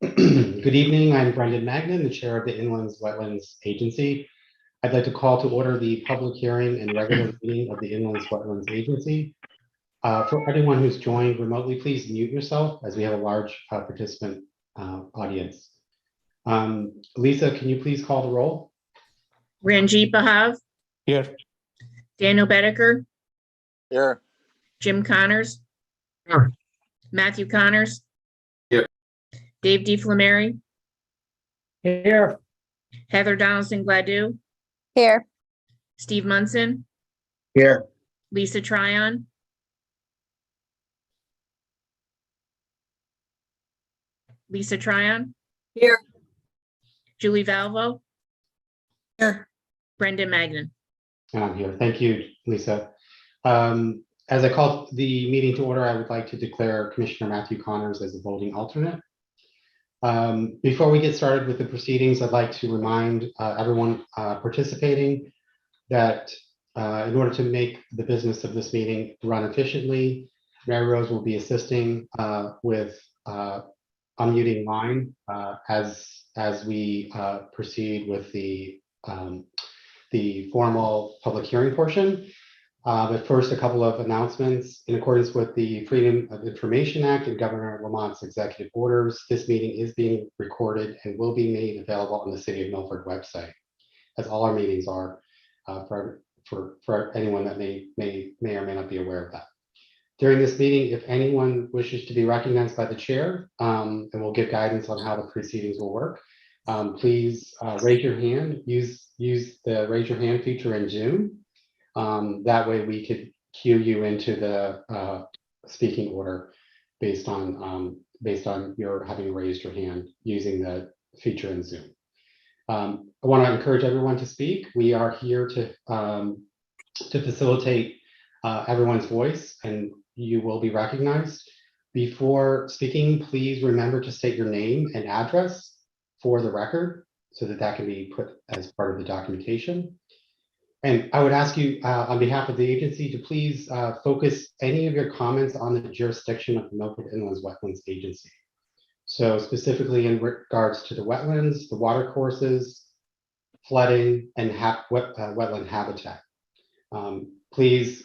Good evening. I'm Brendan Magnan, the chair of the Inland Wetlands Agency. I'd like to call to order the public hearing and regular meeting of the Inland Wetlands Agency. For anyone who's joined remotely, please mute yourself as we have a large participant audience. Lisa, can you please call the roll? Ranjit Bahav. Here. Daniel Bedecker. Here. Jim Connors. Here. Matthew Connors. Here. Dave DeFlameri. Here. Heather Donaldson Gladue. Here. Steve Munson. Here. Lisa Tryon. Lisa Tryon. Here. Julie Valvo. Here. Brendan Magnan. And I'm here. Thank you, Lisa. As I call the meeting to order, I would like to declare Commissioner Matthew Connors as a voting alternate. Before we get started with the proceedings, I'd like to remind everyone participating that in order to make the business of this meeting run efficiently, Mary Rose will be assisting with unmuting line as we proceed with the formal public hearing portion. But first, a couple of announcements. In accordance with the Freedom of Information Act and Governor Lamont's executive orders, this meeting is being recorded and will be made available on the City of Milford website, as all our meetings are for anyone that may or may not be aware of that. During this meeting, if anyone wishes to be recognized by the chair, and we'll give guidance on how the proceedings will work, please raise your hand. Use the raise your hand feature in Zoom. That way we could cue you into the speaking order based on your having raised your hand using the feature in Zoom. I want to encourage everyone to speak. We are here to facilitate everyone's voice, and you will be recognized. Before speaking, please remember to state your name and address for the record so that can be put as part of the documentation. And I would ask you on behalf of the agency to please focus any of your comments on the jurisdiction of the Milford Inland Wetlands Agency. So specifically in regards to the wetlands, the water courses, flooding, and wetland habitat. Please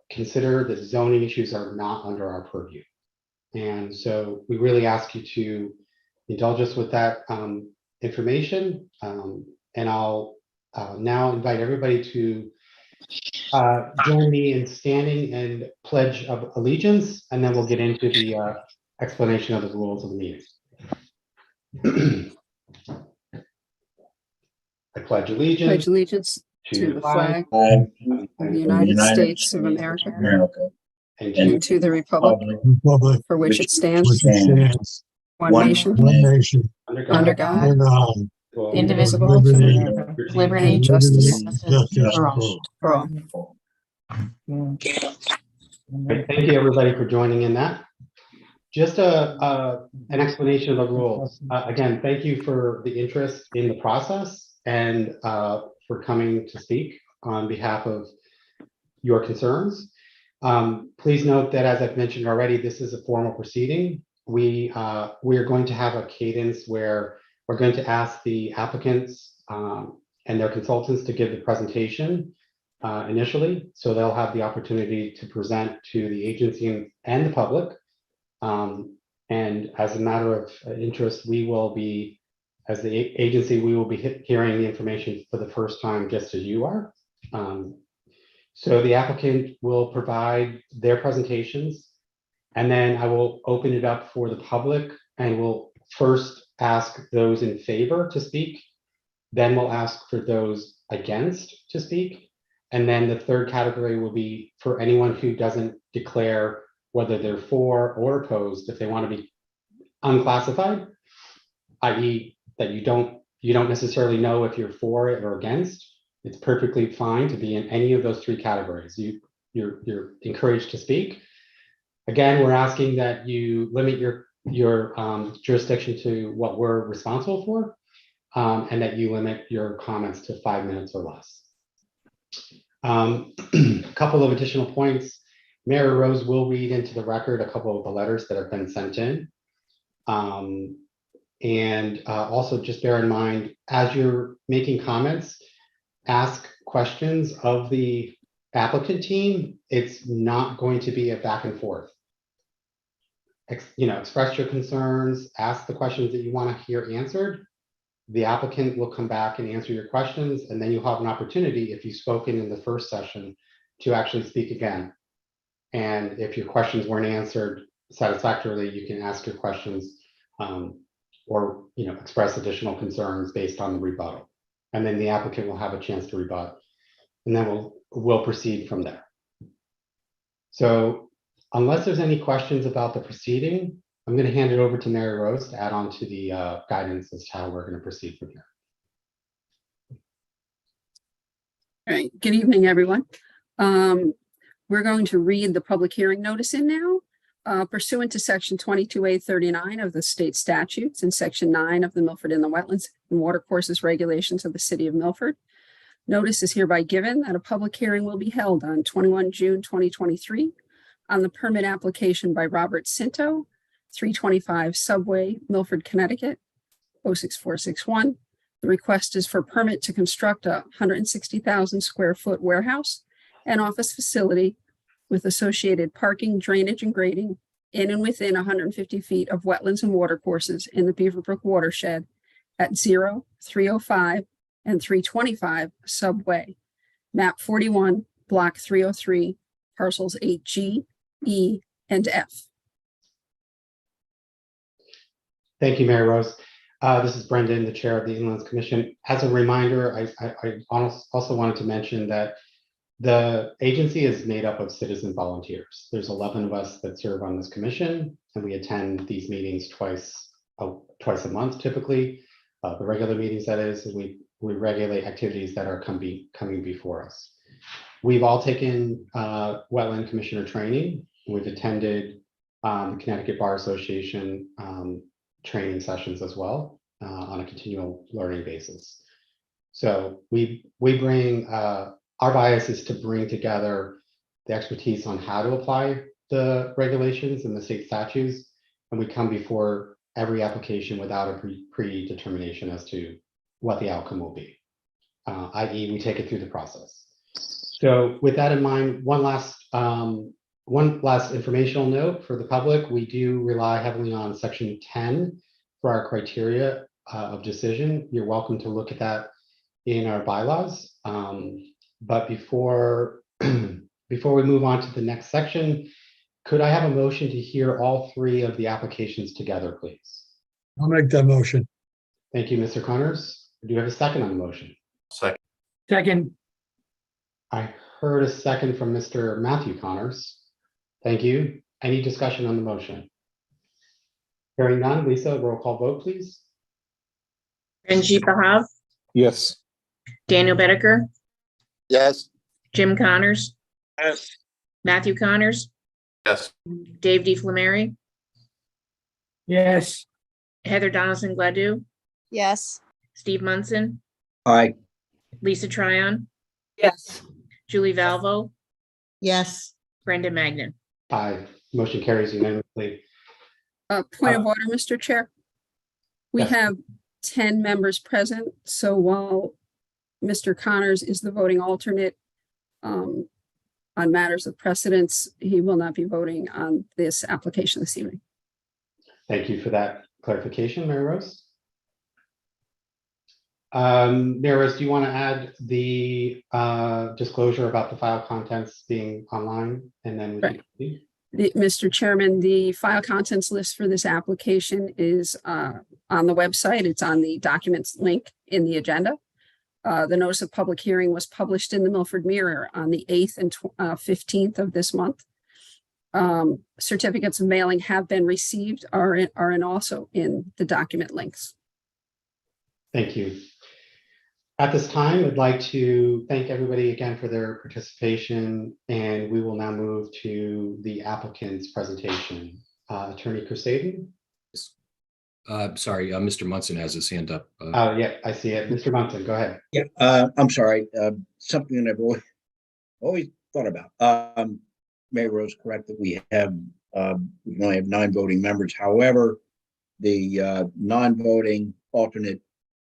consider that zoning issues are not under our purview. And so we really ask you to indulge us with that information. And I'll now invite everybody to join me in standing and pledge of allegiance, and then we'll get into the explanation of the rules of the meeting. I pledge allegiance to the flag of the United States of America and to the republic for which it stands, one nation, under God, indivisible, with liberty and justice for all. Thank you, everybody, for joining in that. Just an explanation of the rules. Again, thank you for the interest in the process and for coming to speak on behalf of your concerns. Please note that, as I've mentioned already, this is a formal proceeding. We are going to have a cadence where we're going to ask the applicants and their consultants to give the presentation initially, so they'll have the opportunity to present to the agency and the public. And as a matter of interest, we will be, as the agency, we will be hearing the information for the first time, just as you are. So the applicant will provide their presentations, and then I will open it up for the public, and we'll first ask those in favor to speak. Then we'll ask for those against to speak. And then the third category will be for anyone who doesn't declare whether they're for or opposed, if they want to be unclassified, i.e. that you don't necessarily know if you're for it or against. It's perfectly fine to be in any of those three categories. You're encouraged to speak. Again, we're asking that you limit your jurisdiction to what we're responsible for, and that you limit your comments to 5 minutes or less. A couple of additional points. Mary Rose will read into the record a couple of the letters that have been sent in. And also just bear in mind, as you're making comments, ask questions of the applicant team. It's not going to be a back and forth. Express your concerns, ask the questions that you want to hear answered. The applicant will come back and answer your questions, and then you'll have an opportunity, if you've spoken in the first session, to actually speak again. And if your questions weren't answered satisfactorily, you can ask your questions or express additional concerns based on the rebuttal. And then the applicant will have a chance to rebut, and then we'll proceed from there. So unless there's any questions about the proceeding, I'm going to hand it over to Mary Rose to add on to the guidance as to how we're going to proceed from here. All right, good evening, everyone. We're going to read the public hearing notice in now. Pursuant to section 22A39 of the state statutes and section 9 of the Milford Inland Wetlands and Watercourses regulations of the city of Milford. Notice is hereby given that a public hearing will be held on 21 June 2023 on the permit application by Robert Cinto, 325 Subway, Milford, Connecticut, 06461. The request is for permit to construct a 160,000 square foot warehouse and office facility with associated parking, drainage, and grading in and within 150 feet of wetlands and watercourses in the Beaverbrook watershed at 0, 305, and 325 Subway, map 41, block 303, parcels 8G, E, and F. Thank you, Mary Rose. This is Brendan, the chair of the Inlands Commission. As a reminder, I also wanted to mention that the agency is made up of citizen volunteers. There's 11 of us that serve on this commission, and we attend these meetings twice a month, typically, the regular meetings, that is, and we regulate activities that are coming before us. We've all taken wetland commissioner training. We've attended Connecticut Bar Association training sessions as well on a continual learning basis. So we bring our bias is to bring together the expertise on how to apply the regulations and the state statutes, and we come before every application without a predetermination as to what the outcome will be, i.e. we take it through the process. So with that in mind, one last informational note for the public. We do rely heavily on section 10 for our criteria of decision. You're welcome to look at that in our bylaws. But before we move on to the next section, could I have a motion to hear all three of the applications together, please? I'll make that motion. Thank you, Mr. Connors. Do you have a second on the motion? Second. I heard a second from Mr. Matthew Connors. Thank you. Any discussion on the motion? Hearing none, Lisa, roll call vote, please. Ranjit Bahav, Yes. Daniel Bedecker, Yes. Jim Connors, Yes. Matthew Connors, Yes. Dave DeFlameri, Yes. Heather Donaldson Gladue, Yes. Steve Munson, Aye. Lisa Tryon, Yes. Julie Valvo, Yes. Brendan Magnan. Aye. Motion carries unanimously. Point of order, Mr. Chair. We Yes. have 10 members present, so while Mr. Connors is the voting alternate on matters of precedence, he will not be voting on this application this evening. Thank you for that clarification, Mary Rose. Mary Rose, do you want to add the disclosure about the file contents being online, and then we can proceed? Mr. Chairman, the file contents list for this application is on the website. It's on the documents link in the agenda. The notice of public hearing was published in the Milford Mirror on the 8th and 15th of this month. Certificates of mailing have been received, are also in the document links. Thank you. At this time, I'd like to thank everybody again for their participation, and we will now move to the applicant's presentation. Attorney Crusaden? Sorry, Mr. Munson has his hand up. Oh, yeah, I see it. Mr. Munson, go ahead. Yeah, I'm sorry. Something that I've always thought about. Mary Rose correct that we only have 9 voting members. However, the non-voting alternate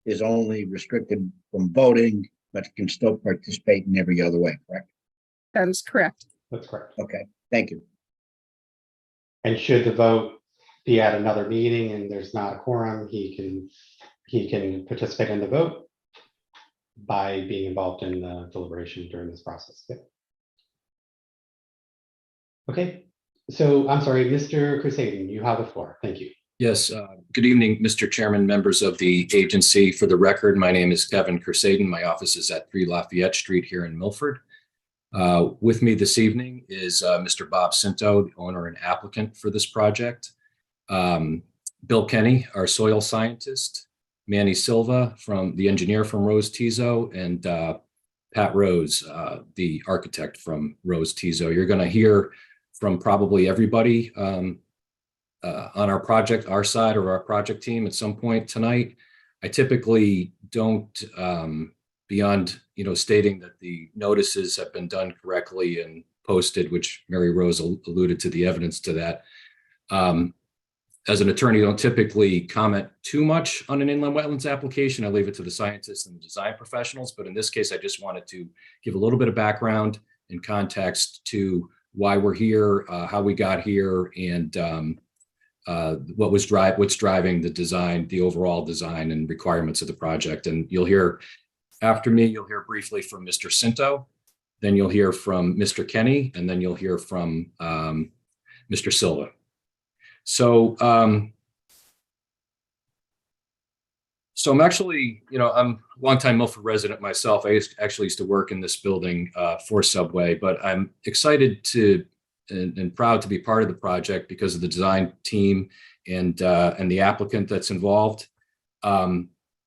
is only restricted from voting, but can still participate in every other way, correct? That is correct. That's correct. Okay, thank you. And should the vote be at another meeting and there's not a quorum, he can participate in the vote by being involved in the deliberation during this process. Yeah. Okay, so I'm sorry, Mr. Crusaden, you have the floor. Thank you. Yes, good evening, Mr. Chairman, members of the agency. For the record, my name is Kevin Crusaden. My office is at 3 Lafayette Street here in Milford. With me this evening is Mr. Bob Cinto, the owner and applicant for this project. Bill Kenny, our soil scientist, Manny Silva, from the engineer from Rose Tizo, and Pat Rose, the architect from Rose Tizo. You're going to hear from probably everybody on our project, our side of our project team at some point tonight. I typically don't, beyond stating that the notices have been done correctly and posted, which Mary Rose alluded to the evidence to that. As an attorney, I don't typically comment too much on an inland wetlands application. I leave it to the scientists and the design professionals. But in this case, I just wanted to give a little bit of background and context to why we're here, how we got here, and what's driving the design, the overall design and requirements of the project. And you'll hear after me, you'll hear briefly from Mr. Cinto, then you'll hear from Mr. Kenny, and then you'll hear from Mr. Silva. So, I'm actually, I'm a longtime Milford resident myself. I actually used to work in this building for Subway, but I'm excited to and proud to be part of the project because of the design team and the applicant that's involved.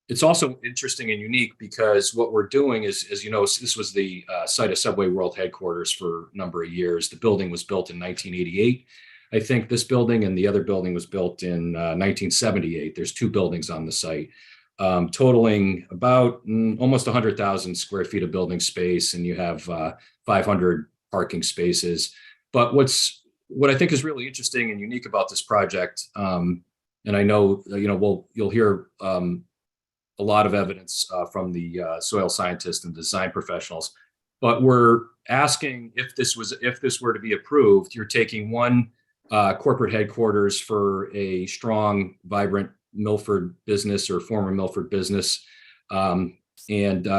It's also interesting and unique because what we're doing is, as you know, this was the site of Subway World Headquarters for a number of years. The building was built in 1988. I think this building and the other building was built in 1978. There's two buildings on the site, totaling about almost 100,000 square feet of building space, and you have 500 parking spaces. But what I think is really interesting and unique about this project, and I know you'll hear a lot of evidence from the soil scientists and design professionals, but we're asking if this were to be approved, you're taking one corporate headquarters for a strong, vibrant Milford business or former Milford business, and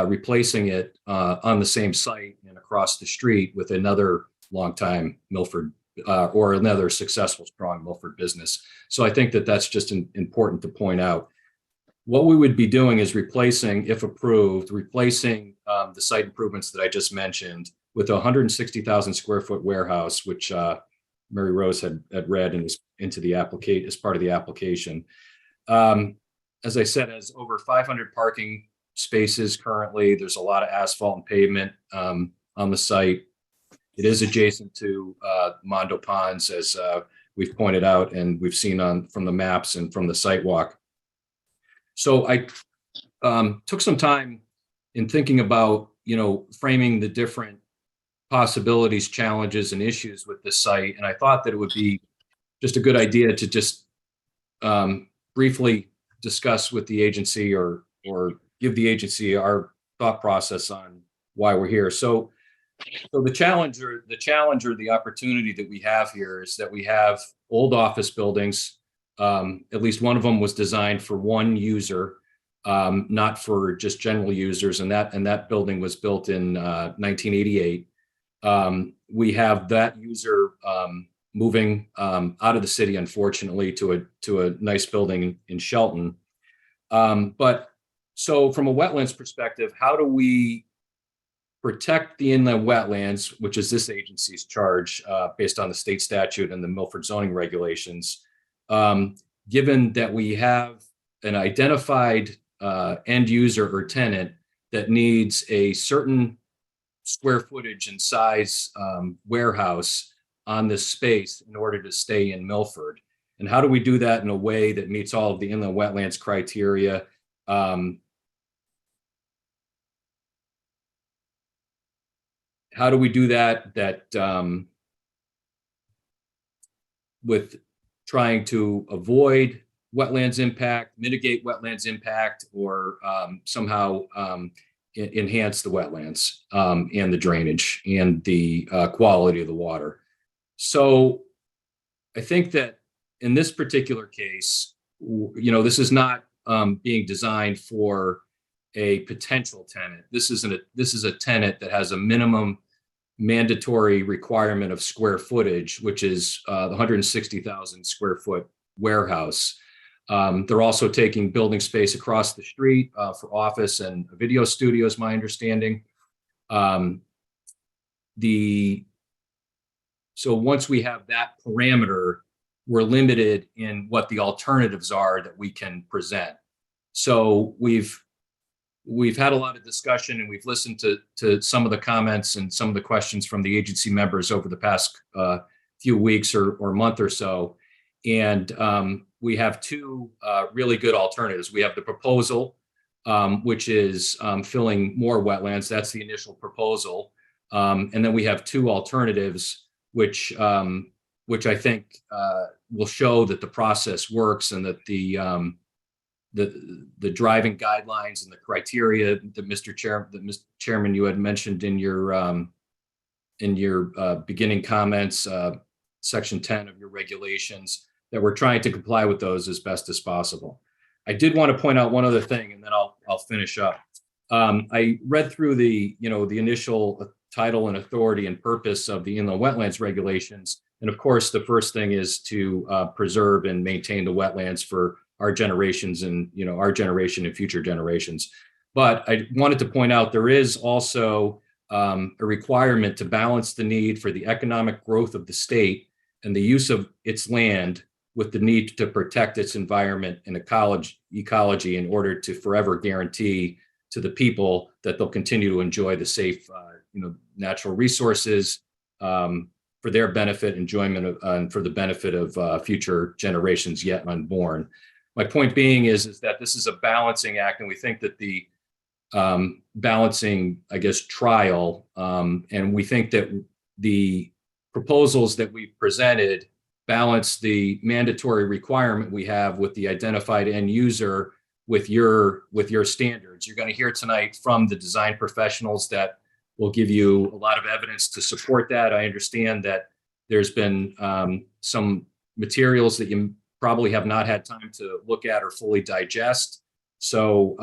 replacing it on the same site and across the street with another longtime Milford or another successful, strong Milford business. So I think that that's just important to point out. What we would be doing is replacing, if approved, the site improvements that I just mentioned with a 160,000 square foot warehouse, which Mary Rose had read and was into the application as part of the application. As I said, has over 500 parking spaces currently. There's a lot of asphalt and pavement on the site. It is adjacent to Mondo Ponds, as we've pointed out and we've seen from the maps and from the site walk. So I took some time in thinking about, framing the different possibilities, challenges, and issues with this site. And I thought that it would be just a good idea to just briefly discuss with the agency or give the agency our thought process on why we're here. So the challenge or the opportunity that we have here is that we have old office buildings. At least one of them was designed for one user, not for just general users, and that building was built in 1988. We have that user moving out of the city, unfortunately, to a nice building in Shelton. But so from a wetlands perspective, how do we protect the inland wetlands, which is this agency's charge based on the state statute and the Milford zoning regulations? Given that we have an identified end user or tenant that needs a certain square footage and size warehouse on this space in order to stay in Milford. And how do we do that in a way that meets all of the inland wetlands criteria? How do we do that with trying to avoid wetlands impact, mitigate wetlands impact, or somehow enhance the wetlands and the drainage and the quality of the water. So I think that in this particular case, this is not being designed for a potential tenant. This is a tenant that has a minimum mandatory requirement of square footage, which is the 160,000 square foot warehouse. They're also taking building space across the street for office and video studios, my understanding. So once we have that parameter, we're limited in what the alternatives are that we can present. So we've had a lot of discussion, and we've listened to some of the comments and some of the questions from the agency members over the past few weeks or month or so. And we have two really good alternatives. We have the proposal, which is filling more wetlands. That's the initial proposal. And then we have two alternatives, which I think will show that the process works, and that the driving guidelines and the criteria that Mr. Chairman, you had mentioned in your beginning comments, section 10 of your regulations, that we're trying to comply with those as best as possible. I did want to point out one other thing, and then I'll finish up. I read through the initial title and authority and purpose of the inland wetlands regulations. And of course, the first thing is to preserve and maintain the wetlands for our generations and, our generation and future generations. But I wanted to point out there is also a requirement to balance the need for the economic growth of the state and the use of its land with the need to protect its environment and ecology in order to forever guarantee to the people that they'll continue to enjoy the safe, natural resources for their benefit, enjoyment, and for the benefit of future generations yet unborn. My point being is that this is a balancing act, and we think that the balancing, trial, and we think that the proposals that we've presented balance the mandatory requirement we have with the identified end user with your standards. You're going to hear tonight from the design professionals that will give you a lot of evidence to support that. I understand that there's been some materials that you probably have not had time to look at or fully digest. So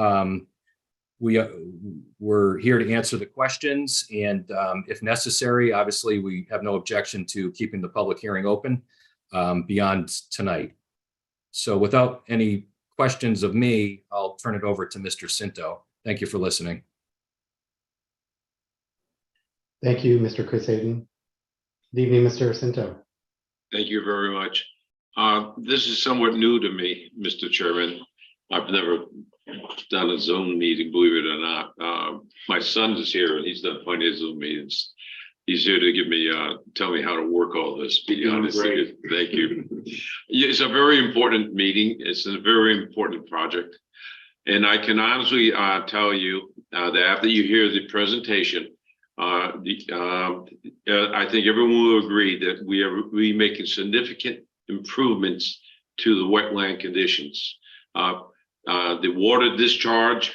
we're here to answer the questions, and if necessary, obviously we have no objection to keeping the public hearing open beyond tonight. So without any questions of me, I'll turn it over to Mr. Cinto. Thank you for listening. Thank you, Mr. Chris Hayden. Good evening, Mr. Cinto. Thank you very much. This is somewhat new to me, Mr. Chairman. I've never done a Zoom meeting, believe it or not. My son is here, and he's done plenty of Zoom meetings. He's here to give me, tell me how to work all this, to be honest with you. Thank you. It's a very important meeting. It's a very important project. And I can honestly tell you that after you hear the presentation, I think everyone will agree that we are making significant improvements to the wetland conditions. The water discharge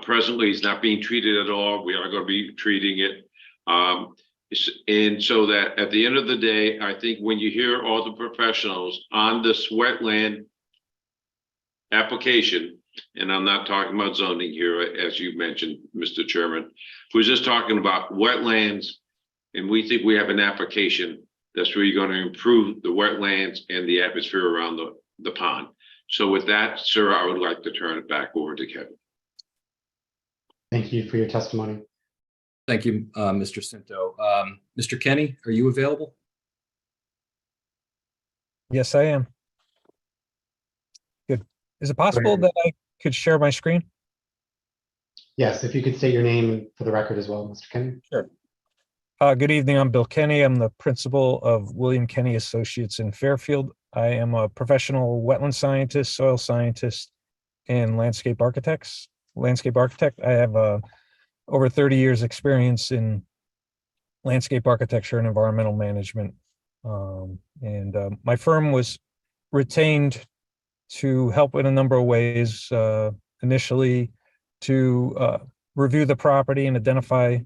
presently is not being treated at all. We are going to be treating it. And so that at the end of the day, I think when you hear all the professionals on this wetland application, and I'm not talking about zoning here, as you mentioned, Mr. Chairman, we're just talking about wetlands, and we think we have an application that's really going to improve the wetlands and the atmosphere around the pond. So with that, sir, I would like to turn it back over to Kevin. Thank you for your testimony. Thank you, Mr. Cinto. Mr. Kenny, are you available? Yes, I am. Good. Is it possible that I could share my screen? Yes, if you could state your name for the record as well, Mr. Kenny. Sure. Good evening. I'm Bill Kenny. I'm the principal of William Kenny Associates in Fairfield. I am a professional wetland scientist, soil scientist, and landscape architect. I have over 30 years experience in landscape architecture and environmental management. My firm was retained to help in a number of ways. Initially, to review the property and identify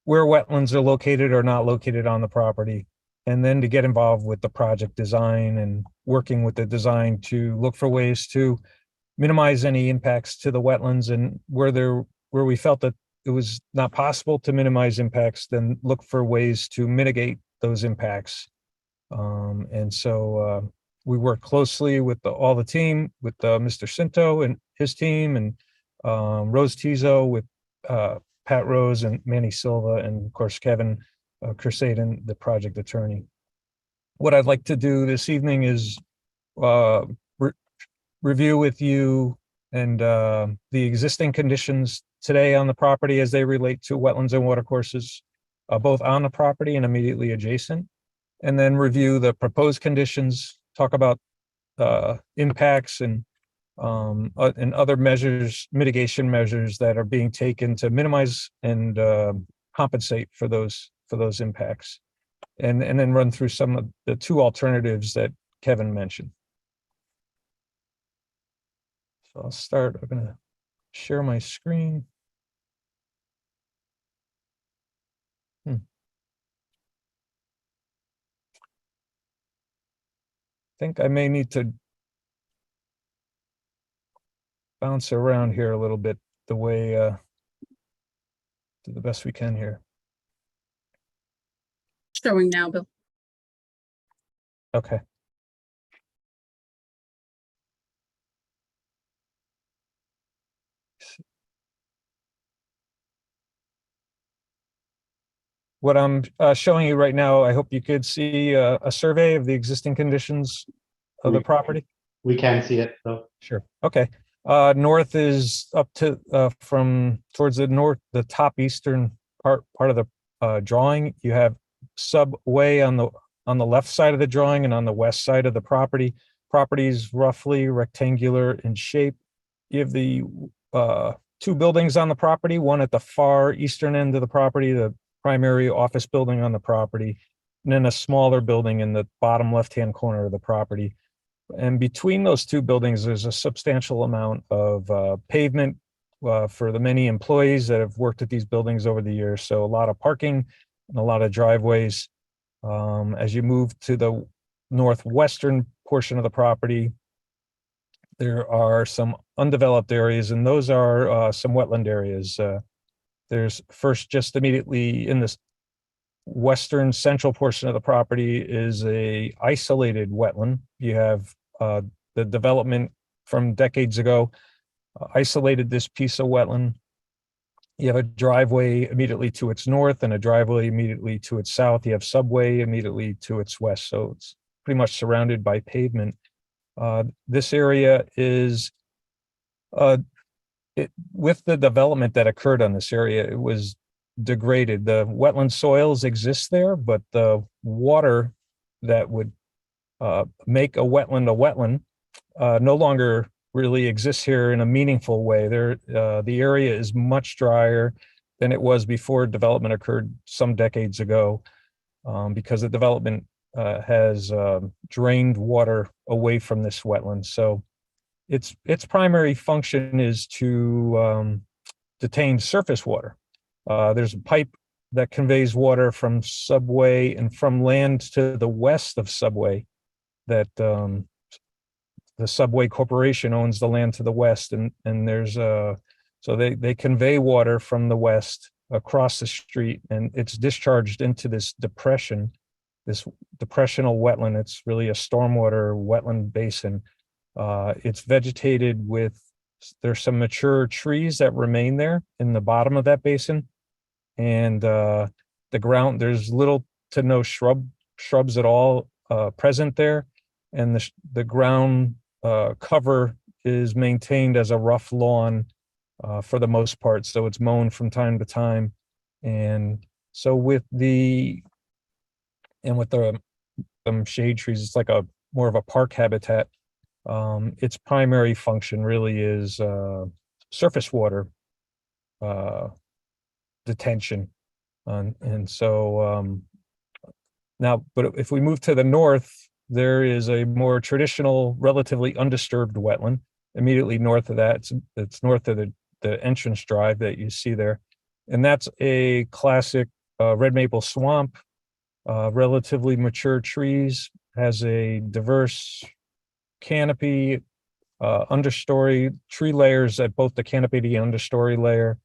where wetlands are located or not located on the property, and then to get involved with the project design and working with the design to look for ways to minimize any impacts to the wetlands, and where we felt that it was not possible to minimize impacts, then look for ways to mitigate those impacts. And so we work closely with all the team, with Mr. Cinto and his team, and Rose Tizo with Pat Rose and Manny Silva, and of course, Kevin Crusaden, the project attorney. What I'd like to do this evening is review with you and the existing conditions today on the property as they relate to wetlands and watercourses, both on the property and immediately adjacent, and then review the proposed conditions, talk about impacts and other measures, mitigation measures that are being taken to minimize and compensate for those impacts, and then run through some of the two alternatives that Kevin mentioned. So I'll start. I'm going to share my screen. I think I may need to bounce around here a little bit, the way do the best we can here. Showing now, Bill. Okay. What I'm showing you right now, I hope you could see a survey of the existing conditions of the property. We can see it, so. Sure. Okay. North is up to from towards the north, the top eastern part of the drawing. You have subway on the left side of the drawing, and on the west side of the property. Property is roughly rectangular in shape. You have the two buildings on the property, one at the far eastern end of the property, the primary office building on the property, and then a smaller building in the bottom left-hand corner of the property. And between those two buildings, there's a substantial amount of pavement for the many employees that have worked at these buildings over the years. So a lot of parking and a lot of driveways. As you move to the northwestern portion of the property, there are some undeveloped areas, and those are some wetland areas. There's first, just immediately in this western central portion of the property, is a isolated wetland. You have the development from decades ago isolated this piece of wetland. You have a driveway immediately to its north and a driveway immediately to its south. You have subway immediately to its west. So it's pretty much surrounded by pavement. This area is, with the development that occurred on this area, it was degraded. The wetland soils exist there, but the water that would make a wetland no longer really exists here in a meaningful way. The area is much drier than it was before development occurred some decades ago, because the development has drained water away from this wetland. So its primary function is to detain surface water. There's a pipe that conveys water from subway and from land to the west of subway that the Subway Corporation owns the land to the west, and there's so they convey water from the west across the street, and it's discharged into this depressional wetland. It's really a stormwater wetland basin. It's vegetated with, there's some mature trees that remain there in the bottom of that basin, and the ground, there's little to no shrubs at all present there, and the ground cover is maintained as a rough lawn for the most part, so it's mown from time to time. And so with the shade trees, it's like a more of a park habitat. Its primary function really is surface water detention. And so now, but if we move to the north, there is a more traditional, relatively undisturbed wetland. Immediately north of that, it's north of the entrance drive that you see there. And that's a classic red maple swamp, relatively mature trees, has a diverse canopy, understory tree layers at both the canopy and understory layer,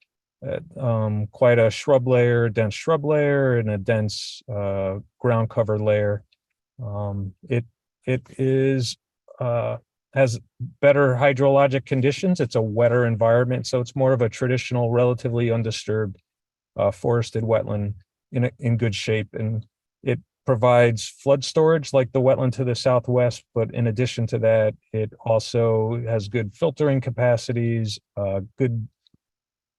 quite a shrub layer, dense shrub layer, and a dense ground cover layer. It is has better hydrologic conditions. It's a wetter environment, so it's more of a traditional, relatively undisturbed forested wetland in good shape, and it provides flood storage like the wetland to the southwest. But in addition to that, it also has good filtering capacities, good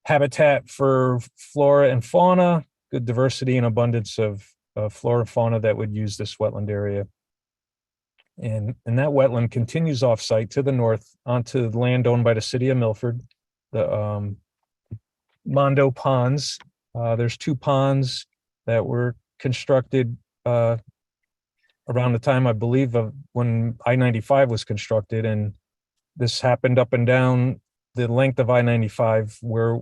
habitat for flora and fauna, good diversity and abundance of flora and fauna that would use this wetland area. And that wetland continues off-site to the north onto the land owned by the city of Milford, the Mondo Ponds. There's 2 ponds that were constructed around the time, I believe, of when I-95 was constructed. And this happened up and down the length of I-95, where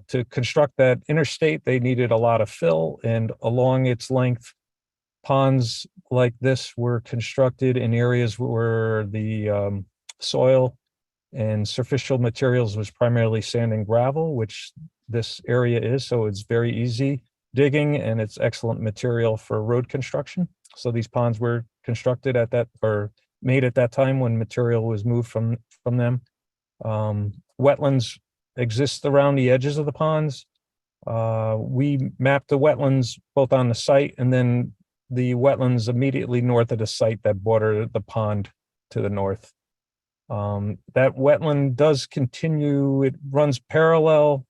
to construct that interstate, they needed a lot of fill, and along its length, ponds like this were constructed in areas where the soil and superficial materials was primarily sand and gravel, which this area is. So it's very easy digging, and it's excellent material for road construction. So these ponds were constructed at that, or made at that time when material was moved from them. Wetlands exist around the edges of the ponds. We mapped the wetlands both on the site and then the wetlands immediately north of the site that border the pond to the north. That wetland does continue, it runs parallel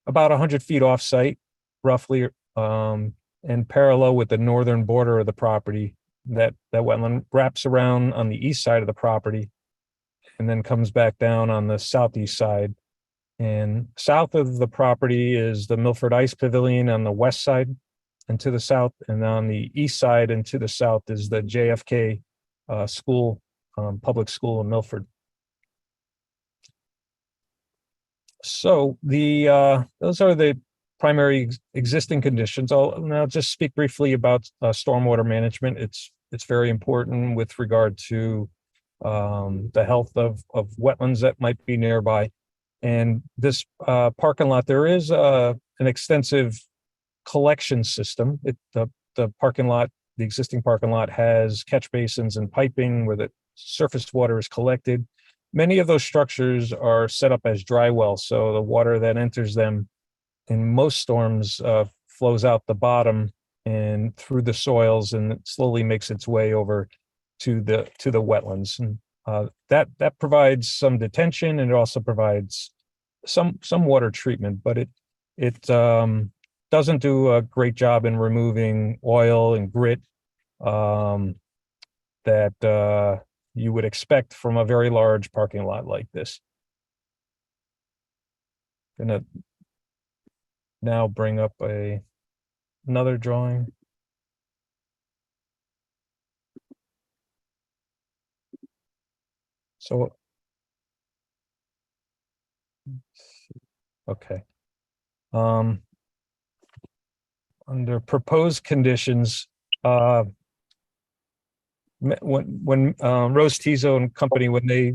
about 100 feet off site, roughly, and parallel with the northern border of the property. That wetland wraps around on the east side of the property and then comes back down on the southeast side. And south of the property is the Milford Ice Pavilion on the west side and to the south, and on the east side and to the south is the JFK school, public school in Milford. So those are the primary existing conditions. I'll now just speak briefly about stormwater management. It's very important with regard to the health of wetlands that might be nearby. And this parking lot, there is an extensive collection system. The parking lot, the existing parking lot, has catch basins and piping where the surface water is collected. Many of those structures are set up as dry wells, so the water that enters them in most storms flows out the bottom and through the soils, and it slowly makes its way over to the wetlands. And that provides some detention, and it also provides some water treatment, but it doesn't do a great job in removing oil and grit that you would expect from a very large parking lot like this. Gonna now bring up another drawing. So, okay. Under proposed conditions, when Rose Tizo and company, when they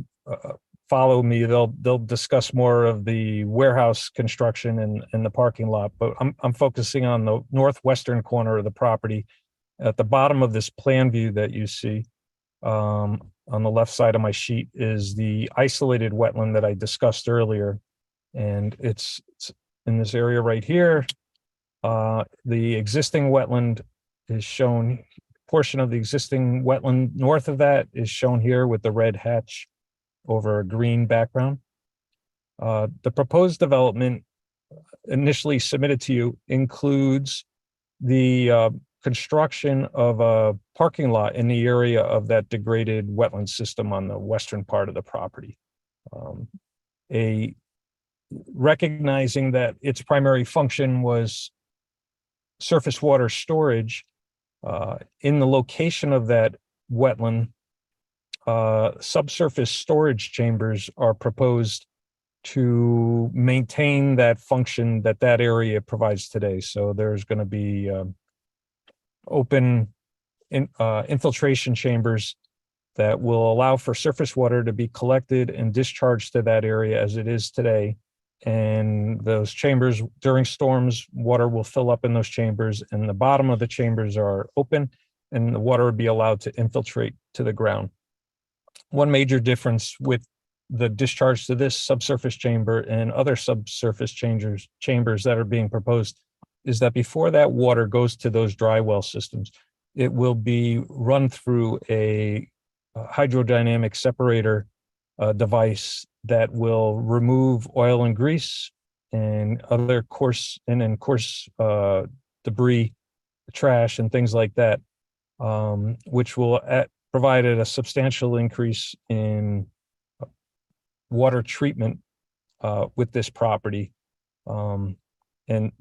follow me, they'll discuss more of the warehouse construction and the parking lot. But I'm focusing on the northwestern corner of the property. At the bottom of this plan view that you see, on the left side of my sheet, is the isolated wetland that I discussed earlier, and it's in this area right here. The existing wetland is shown. Portion of the existing wetland north of that is shown here with the red hatch over a green background. The proposed development initially submitted to you includes the construction of a parking lot in the area of that degraded wetland system on the western part of the property. Recognizing that its primary function was surface water storage, in the location of that wetland, subsurface storage chambers are proposed to maintain that function that that area provides today. So there's going to be open infiltration chambers that will allow for surface water to be collected and discharged to that area as it is today. And those chambers, during storms, water will fill up in those chambers, and the bottom of the chambers are open, and the water would be allowed to infiltrate to the ground. One major difference with the discharge to this subsurface chamber and other subsurface chambers that are being proposed is that before that water goes to those dry well systems, it will be run through a hydrodynamic separator device that will remove oil and grease and other coarse debris, trash and things like that, which will provide a substantial increase in water treatment with this property, and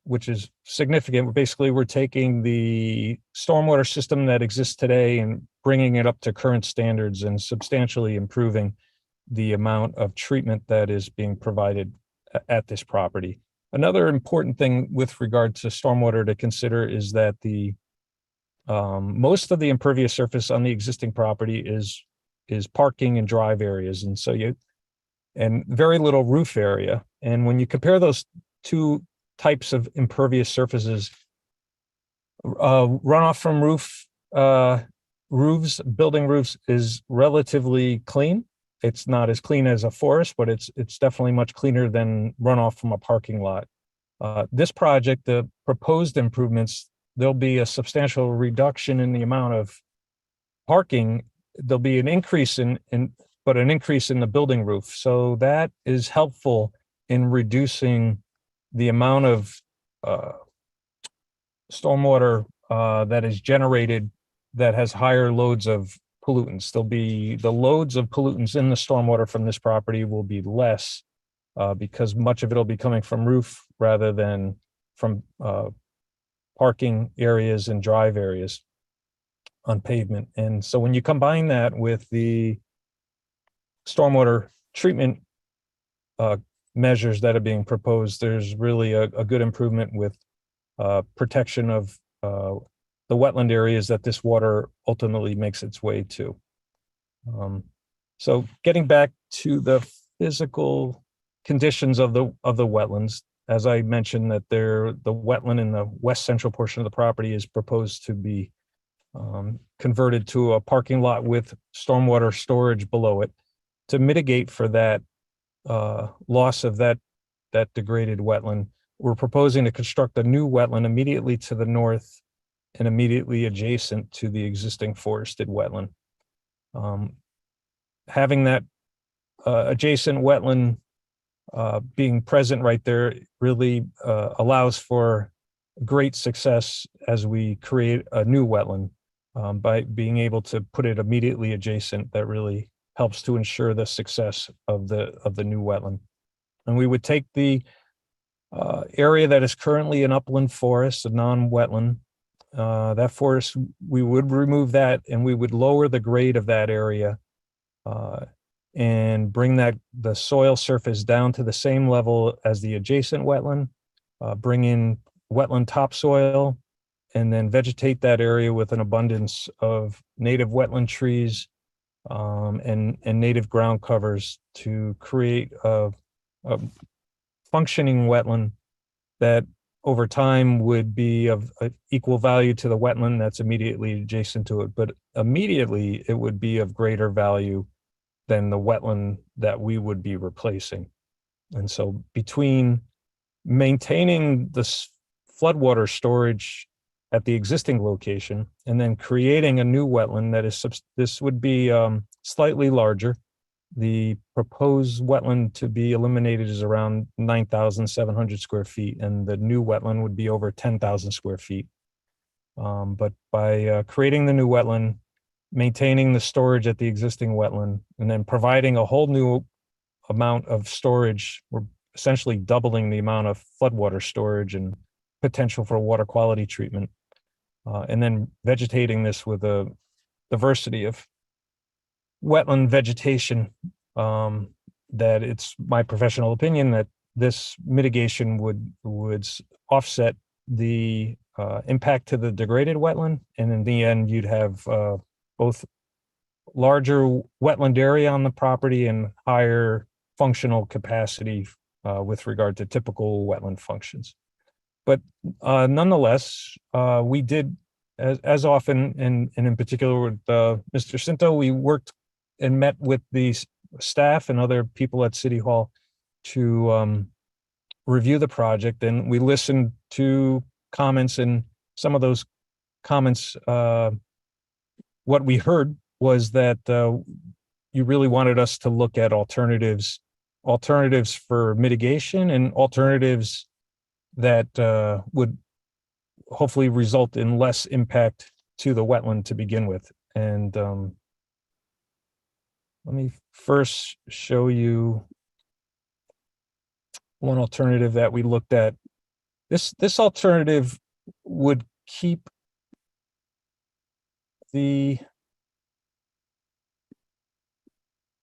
which is significant. Basically, we're taking the stormwater system that exists today and bringing it up to current standards and substantially improving the amount of treatment that is being provided at this property. Another important thing with regard to stormwater to consider is that the most of the impervious surface on the existing property is parking and drive areas, and so and very little roof area. And when you compare those two types of impervious surfaces, runoff from building roofs is relatively clean. It's not as clean as a forest, but it's definitely much cleaner than runoff from a parking lot. This project, the proposed improvements, there'll be a substantial reduction in the amount of parking. There'll be an increase but an increase in the building roof. So that is helpful in reducing the amount of stormwater that is generated that has higher loads of pollutants. The loads of pollutants in the stormwater from this property will be less because much of it will be coming from roof rather than from parking areas and drive areas on pavement. And so when you combine that with the stormwater treatment measures that are being proposed, there's really a good improvement with protection of the wetland areas that this water ultimately makes its way to. So getting back to the physical conditions of the wetlands, as I mentioned, that the wetland in the west central portion of the property is proposed to be converted to a parking lot with stormwater storage below it to mitigate for that loss of that degraded wetland. We're proposing to construct a new wetland immediately to the north and immediately adjacent to the existing forested wetland. Having that adjacent wetland being present right there really allows for great success as we create a new wetland by being able to put it immediately adjacent. That really helps to ensure the success of the new wetland. And we would take the area that is currently an upland forest, a non-wetland, that forest, we would remove that and we would lower the grade of that area and bring the soil surface down to the same level as the adjacent wetland, bring in wetland topsoil, and then vegetate that area with an abundance of native wetland trees and native ground covers to create a functioning wetland that over time would be of equal value to the wetland that's immediately adjacent to it, but immediately it would be of greater value than the wetland that we would be replacing. And so between maintaining the floodwater storage at the existing location and then creating a new wetland that is, this would be slightly larger. The proposed wetland to be eliminated is around 9,700 square feet, and the new wetland would be over 10,000 square feet. But by creating the new wetland, maintaining the storage at the existing wetland, and then providing a whole new amount of storage, we're essentially doubling the amount of floodwater storage and potential for water quality treatment. And then vegetating this with a diversity of wetland vegetation, that it's my professional opinion that this mitigation would offset the impact to the degraded wetland, and in the end, you'd have both larger wetland area on the property and higher functional capacity with regard to typical wetland functions. But nonetheless, we did, as often, and in particular with Mr. Cinto, we worked and met with the staff and other people at City Hall to review the project, and we listened to comments, and some of those comments, what we heard was that you really wanted us to look at alternatives for mitigation and alternatives that would hopefully result in less impact to the wetland to begin with. And let me first show you one alternative that we looked at. This alternative would keep the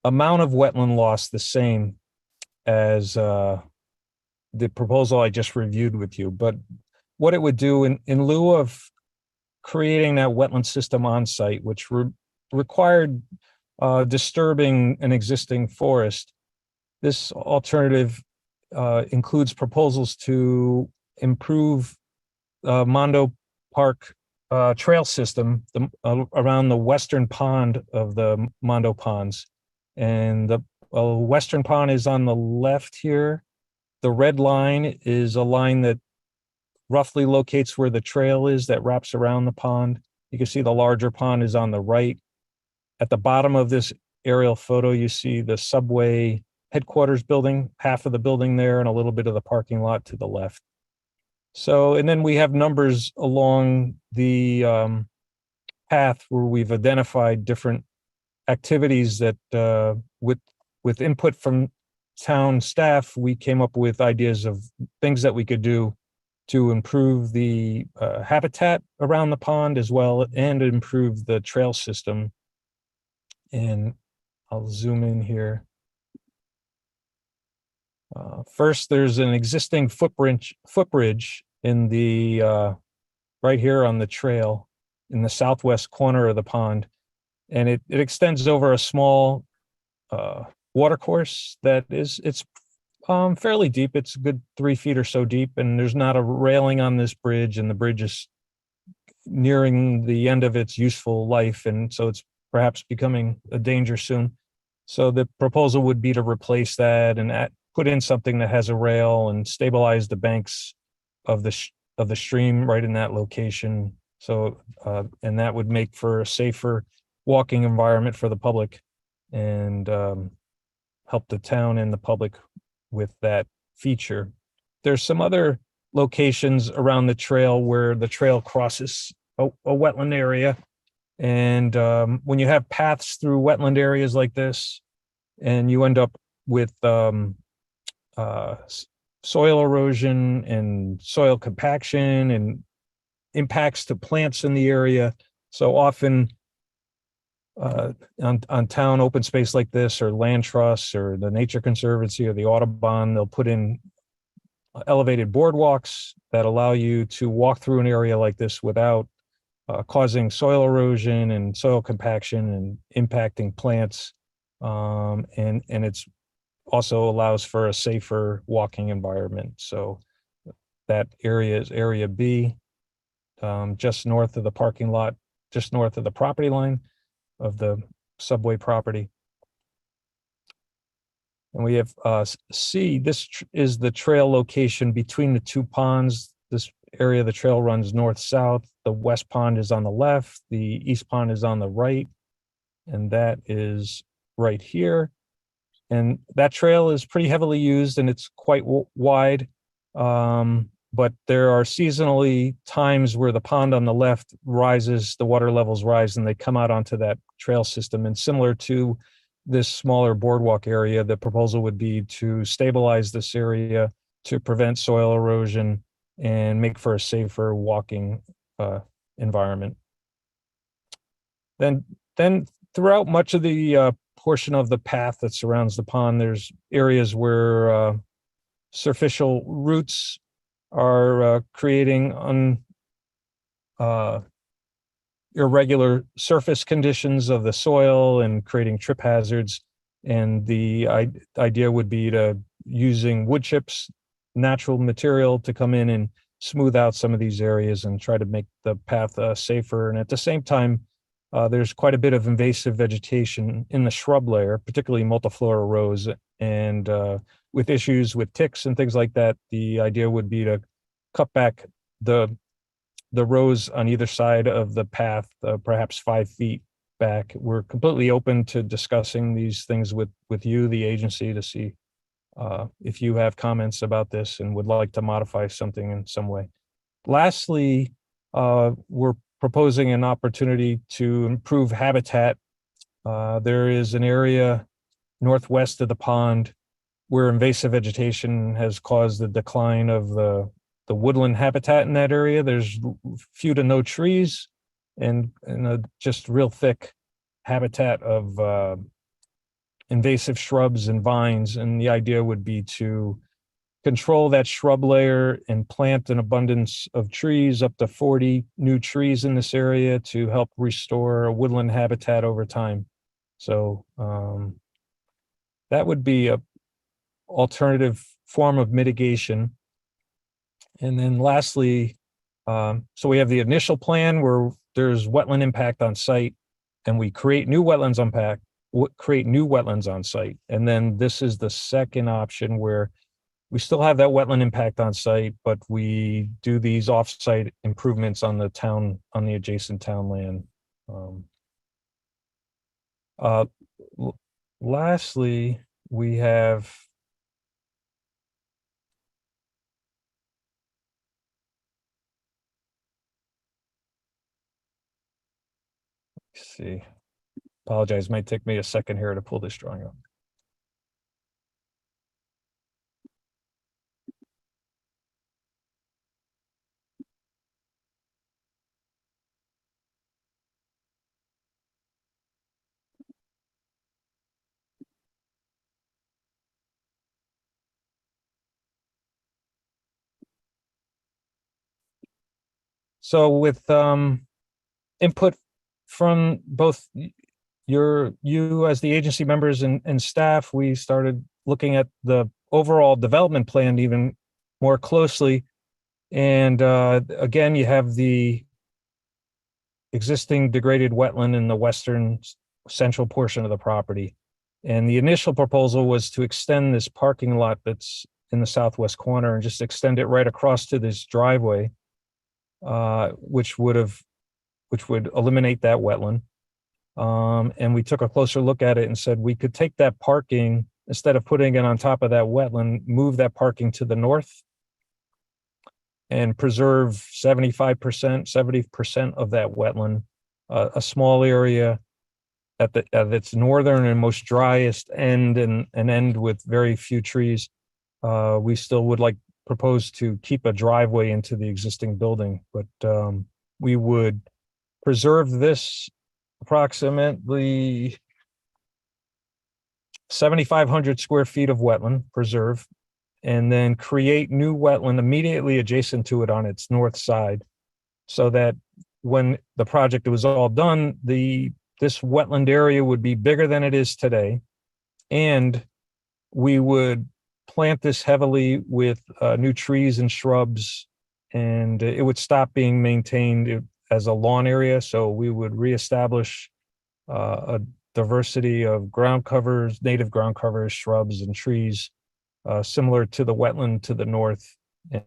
amount of wetland loss the same as the proposal I just reviewed with you. But what it would do in lieu of creating that wetland system on site, which required disturbing an existing forest, this alternative includes proposals to improve Mondo Park trail system around the western pond of the Mondo Ponds. And the western pond is on the left here. The red line is a line that roughly locates where the trail is that wraps around the pond. You can see the larger pond is on the right. At the bottom of this aerial photo, you see the subway headquarters building, half of the building there, and a little bit of the parking lot to the left. So, and then we have numbers along the path where we've identified different activities that with input from town staff, we came up with ideas of things that we could do to improve the habitat around the pond as well, and improve the trail system. And I'll zoom in here. First, there's an existing footbridge in the right here on the trail in the southwest corner of the pond, and it extends over a small watercourse that it's fairly deep. It's a good 3 feet or so deep, and there's not a railing on this bridge, and the bridge is nearing the end of its useful life, and so it's perhaps becoming a danger soon. So the proposal would be to replace that and put in something that has a rail and stabilize the banks of the stream right in that location. So and that would make for a safer walking environment for the public, and help the town and the public with that feature. There's some other locations around the trail where the trail crosses a wetland area. And when you have paths through wetland areas like this, and you end up with soil erosion and soil compaction and impacts to plants in the area. So often on town open space like this, or land trusts, or the Nature Conservancy, or the Audubon, they'll put in elevated boardwalks that allow you to walk through an area like this without causing soil erosion and soil compaction and impacting plants. And it's also allows for a safer walking environment. So that area is Area B, just north of the parking lot, just north of the property line of the subway property. And we have C, this is the trail location between the two ponds. This area of the trail runs north-south. The west pond is on the left, the east pond is on the right, and that is right here. And that trail is pretty heavily used, and it's quite wide. But there are seasonally times where the pond on the left rises, the water levels rise, and they come out onto that trail system. And similar to this smaller boardwalk area, the proposal would be to stabilize this area to prevent soil erosion and make for a safer walking environment. Then throughout much of the portion of the path that surrounds the pond, there's areas where superficial roots are creating irregular surface conditions of the soil and creating trip hazards. And the idea would be to using wood chips, natural material, to come in and smooth out some of these areas and try to make the path safer. And at the same time, there's quite a bit of invasive vegetation in the shrub layer, particularly multiflora rose. And with issues with ticks and things like that, the idea would be to cut back the rows on either side of the path, perhaps 5 feet back. We're completely open to discussing these things with you, the agency, to see if you have comments about this and would like to modify something in some way. Lastly, we're proposing an opportunity to improve habitat. There is an area northwest of the pond where invasive vegetation has caused the decline of the woodland habitat in that area. There's few to no trees and a just real thick habitat of invasive shrubs and vines. And the idea would be to control that shrub layer and plant an abundance of trees, up to 40 new trees in this area, to help restore a woodland habitat over time. So that would be a alternative form of mitigation. And then lastly, so we have the initial plan where there's wetland impact on site, and we create new wetlands on site. And then this is the second option, where we still have that wetland impact on site, but we do these off-site improvements on the adjacent town land. Lastly, we have see. Apologize, might take me a second here to pull this drawing up. So with input from both you as the agency members and staff, we started looking at the overall development plan even more closely. And again, you have the existing degraded wetland in the western central portion of the property. And the initial proposal was to extend this parking lot that's in the southwest corner and just extend it right across to this driveway, which would eliminate that wetland. And we took a closer look at it and said we could take that parking, instead of putting it on top of that wetland, move that parking to the north and preserve 75%, 70% of that wetland, a small area at its northern and most driest end, and end with very few trees. We still would propose to keep a driveway into the existing building, but we would preserve this approximately 7,500 square feet of wetland preserve, and then create new wetland immediately adjacent to it on its north side, so that when the project was all done, this wetland area would be bigger than it is today, and we would plant this heavily with new trees and shrubs, and it would stop being maintained as a lawn area. So we would reestablish a diversity of ground covers, native ground covers, shrubs, and trees, similar to the wetland to the north,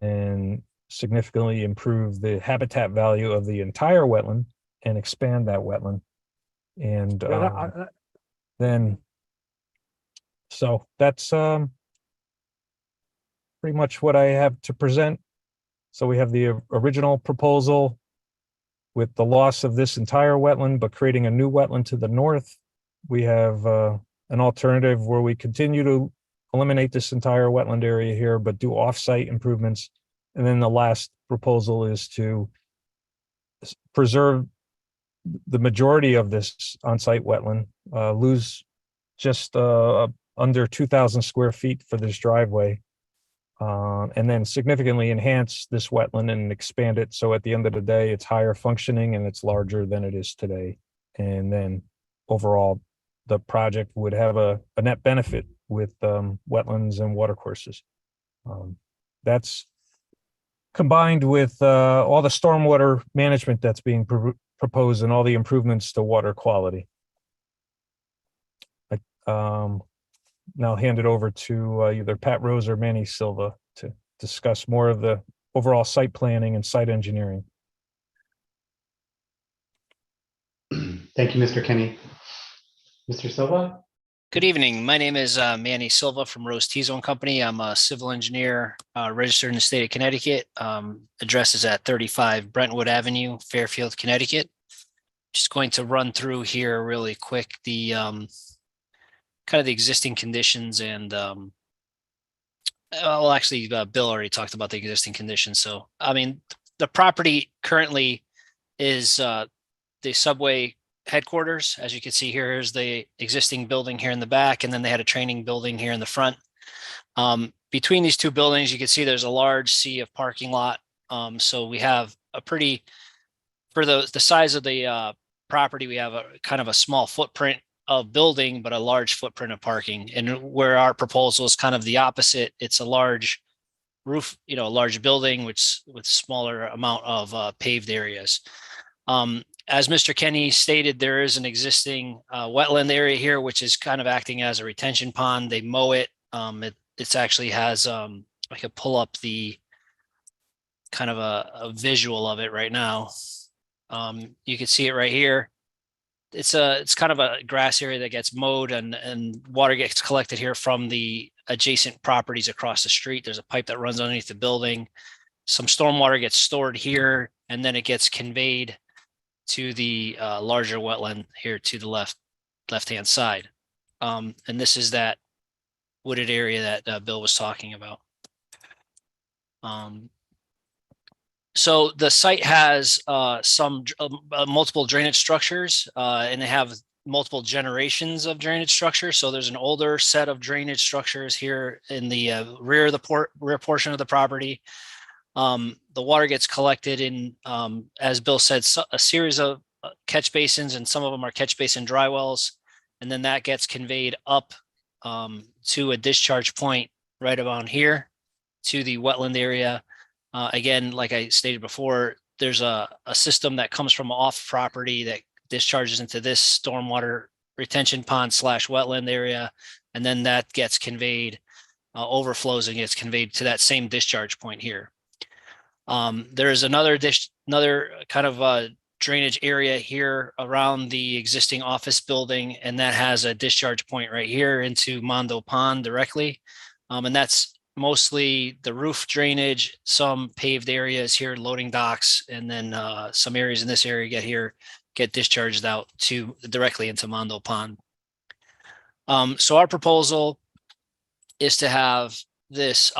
and significantly improve the habitat value of the entire wetland and expand that wetland. And so that's pretty much what I have to present. So we have the original proposal with the loss of this entire wetland, but creating a new wetland to the north. We have an alternative where we continue to eliminate this entire wetland area here, but do off-site improvements. And then the last proposal is to preserve the majority of this on-site wetland, lose just under 2,000 square feet for this driveway. And then significantly enhance this wetland and expand it. So at the end of the day, it's higher functioning and it's larger than it is today. And then overall, the project would have a net benefit with wetlands and watercourses. That's combined with all the stormwater management that's being proposed and all the improvements to water quality. Now hand it over to either Pat Rose or Manny Silva to discuss more of the overall site planning and site engineering. Thank you, Mr. Kenny. Mr. Silva? Good evening. My name is Manny Silva from Rose T-Zone Company. I'm a civil engineer registered in the state of Connecticut. Address is at 35 Brentwood Avenue, Fairfield, Connecticut. Just going to run through here really quick the kind of the existing conditions and well, actually, Bill already talked about the existing conditions. So, I mean, the property currently is the subway headquarters. As you can see here, here's the existing building here in the back, and then they had a training building here in the front. Between these two buildings, you can see there's a large sea of parking lot. So we have a pretty, for the size of the property, we have a kind of a small footprint of building, but a large footprint of parking. And where our proposal is kind of the opposite, it's a large roof, a large building, which with smaller amount of paved areas. As Mr. Kenny stated, there is an existing wetland area here, which is kind of acting as a retention pond. They mow it. It's actually has, I could pull up the kind of a visual of it right now. You can see it right here. It's kind of a grass area that gets mowed and water gets collected here from the adjacent properties across the street. There's a pipe that runs underneath the building. Some stormwater gets stored here, and then it gets conveyed to the larger wetland here to the left-hand side. And this is that wooded area that Bill was talking about. So the site has some multiple drainage structures, and they have multiple generations of drainage structures. So there's an older set of drainage structures here in the rear of the rear portion of the property. The water gets collected in, as Bill said, a series of catch basins, and some of them are catch basin dry wells. And then that gets conveyed up to a discharge point right around here to the wetland area. Again, like I stated before, there's a system that comes from off property that discharges into this stormwater retention pond / wetland area. And then that gets conveyed, overflows and gets conveyed to that same discharge point here. There is another kind of drainage area here around the existing office building, and that has a discharge point right here into Mondo Pond directly. And that's mostly the roof drainage, some paved areas here, loading docks, and then some areas in this area get discharged out to directly into Mondo Pond. So our proposal is to have this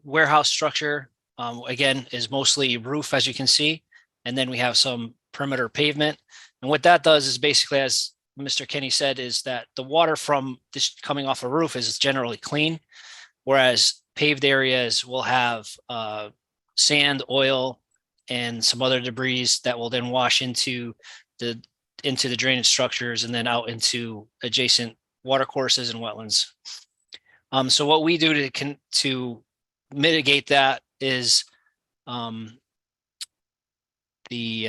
warehouse structure. Again, is mostly roof, as you can see, and then we have some perimeter pavement. And what that does is basically, as Mr. Kenny said, is that the water from this coming off a roof is generally clean, whereas paved areas will have sand, oil, and some other debris that will then wash into the drainage structures and then out into adjacent watercourses and wetlands. So what we do to mitigate that is we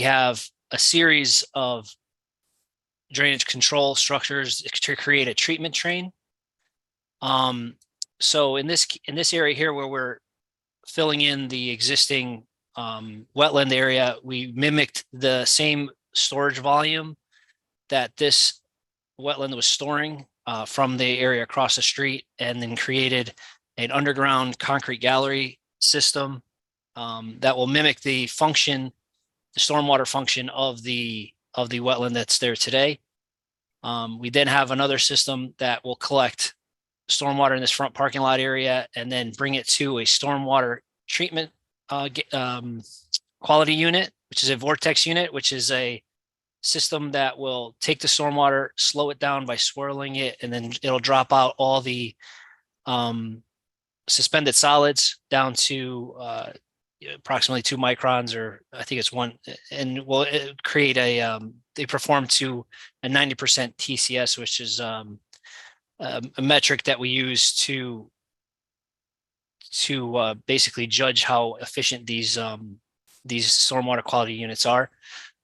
have a series of drainage control structures to create a treatment train. So in this area here where we're filling in the existing wetland area, we mimicked the same storage volume that this wetland was storing from the area across the street, and then created an underground concrete gallery system that will mimic the stormwater function of the wetland that's there today. We then have another system that will collect stormwater in this front parking lot area and then bring it to a stormwater treatment quality unit which is a vortex unit, which is a system that will take the stormwater, slow it down by swirling it, and then it'll drop out all the suspended solids down to approximately 2 microns, or I think it's 1, and will create they perform to a 90% TCS, which is a metric that we use to basically judge how efficient these stormwater quality units are.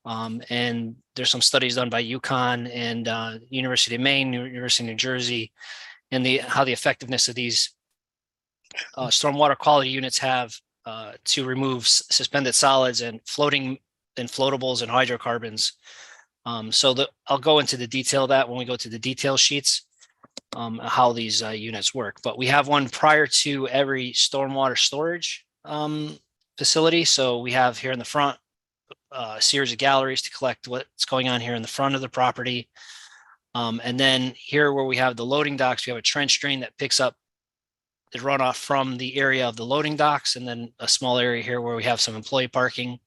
And there's some studies done by UConn and University of Maine, University of New Jersey, and how the effectiveness of these stormwater quality units have to remove suspended solids and floating and floatables and hydrocarbons. I'll go into the detail of that when we go to the detail sheets, how these units work. But we have one prior to every stormwater storage facility. So we have here in the front a series of galleries to collect what's going on here in the front of the property. And then here where we have the loading docks, we have a trench drain that picks up the runoff from the area of the loading docks, and then a small area here where we have some employee parking.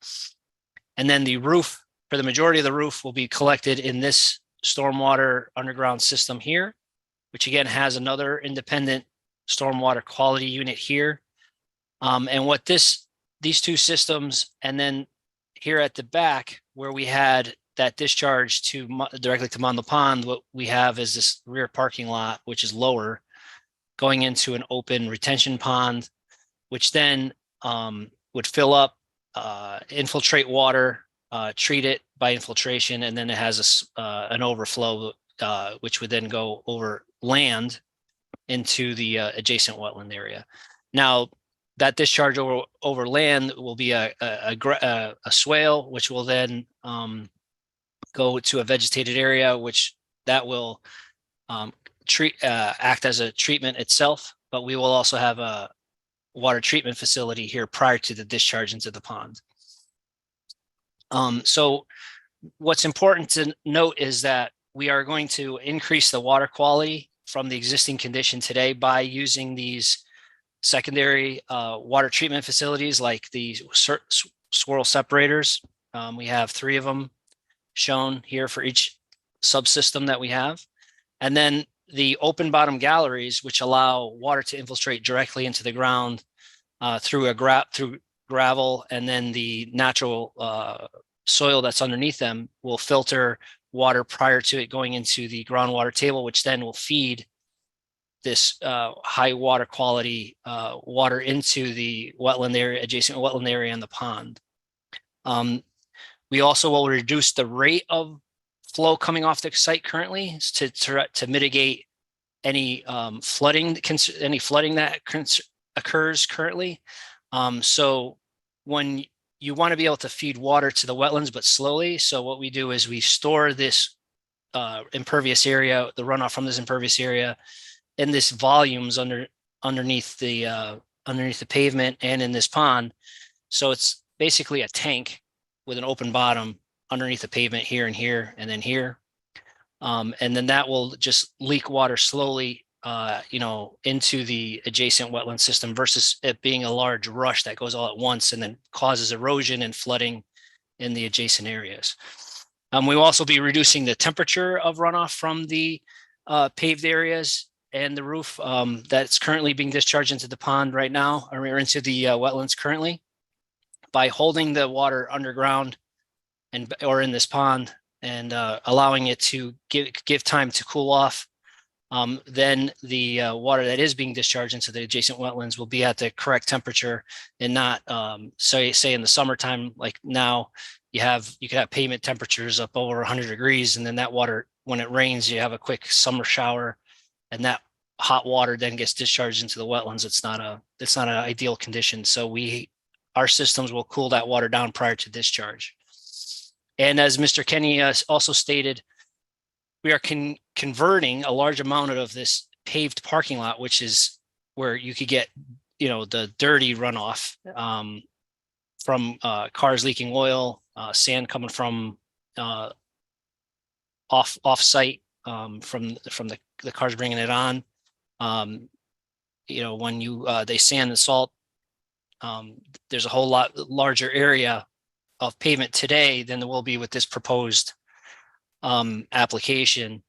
And then the roof, for the majority of the roof, will be collected in this stormwater underground system here, which again has another independent stormwater quality unit here. And what these two systems, and then here at the back where we had that discharge directly to Mondo Pond, what we have is this rear parking lot, which is lower, going into an open retention pond, which then would fill up, infiltrate water, treat it by infiltration, and then it has an overflow, which would then go over land into the adjacent wetland area. Now, that discharge over land will be a swale, which will then go to a vegetated area, which that will act as a treatment itself. But we will also have a water treatment facility here prior to the discharge into the pond. So what's important to note is that we are going to increase the water quality from the existing condition today by using these secondary water treatment facilities like the swirl separators. We have 3 of them shown here for each subsystem that we have. And then the open bottom galleries, which allow water to infiltrate directly into the ground through gravel, and then the natural soil that's underneath them will filter water prior to it going into the groundwater table, which then will feed this high water quality water into the wetland area, adjacent wetland area in the pond. We also will reduce the rate of flow coming off the site currently to mitigate any flooding that occurs currently. So when you want to be able to feed water to the wetlands, but slowly. So what we do is we store this impervious area, the runoff from this impervious area, in this volumes underneath the pavement and in this pond. So it's basically a tank with an open bottom underneath the pavement here and here and then here. And then that will just leak water slowly, into the adjacent wetland system versus it being a large rush that goes all at once and then causes erosion and flooding in the adjacent areas. We will also be reducing the temperature of runoff from the paved areas and the roof that's currently being discharged into the pond right now, or into the wetlands currently, by holding the water underground or in this pond and allowing it to give time to cool off. Then the water that is being discharged into the adjacent wetlands will be at the correct temperature, and not say in the summertime, like now you could have pavement temperatures up over 100 degrees, and then that water, when it rains, you have a quick summer shower, and that hot water then gets discharged into the wetlands. It's not an ideal condition. So our systems will cool that water down prior to discharge. And as Mr. Kenny also stated, we are converting a large amount of this paved parking lot, which is where you could get, the dirty runoff from cars leaking oil, sand coming from off site from the cars bringing it on. When they sand and salt, there's a whole lot larger area of pavement today than there will be with this proposed application,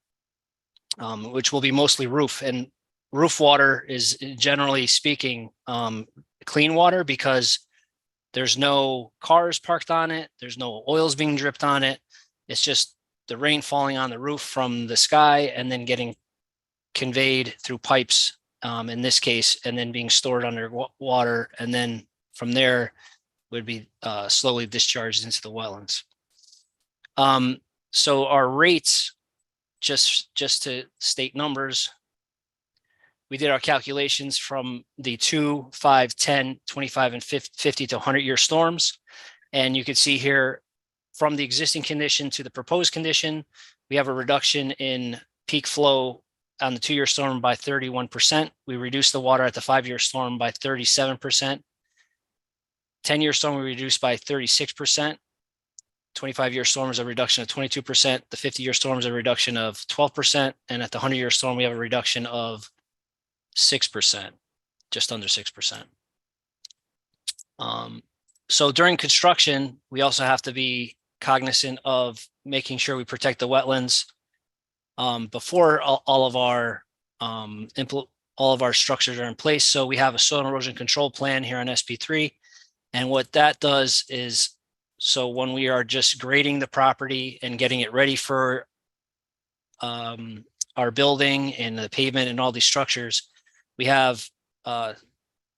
which will be mostly roof. And roof water is, generally speaking, clean water because there's no cars parked on it. There's no oils being dripped on it. It's just the rain falling on the roof from the sky and then getting conveyed through pipes, in this case, and then being stored under water. And then from there would be slowly discharged into the wetlands. So our rates, just to state numbers, we did our calculations from the 2, 5, 10, 25, and 50 to 100-year storms. And you can see here from the existing condition to the proposed condition, we have a reduction in peak flow on the 2-year storm by 31%. We reduced the water at the 5-year storm by 37%. 10-year storm we reduced by 36%. 25-year storm is a reduction of 22%. The 50-year storm is a reduction of 12%. And at the 100-year storm, we have a reduction of 6%, just under 6%. So during construction, we also have to be cognizant of making sure we protect the wetlands before all of our structures are in place. So we have a soil erosion control plan here on SP3. And what that does is, so when we are just grading the property and getting it ready for our building and the pavement and all these structures, we have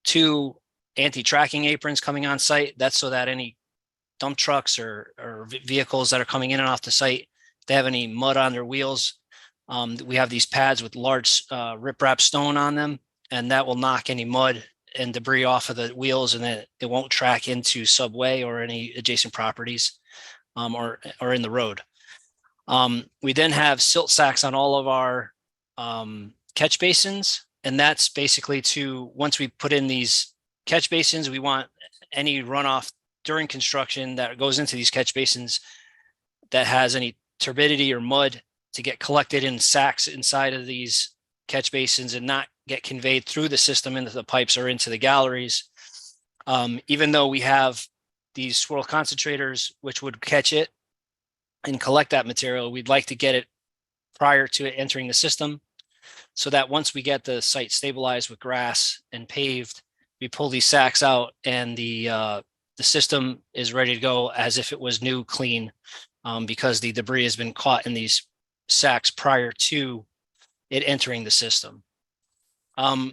2 anti-tracking aprons coming on site. That's so that any dump trucks or vehicles that are coming in and off the site, if they have any mud on their wheels, we have these pads with large riprap stone on them, and that will knock any mud and debris off of the wheels, and then it won't track into subway or any adjacent properties or in the road. We then have silt sacks on all of our catch basins, and that's basically to, once we put in these catch basins, we want any runoff during construction that goes into these catch basins that has any turbidity or mud to get collected in sacks inside of these catch basins and not get conveyed through the system into the pipes or into the galleries. Even though we have these swirl concentrators, which would catch it and collect that material, we'd like to get it prior to it entering the system, so that once we get the site stabilized with grass and paved, we pull these sacks out and the system is ready to go as if it was new, clean, because the debris has been caught in these sacks prior to it entering the system.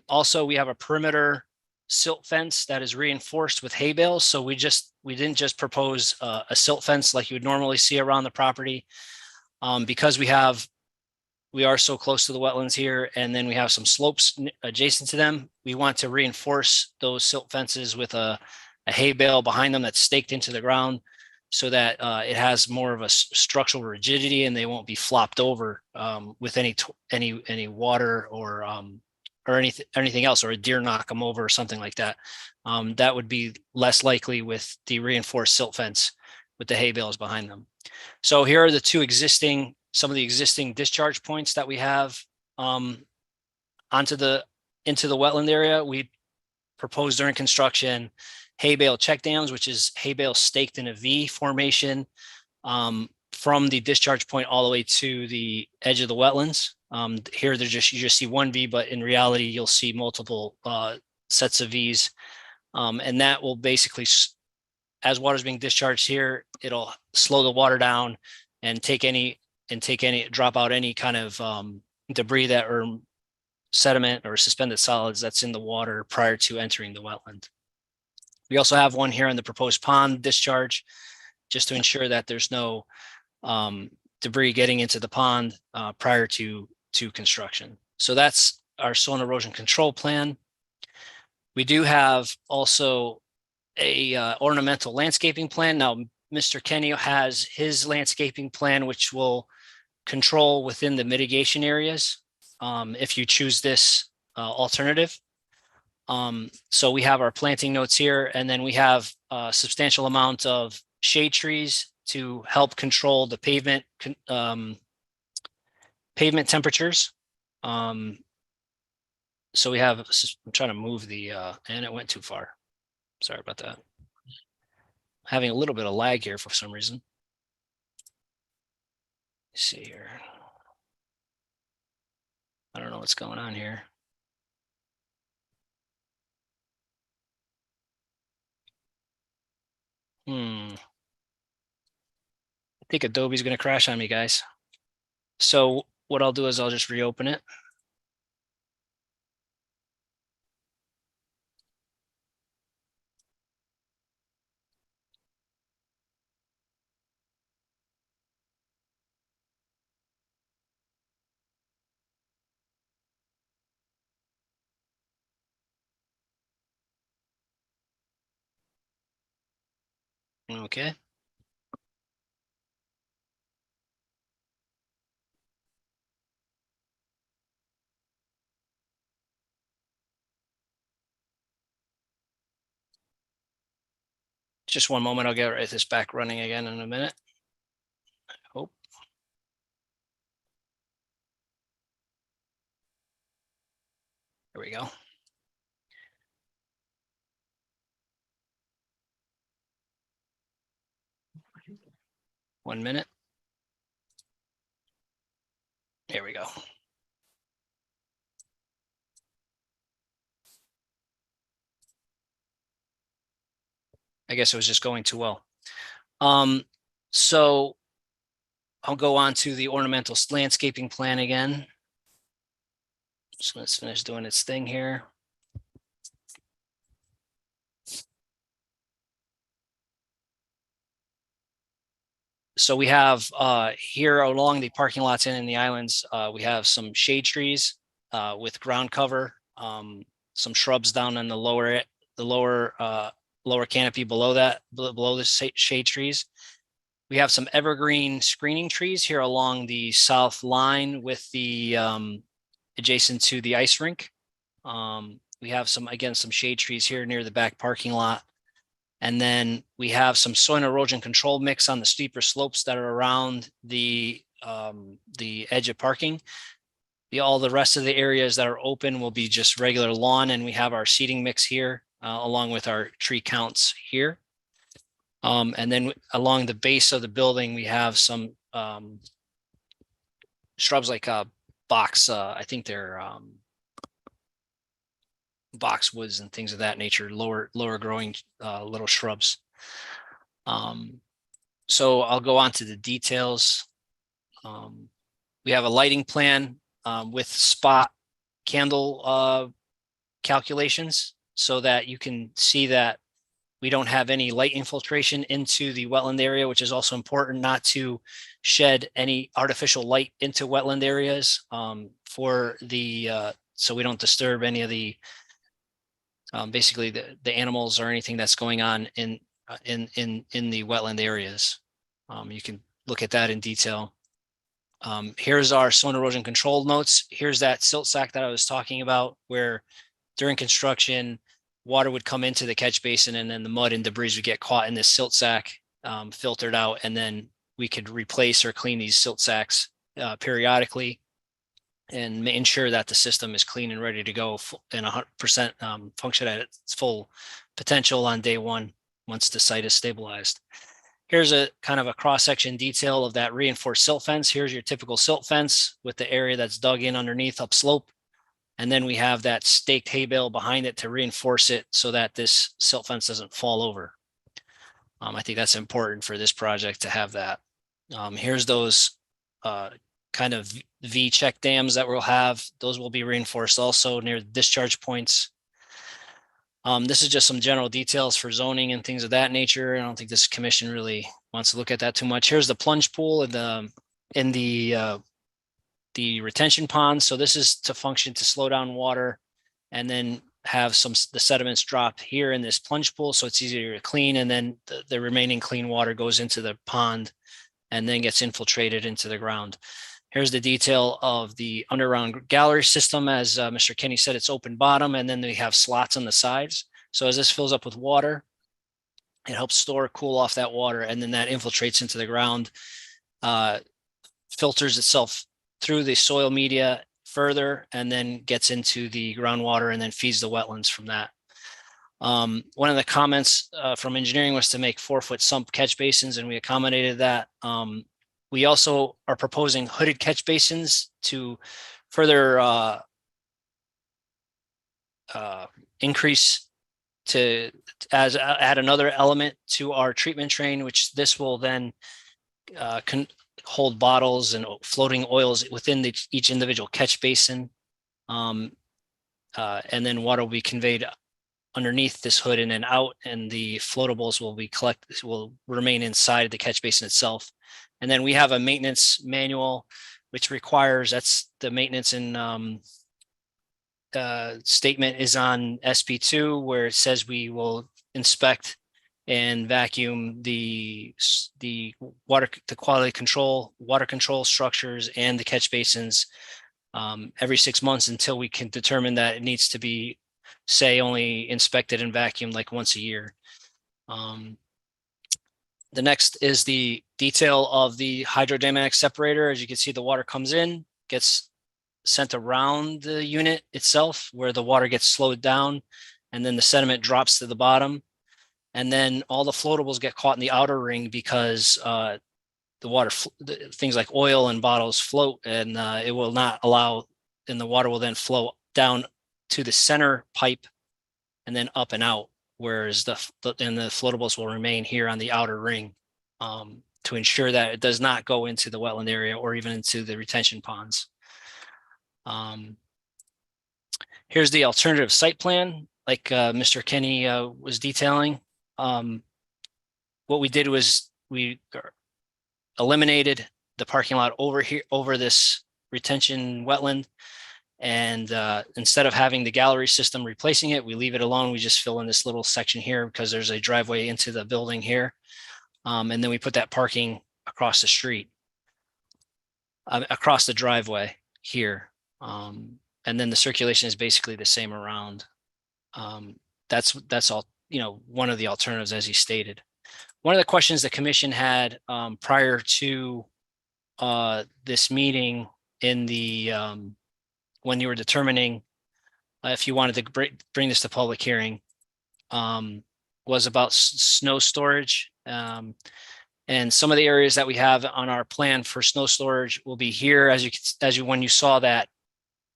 Also, we have a perimeter silt fence that is reinforced with hay bales. So we didn't just propose a silt fence like you would normally see around the property, because we are so close to the wetlands here, and then we have some slopes adjacent to them. We want to reinforce those silt fences with a hay bale behind them that's staked into the ground, so that it has more of a structural rigidity and they won't be flopped over with any water or anything else, or a deer knock them over or something like that. That would be less likely with the reinforced silt fence with the hay bales behind them. So here are the some of the existing discharge points that we have into the wetland area. We proposed during construction hay bale check dams, which is hay bale staked in a V formation from the discharge point all the way to the edge of the wetlands. Here you just see one V, but in reality you'll see multiple sets of Vs, and that will basically, as water is being discharged here, it'll slow the water down and drop out any kind of debris that or sediment or suspended solids that's in the water prior to entering the wetland. We also have one here in the proposed pond discharge, just to ensure that there's no debris getting into the pond prior to construction. So that's our soil and erosion control plan. We do have also a ornamental landscaping plan. Now, Mr. Kenny has his landscaping plan, which will control within the mitigation areas if you choose this alternative. So we have our planting notes here, and then we have a substantial amount of shade trees to help control the pavement temperatures. So we have, I'm trying to move and it went too far. Sorry about that. having a little bit of lag here for some reason. Let's see here. I don't know what's going on here. I think Adobe's going to crash on me, guys. So what I'll do is I'll just reopen it. Okay. Just one moment. I'll get this back running again in a minute. I hope. There we go. One minute. Here we go. I guess it was just going too well. So I'll go on to the ornamental landscaping plan again. So let's finish doing its thing here. So we have here along the parking lots and in the islands, we have some shade trees with ground cover, some shrubs down in the lower canopy below that, below the shade trees. We have some evergreen screening trees here along the south line with the adjacent to the ice rink. We have some shade trees here near the back parking lot. And then we have some soil erosion control mix on the steeper slopes that are around the edge of parking. All the rest of the areas that are open will be just regular lawn, and we have our seating mix here along with our tree counts here. And then along the base of the building, we have some shrubs like box. I think they're boxwoods and things of that nature, lower growing little shrubs. So I'll go on to the details. We have a lighting plan with spot candle calculations so that you can see that we don't have any light infiltration into the wetland area, which is also important not to shed any artificial light into wetland areas so we don't disturb any of the basically the animals or anything that's going on in the wetland areas. You can look at that in detail. Here's our soil erosion control notes. Here's that silt sack that I was talking about, where during construction, water would come into the catch basin and then the mud and debris would get caught in this silt sack, filtered out, and then we could replace or clean these silt sacks periodically and ensure that the system is clean and ready to go and 100% function at its full potential on day one once the site is stabilized. Here's a kind of a cross-section detail of that reinforced silt fence. Here's your typical silt fence with the area that's dug in underneath upslope. And then we have that staked hay bale behind it to reinforce it so that this silt fence doesn't fall over. I think that's important for this project to have that. Here's those kind of V check dams that we'll have. Those will be reinforced also near the discharge points. This is just some general details for zoning and things of that nature. I don't think this commission really wants to look at that too much. Here's the plunge pool in the retention pond. So this is to function to slow down water and then have the sediments drop here in this plunge pool. So it's easier to clean. And then the remaining clean water goes into the pond and then gets infiltrated into the ground. Here's the detail of the underground gallery system. As Mr. Kenny said, it's open bottom, and then we have slots on the sides. So as this fills up with water, it helps store, cool off that water, and then that infiltrates into the ground, filters itself through the soil media further, and then gets into the groundwater and then feeds the wetlands from that. One of the comments from engineering was to make 4-foot sump catch basins, and we accommodated that. We also are proposing hooded catch basins to further increase to add another element to our treatment train, which this will then hold bottles and floating oils within each individual catch basin. And then water will be conveyed underneath this hood and then out, and the floatables will remain inside the catch basin itself. And then we have a maintenance manual, which requires, that's the maintenance and statement is on SP2, where it says we will inspect and vacuum the quality control, water control structures and the catch basins every 6 months until we can determine that it needs to be, say, only inspected and vacuumed like once a year. The next is the detail of the hydrodynamic separator. As you can see, the water comes in, gets sent around the unit itself where the water gets slowed down, and then the sediment drops to the bottom. And then all the floatables get caught in the outer ring because the water, things like oil and bottles float, and it will not allow, and the water will then flow down to the center pipe and then up and out, whereas the floatables will remain here on the outer ring to ensure that it does not go into the wetland area or even into the retention ponds. Here's the alternative site plan, like Mr. Kenny was detailing. What we did was we eliminated the parking lot over this retention wetland. And instead of having the gallery system replacing it, we leave it alone. We just fill in this little section here because there's a driveway into the building here. And then we put that parking across the street, across the driveway here. And then the circulation is basically the same around. That's all, one of the alternatives, as he stated. One of the questions the commission had prior to this meeting in the when you were determining if you wanted to bring this to public hearing, was about snow storage. And some of the areas that we have on our plan for snow storage will be here. When you saw that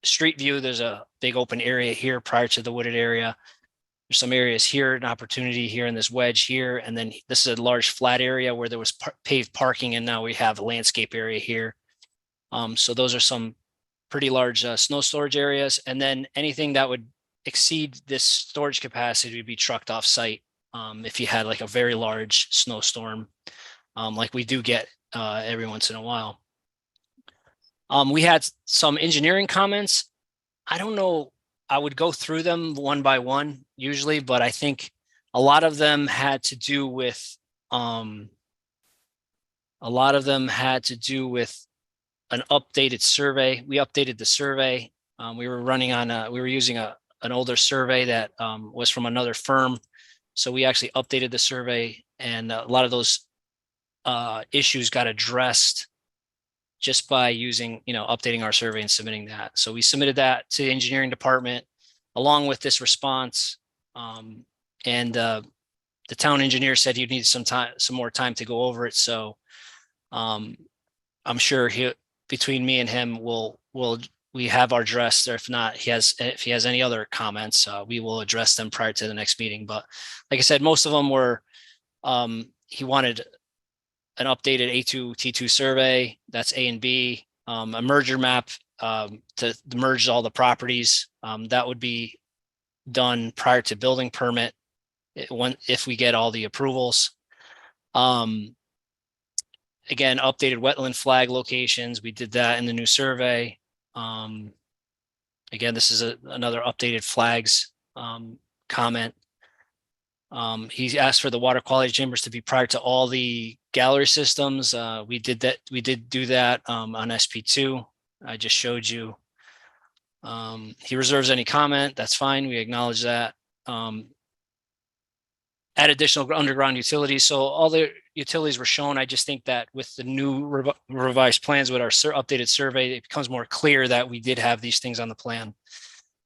street view, there's a big open area here prior to the wooded area. There's some areas here, an opportunity here in this wedge here. And then this is a large flat area where there was paved parking, and now we have a landscape area here. So those are some pretty large snow storage areas. And then anything that would exceed this storage capacity would be trucked off site if you had like a very large snowstorm, like we do get every once in a while. We had some engineering comments. I don't know, I would go through them one by one usually, but I think a lot of them had to do with an updated survey. We updated the survey. We were using an older survey that was from another firm. So we actually updated the survey, and a lot of those issues got addressed just by updating our survey and submitting that. So we submitted that to the engineering department along with this response. And the town engineer said he'd need some more time to go over it. So I'm sure between me and him, we have our address, or if not, if he has any other comments, we will address them prior to the next meeting. But like I said, most of them were, he wanted an updated A2 T2 survey, that's A and B, a merger map to merge all the properties. That would be done prior to building permit if we get all the approvals. Again, updated wetland flag locations. We did that in the new survey. Again, this is another updated flags comment. He asked for the water quality chambers to be prior to all the gallery systems. We did that. We did do that on SP2. I just showed you. He reserves any comment. That's fine. We acknowledge that. Add additional underground utilities. So all the utilities were shown. I just think that with the new revised plans with our updated survey, it becomes more clear that we did have these things on the plan.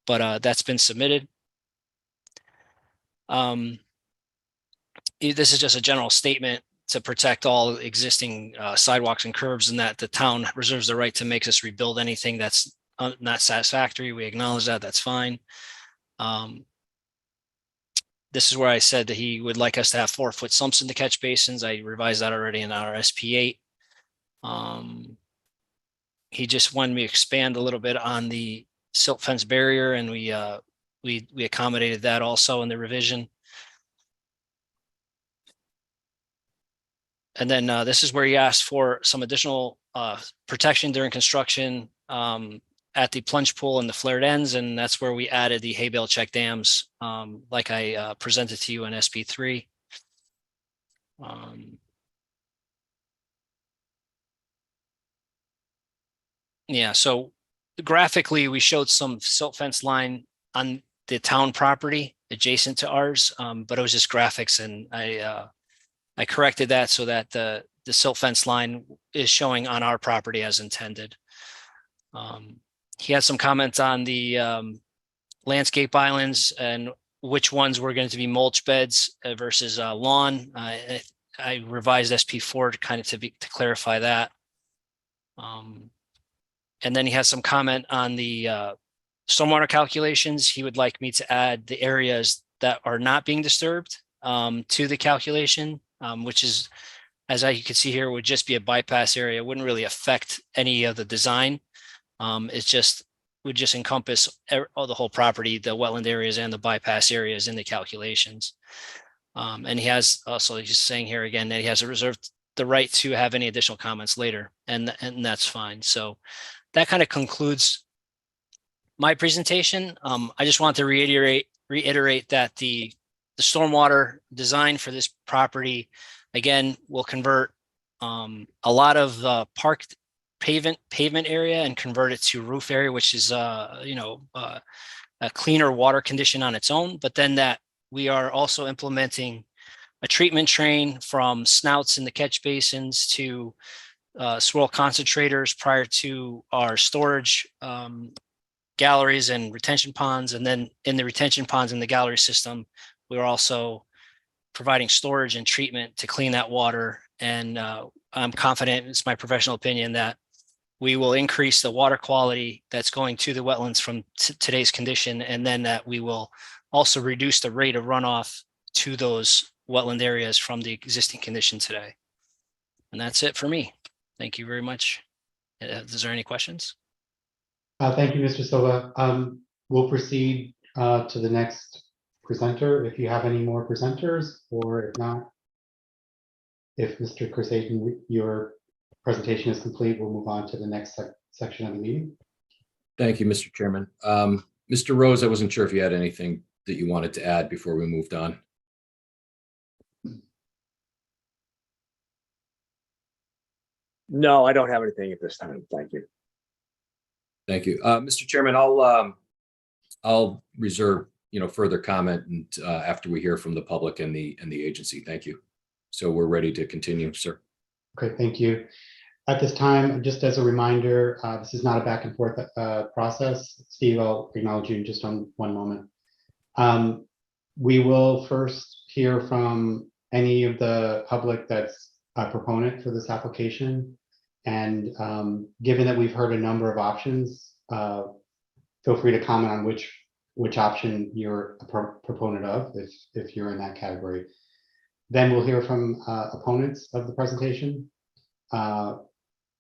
But that's been submitted. This is just a general statement to protect all existing sidewalks and curbs, and that the town reserves the right to make us rebuild anything that's not satisfactory. We acknowledge that. That's fine. This is where I said that he would like us to have 4-foot sumps in the catch basins. I revised that already in our SP8. He just wanted me to expand a little bit on the silt fence barrier, and we accommodated that also in the revision. And then this is where he asked for some additional protection during construction at the plunge pool and the flared ends, and that's where we added the hay bale check dams, like I presented to you in SP3. Yeah, so graphically, we showed some silt fence line on the town property adjacent to ours, but it was just graphics, and I corrected that so that the silt fence line is showing on our property as intended. He had some comments on the landscape islands and which ones were going to be mulch beds versus lawn. I revised SP4 kind of to clarify that. And then he has some comment on the stormwater calculations. He would like me to add the areas that are not being disturbed to the calculation, which is, as you can see here, would just be a bypass area. It wouldn't really affect any of the design. Would just encompass the whole property, the wetland areas and the bypass areas in the calculations. And he has also, he's saying here again that he has reserved the right to have any additional comments later, and that's fine. So that kind of concludes my presentation. I just want to reiterate that the stormwater design for this property, again, will convert a lot of parked pavement area and convert it to roof area, which is a cleaner water condition on its own. But then that we are also implementing a treatment train from snouts in the catch basins to swirl concentrators prior to our storage galleries and retention ponds. And then in the retention ponds in the gallery system, we're also providing storage and treatment to clean that water. And I'm confident, it's my professional opinion, that we will increase the water quality that's going to the wetlands from today's condition, and then that we will also reduce the rate of runoff to those wetland areas from the existing condition today. And that's it for me. Thank you very much. Is there any questions? Thank you, Mr. Silva. We'll proceed to the next presenter if you have any more presenters, or if not, if Mr. Kersaten, your presentation is complete, we'll move on to the next section of the meeting. Thank you, Mr. Chairman. Mr. Rose, I wasn't sure if you had anything that you wanted to add before we moved on. No, I don't have anything at this time. Thank you. Thank you. Mr. Chairman, I'll reserve, further comment and after we hear from the public and the agency. Thank you. So we're ready to continue, sir. Okay, thank you. At this time, just as a reminder, this is not a back and forth process. Steve, I'll acknowledge you in just one moment. We will first hear from any of the public that's a proponent for this application. And given that we've heard a number of options, feel free to comment on which option you're a proponent of, if you're in that category. Then we'll hear from opponents of the presentation.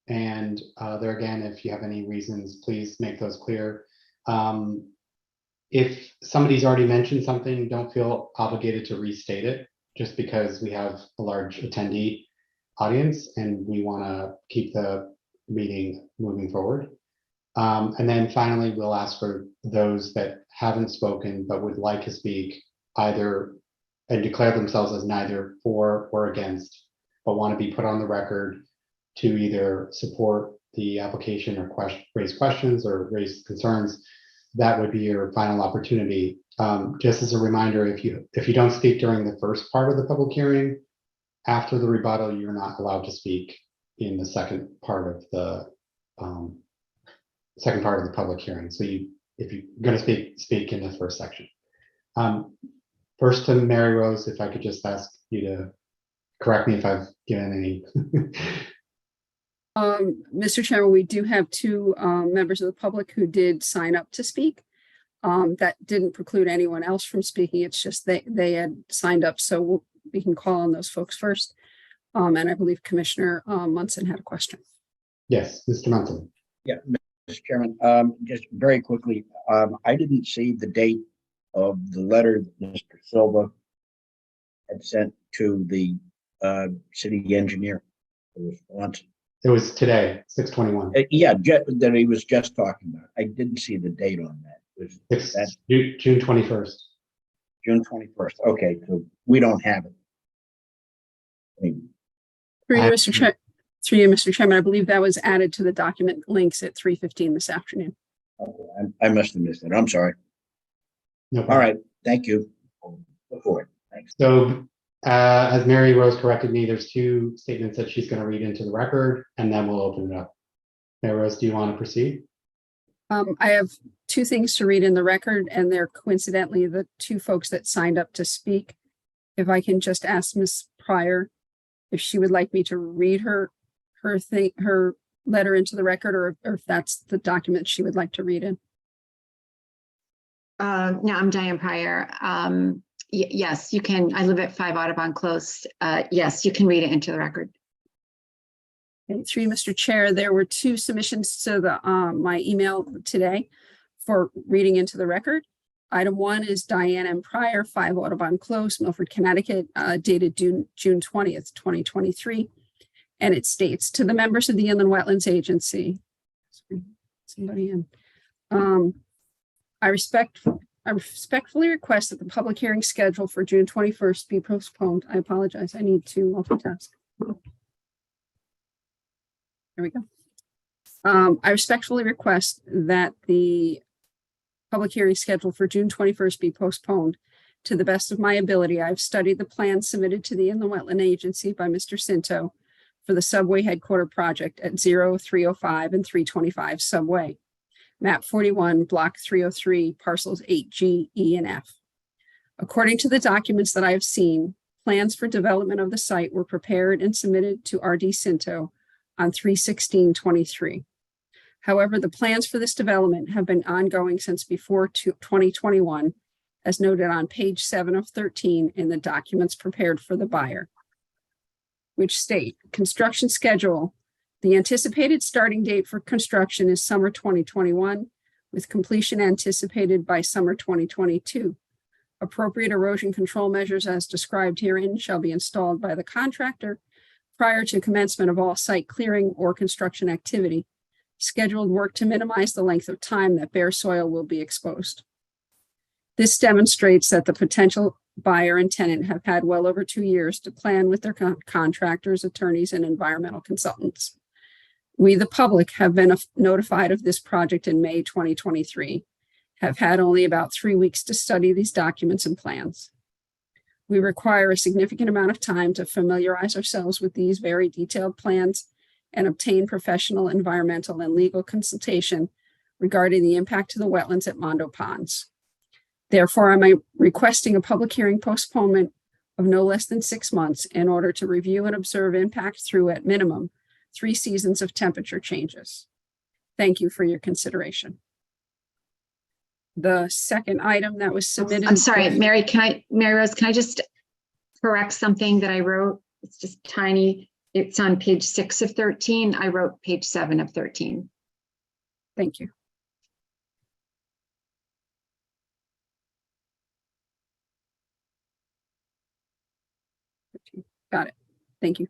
And there again, if you have any reasons, please make those clear. If somebody's already mentioned something, don't feel obligated to restate it, just because we have a large attendee audience and we want to keep the meeting moving forward. And then finally, we'll ask for those that haven't spoken but would like to speak, either and declare themselves as neither for or against, but want to be put on the record to either support the application or raise questions or raise concerns. That would be your final opportunity. Just as a reminder, if you don't speak during the first part of the public hearing, after the rebuttal, you're not allowed to speak in the second part of the public hearing. So if you're going to speak in the first section. First to Mary Rose, if I could just ask you to correct me if I've given any. Mr. Chairman, we do have two members of the public who did sign up to speak. That didn't preclude anyone else from speaking. It's just they had signed up, so we can call on those folks first. And I believe Commissioner Munson had a question. Yes, Mr. Munson. Yeah, Mr. Chairman, just very quickly, I didn't see the date of the letter that Mr. Silva had sent to the city engineer. The response. It was today, 6/21. Yeah, that he was just talking about. I didn't see the date on that. Was that June 21st. June 21st? Okay, so we don't have it. I mean, Through you, Mr. Chairman, I believe that was added to the document links at 3:15 this afternoon. okay, I must have missed it. I'm sorry. No problem. All right, thank you. Go for it. Thanks. So as Mary Rose corrected me, there's two statements that she's going to read into the record, and then we'll open it up. Mary Rose, do you want to proceed? I have two things to read in the record, and they're coincidentally the two folks that signed up to speak. If I can just ask Ms. Pryor if she would like me to read her letter into the record, or if that's the document she would like to read in. No, I'm Diane Pryor. Yes, you can. I live at 5 Audubon Close. Yes, you can read it into the record. Okay, through you, Mr. Chair, there were two submissions to the my email today for reading into the record. Item 1 is Diane M. Pryor, 5 Audubon Close, Milford, Connecticut, dated June 20th, 2023. And it states, to the members of the Inland Wetlands Agency, somebody in, I respectfully request that the public hearing schedule for June 21st be postponed. I apologize. I need to multitask. There we go. I respectfully request that the public hearing schedule for June 21st be postponed. To the best of my ability, I've studied the plan submitted to the Inland Wetland Agency by Mr. Cinto for the subway headquarter project at 0305 and 325 subway. Map 41, block 303, parcels 8G, E, and F. According to the documents that I have seen, plans for development of the site were prepared and submitted to RD Cinto on 3/16/23. However, the plans for this development have been ongoing since before 2021, as noted on page 7 of 13 in the documents prepared for the buyer, which state construction schedule. The anticipated starting date for construction is summer 2021, with completion anticipated by summer 2022. Appropriate erosion control measures as described herein shall be installed by the contractor prior to commencement of all site clearing or construction activity. Scheduled work to minimize the length of time that bare soil will be exposed. This demonstrates that the potential buyer and tenant have had well over 2 years to plan with their contractors, attorneys, and environmental consultants. We, the public, have been notified of this project in May 2023, have had only about 3 weeks to study these documents and plans. We require a significant amount of time to familiarize ourselves with these very detailed plans and obtain professional, environmental, and legal consultation regarding the impact to the wetlands at Mondo Ponds. Therefore, I'm requesting a public hearing postponement of no less than 6 months in order to review and observe impact through, at minimum, 3 seasons of temperature changes. Thank you for your consideration. The second item that was submitted. I'm sorry, Mary Rose, can I just correct something that I wrote? It's just tiny. It's on page 6 of 13. I wrote page 7 of 13. Thank you. Got it. Thank you.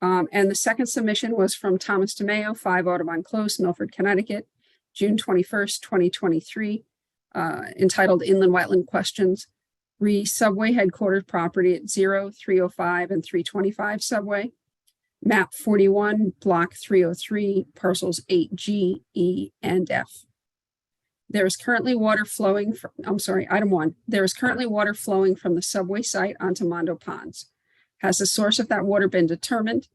And the second submission was from Thomas DeMeo, 5 Audubon Close, Milford, Connecticut, June 21st, 2023, entitled Inland Wetland Questions, subway headquarters property at 0305 and 325 subway, map 41, block 303, parcels 8G, E, and F. There is currently water flowing from, item 1, there is currently water flowing from the subway site onto Mondo Ponds. Has the source of that water been determined?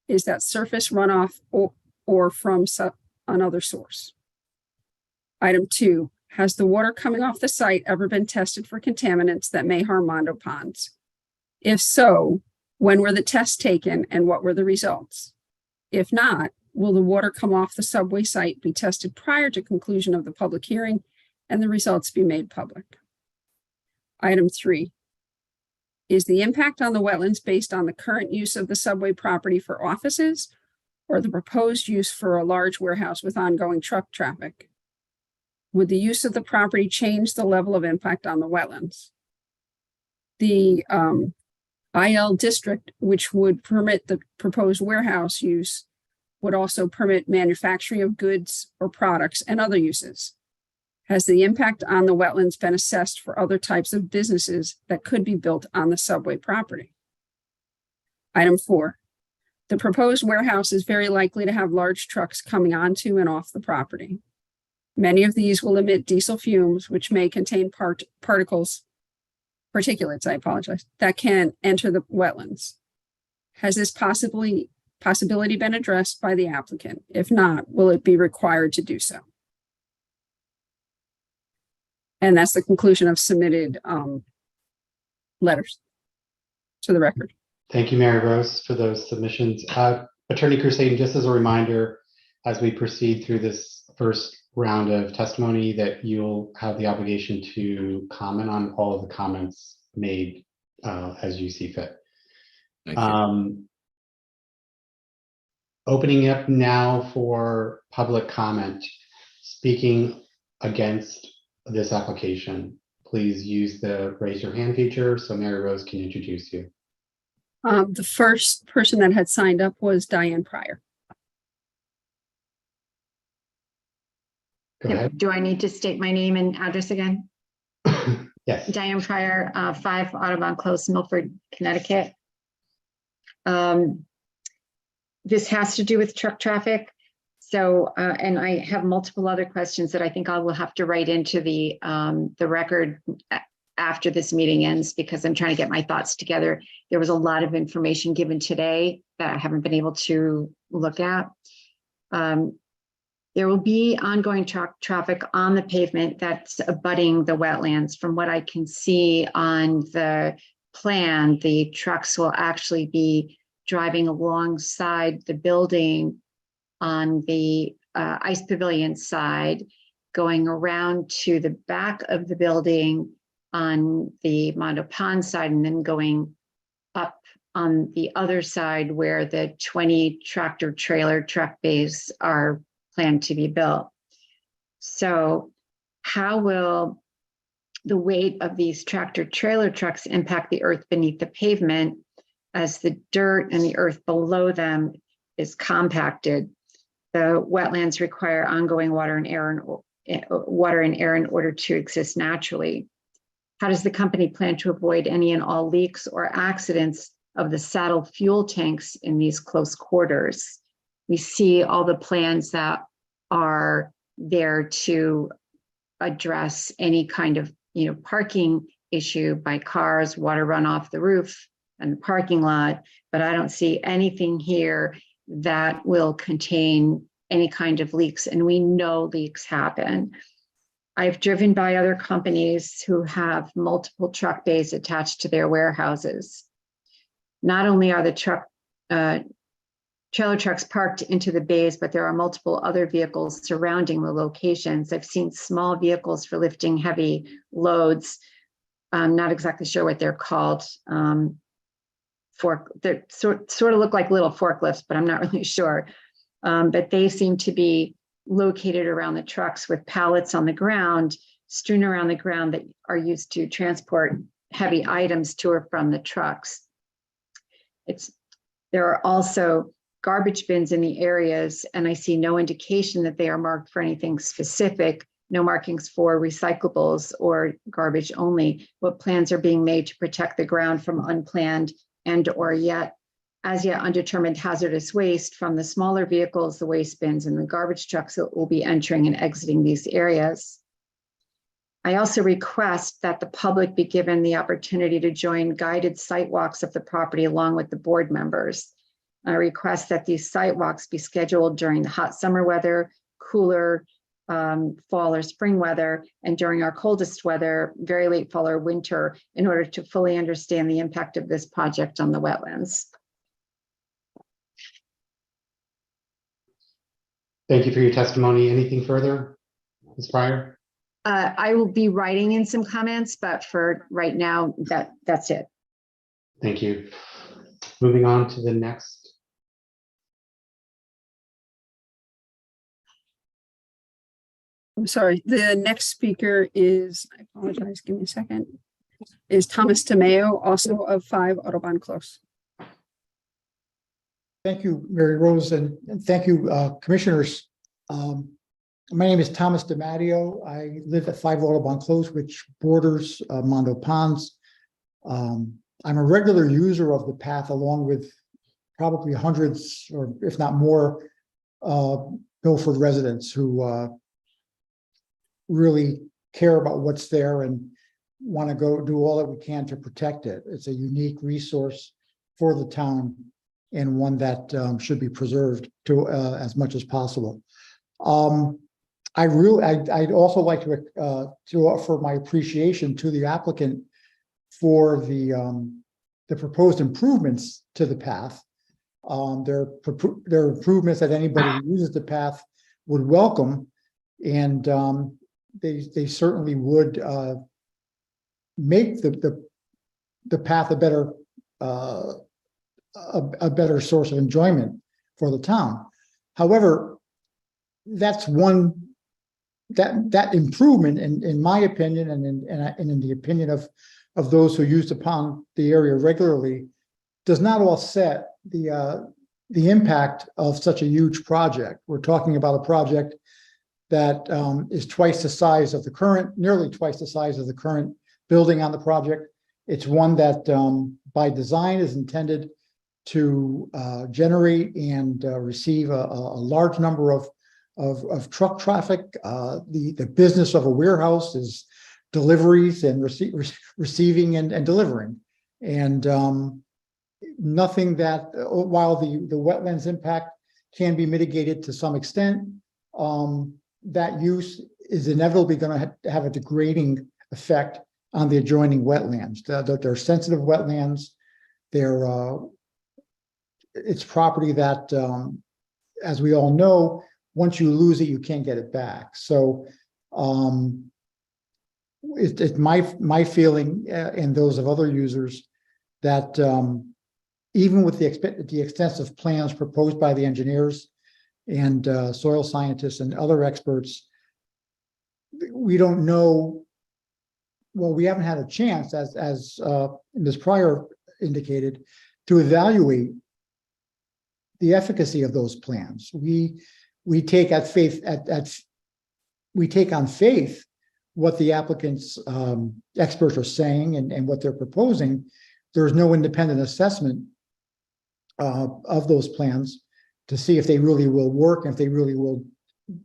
Is that surface runoff or from another source? Item 2, has the water coming off the site ever been tested for contaminants that may harm Mondo ponds? If so, when were the tests taken and what were the results? If not, will the water come off the subway site be tested prior to conclusion of the public hearing and the results be made public? Item 3. Is the impact on the wetlands based on the current use of the subway property for offices or the proposed use for a large warehouse with ongoing truck traffic? Would the use of the property change the level of impact on the wetlands? The IL district, which would permit the proposed warehouse use, would also permit manufacturing of goods or products and other uses. Has the impact on the wetlands been assessed for other types of businesses that could be built on the subway property? Item 4. The proposed warehouse is very likely to have large trucks coming onto and off the property. Many of these will emit diesel fumes, which may contain particulates, that can enter the wetlands. Has this possibility been addressed by the applicant? If not, will it be required to do so? And that's the conclusion of submitted letters to the record. Thank you, Mary Rose, for those submissions. Attorney Crusade, just as a reminder, as we proceed through this first round of testimony, that you'll have the obligation to comment on all of the comments made as you see fit. Thank you. Opening up now for public comment. Speaking against this application, please use the raise your hand feature so Mary Rose can introduce you. The first person that had signed up was Diane Pryor. Go ahead. Do I need to state my name and address again? Yes. Diane Pryor, 5 Audubon Close, Milford, Connecticut. This has to do with truck traffic. So, and I have multiple other questions that I think I will have to write into the record after this meeting ends, because I'm trying to get my thoughts together. There was a lot of information given today that I haven't been able to look at. There will be ongoing truck traffic on the pavement that's abutting the wetlands. From what I can see on the plan, the trucks will actually be driving alongside the building on the ice pavilion side, going around to the back of the building on the Mondo Pond side, and then going up on the other side where the 20 tractor trailer truck bays are planned to be built. So how will the weight of these tractor trailer trucks impact the earth beneath the pavement as the dirt and the earth below them is compacted? The wetlands require ongoing water and air in order to exist naturally. How does the company plan to avoid any and all leaks or accidents of the saddle fuel tanks in these close quarters? We see all the plans that are there to address any kind of, parking issue by cars, water run off the roof and the parking lot, but I don't see anything here that will contain any kind of leaks, and we know leaks happen. I've driven by other companies who have multiple truck bays attached to their warehouses. Not only are the trailer trucks parked into the bays, but there are multiple other vehicles surrounding the locations. I've seen small vehicles for lifting heavy loads. I'm not exactly sure what they're called. They sort of look like little forklifts, but I'm not really sure. But they seem to be located around the trucks with pallets on the ground, strewn around the ground, that are used to transport heavy items to or from the trucks. There are also garbage bins in the areas, and I see no indication that they are marked for anything specific, no markings for recyclables or garbage only. What plans are being made to protect the ground from unplanned and or as yet undetermined hazardous waste from the smaller vehicles, the waste bins, and the garbage trucks that will be entering and exiting these areas? I also request that the public be given the opportunity to join guided site walks of the property along with the board members. I request that these site walks be scheduled during the hot summer weather, cooler fall or spring weather, and during our coldest weather, very late fall or winter, in order to fully understand the impact of this project on the wetlands. Thank you for your testimony. Anything further, Ms. Pryor? I will be writing in some comments, but for right now, that's it. Thank you. Moving on to the next. I'm sorry, the next speaker is, I apologize, give me a second, is Thomas DeMeo, also of 5 Audubon Close. Thank you, Mary Rose, and thank you, commissioners. My name is Thomas DiMatteo. I live at 5 Audubon Close, which borders Mondo Ponds. I'm a regular user of the path, along with probably hundreds, or if not more, Milford residents who really care about what's there and want to go do all that we can to protect it. It's a unique resource for the town, and one that should be preserved to as much as possible. I'd also like to offer my appreciation to the applicant for the proposed improvements to the path. They're improvements that anybody who uses the path would welcome, and they certainly would make the path a better source of enjoyment for the town. However, that's one that improvement, in my opinion, and in the opinion of those who use upon the area regularly, does not offset the impact of such a huge project. We're talking about a project that is twice the size of the current, nearly twice the size of the current building on the project. It's one that by design is intended to generate and receive a large number of truck traffic. The business of a warehouse is deliveries and receiving and delivering. And nothing that, while the wetlands impact can be mitigated to some extent, that use is inevitably going to have a degrading effect on the adjoining wetlands. They're sensitive wetlands. It's property that, as we all know, once you lose it, you can't get it back. So it's my feeling, and those of other users, that even with the extensive plans proposed by the engineers and soil scientists and other experts, we don't know. Well, we haven't had a chance, as Ms. Pryor indicated, to evaluate the efficacy of those plans. We take on faith what the applicants' experts are saying and what they're proposing. There's no independent assessment of those plans to see if they really will work and if they really will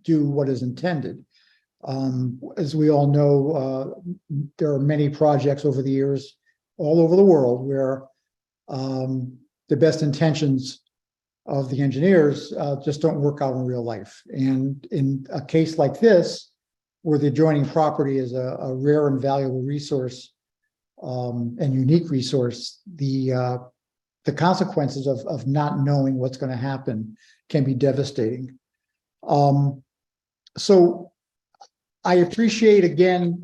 do what is intended. As we all know, there are many projects over the years all over the world where the best intentions of the engineers just don't work out in real life. And in a case like this, where the adjoining property is a rare and valuable resource and unique resource, the consequences of not knowing what's going to happen can be devastating. So I appreciate, again,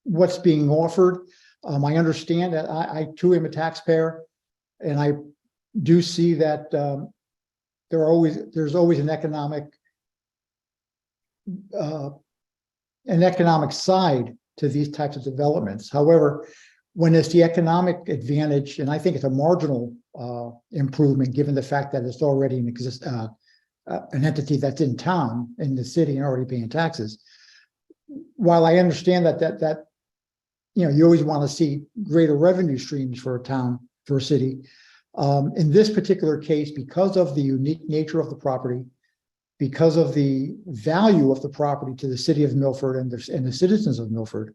what's being offered. I understand that I too am a taxpayer, and I do see that there's always an economic side to these types of developments. However, when it's the economic advantage, and I think it's a marginal improvement, given the fact that it's already an entity that's in town, in the city, and already paying taxes. While I understand that you always want to see greater revenue streams for a town, for a city, in this particular case, because of the unique nature of the property, because of the value of the property to the city of Milford and the citizens of Milford,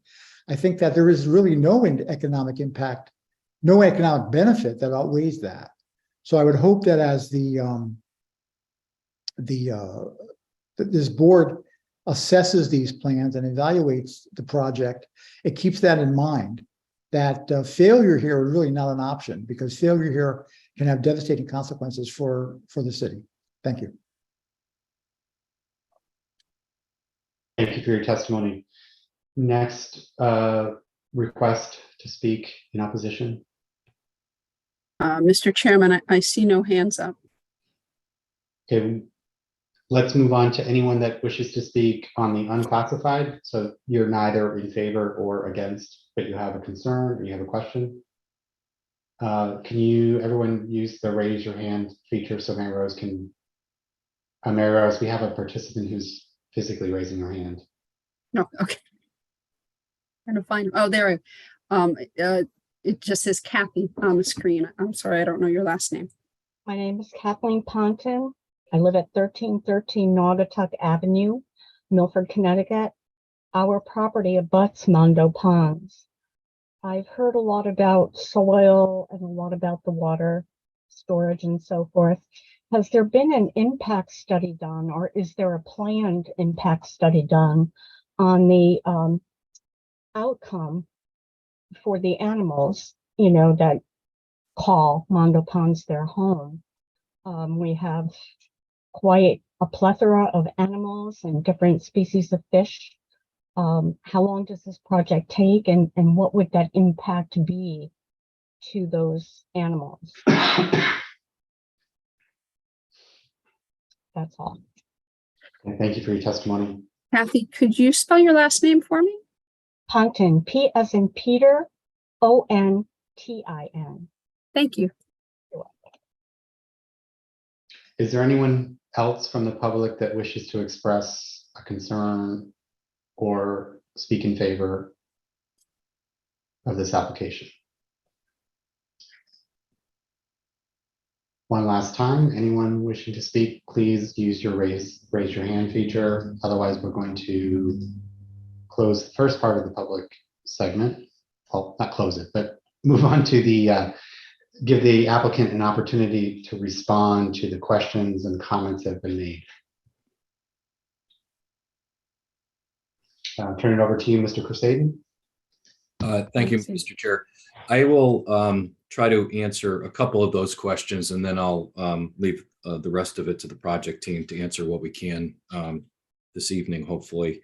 I think that there is really no economic impact, no economic benefit that outweighs that. So I would hope that as the that this board assesses these plans and evaluates the project, it keeps that in mind, that failure here is really not an option, because failure here can have devastating consequences for the city. Thank you. Thank you for your testimony. Next, request to speak in opposition. Mr. Chairman, I see no hands up. Okay, let's move on to anyone that wishes to speak on the unclassified. So you're neither in favor or against, but you have a concern or you have a question. Can you, everyone, use the raise your hand feature so Mary Rose can, Mary Rose, we have a participant who's physically raising her hand. No, okay. Trying to find, oh, there. It just says Kathy on the screen. I'm sorry, I don't know your last name. My name is Kathleen Ponton. I live at 1313 Naugatuck Avenue, Milford, Connecticut. Our property abuts Mondo Ponds. I've heard a lot about soil and a lot about the water storage and so forth. Has there been an impact study done, or is there a planned impact study done on the outcome for the animals, you know, that call Mondo Ponds their home? We have quite a plethora of animals and different species of fish. How long does this project take, and what would that impact be to those animals? That's all. Okay, thank you for your testimony. Kathy, could you spell your last name for me? Ponton, P as in Peter, O-N-T-I-N. Thank you. Is there anyone else from the public that wishes to express a concern or speak in favor of this application? One last time, anyone wishing to speak, please use your raise your hand feature. Otherwise, we're going to close the first part of the public segment. Well, not close it, but move on to the give the applicant an opportunity to respond to the questions and comments that have been made. Turn it over to you, Mr. Crusaden. Thank you, Mr. Chair. I will try to answer a couple of those questions, and then I'll leave the rest of it to the project team to answer what we can this evening, hopefully.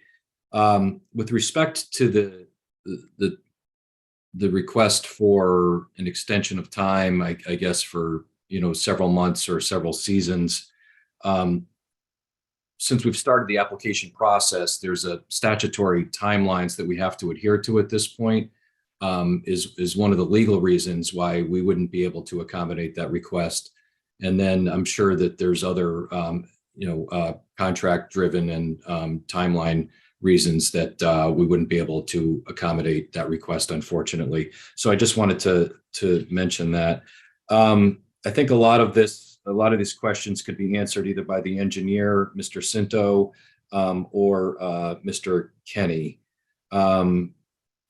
With respect to the request for an extension of time, I guess for, you know, several months or several seasons, since we've started the application process, there's a statutory timelines that we have to adhere to at this point. Is one of the legal reasons why we wouldn't be able to accommodate that request. And then I'm sure that there's other, contract driven and timeline reasons that we wouldn't be able to accommodate that request, unfortunately. So I just wanted to mention that. I think a lot of these questions could be answered either by the engineer, Mr. Cinto, or Mr. Kenny.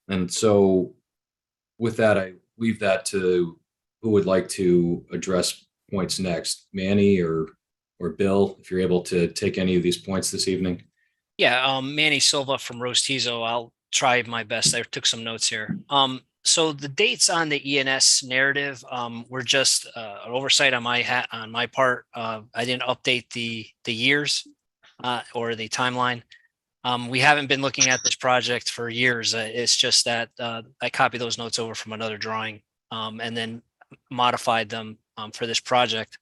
And so with that, I leave that to who would like to address points next, Manny or Bill, if you're able to take any of these points this evening. Yeah, Manny Silva from Rostizo. I'll try my best. I took some notes here. So the dates on the ENS narrative were just an oversight on my part. I didn't update the years or the timeline. We haven't been looking at this project for years. It's just that I copied those notes over from another drawing and then modified them for this project.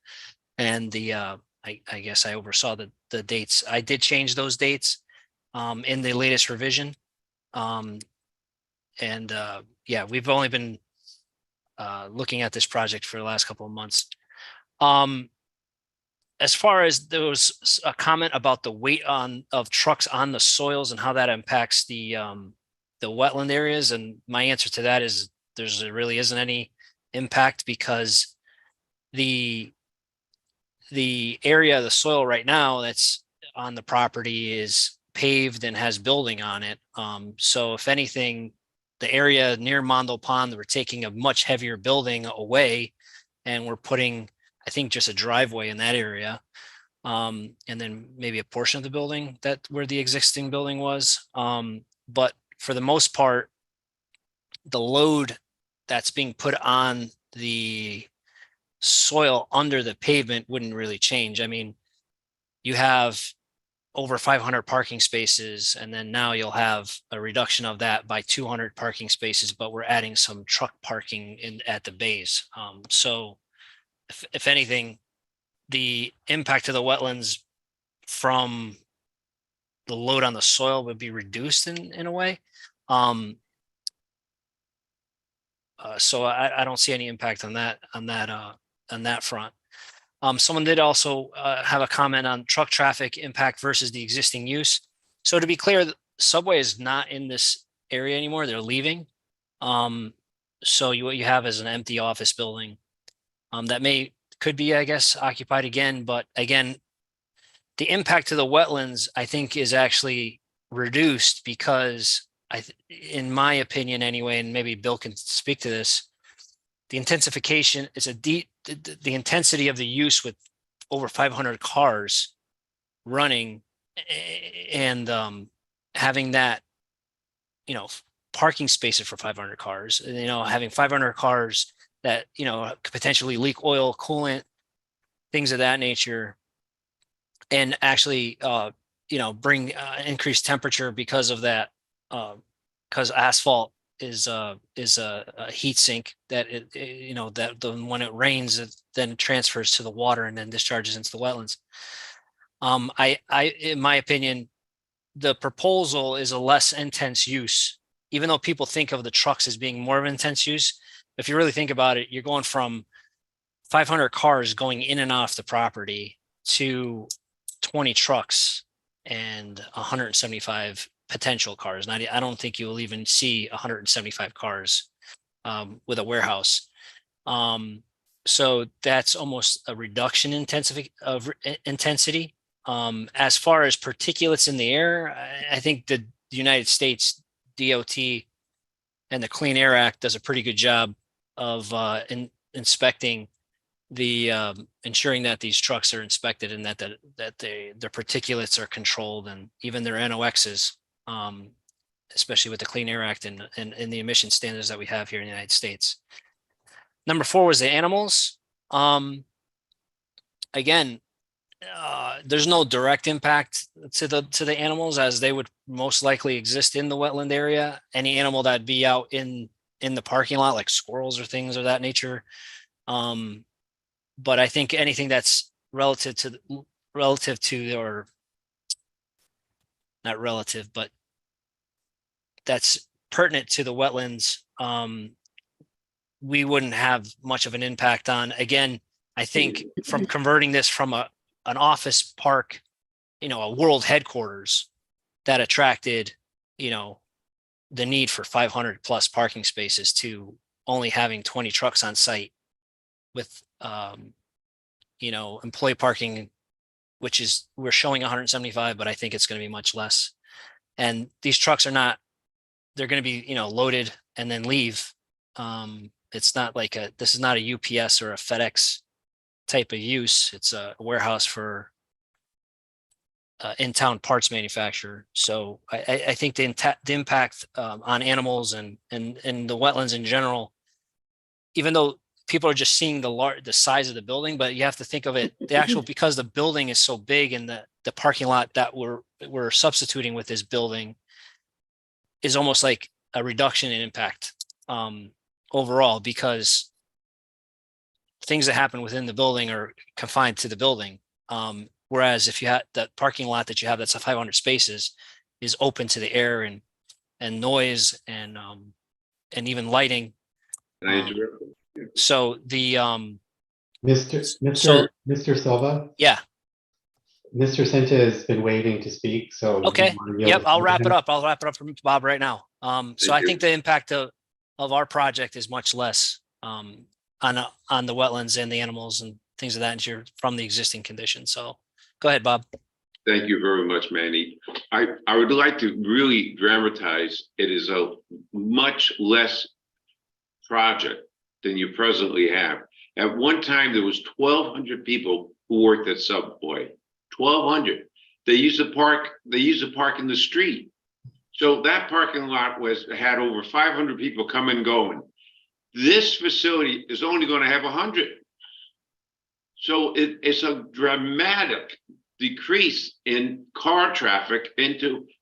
And I guess I oversaw the dates. I did change those dates in the latest revision. Yeah, we've only been looking at this project for the last couple of months. As far as there was a comment about the weight of trucks on the soils and how that impacts the wetland areas, and my answer to that is there really isn't any impact, because the area of the soil right now that's on the property is paved and has building on it. So if anything, the area near Mondo Pond, we're taking a much heavier building away, and we're putting, I think, just a driveway in that area. and then maybe a portion of the building that where the existing building was. But for the most part, the load that's being put on the soil under the pavement wouldn't really change. I mean, you have over 500 parking spaces, and then now you'll have a reduction of that by 200 parking spaces, but we're adding some truck parking in at the bays. So if anything, the impact to the wetlands from the load on the soil would be reduced in a way. So I don't see any impact on that front. Someone did also have a comment on truck traffic impact versus the existing use. So to be clear, the Subway is not in this area anymore. They're leaving. So what you have is an empty office building that could be, I guess, occupied again. But again, the impact to the wetlands, I think, is actually reduced because in my opinion anyway, and maybe Bill can speak to this, the intensification is the intensity of the use with over 500 cars running and having that, parking spaces for 500 cars, having 500 cars that, could potentially leak oil, coolant, things of that nature, and actually, bring increased temperature because of that, because asphalt is a heat sink that when it rains, it then transfers to the water and then discharges into the wetlands. In my opinion, the proposal is a less intense use, even though people think of the trucks as being more of an intense use. If you really think about it, you're going from 500 cars going in and off the property to 20 trucks and 175 potential cars. And I don't think you will even see 175 cars with a warehouse. So that's almost a reduction in intensity. As far as particulates in the air, I think the United States DOT and the Clean Air Act does a pretty good job of inspecting ensuring that these trucks are inspected and that their particulates are controlled, and even their NOxs, especially with the Clean Air Act and the emission standards that we have here in the United States. Number 4 was the animals. Again, there's no direct impact to the animals, as they would most likely exist in the wetland area. Any animal that'd be out in the parking lot, like squirrels or things of that nature. But I think anything that's relative to, or not relative, but that's pertinent to the wetlands, we wouldn't have much of an impact on. Again, I think from converting this from an office park, a world headquarters that attracted, the need for 500 plus parking spaces, to only having 20 trucks on site with, employee parking, which is, we're showing 175, but I think it's going to be much less. And these trucks they're going to be, loaded and then leave. It's not like this is not a UPS or a FedEx type of use. It's a warehouse for in-town parts manufacturer. So I think the impact on animals and the wetlands in general, even though people are just seeing the size of the building, but you have to think of it, because the building is so big, and the parking lot that we're substituting with this building is almost like a reduction in impact overall, because things that happen within the building are confined to the building. Whereas if you had that parking lot that you have, that's 500 spaces, is open to the air and noise and even lighting. So the Mr. Silva? Yeah. Mr. Senta has been waiting to speak, so. Okay. Yep. I'll wrap it up. I'll wrap it up from Bob right now. So I think the impact of our project is much less on the wetlands and the animals and things of that nature from the existing conditions. So go ahead, Bob. Thank you very much, Manny. I would like to really dramatize. It is a much less project than you presently have. At one time, there was 1,200 people who worked at Subway. 1,200. They used to park in the street. So that parking lot had over 500 people come and going. This facility is only going to have 100. So it's a dramatic decrease in car traffic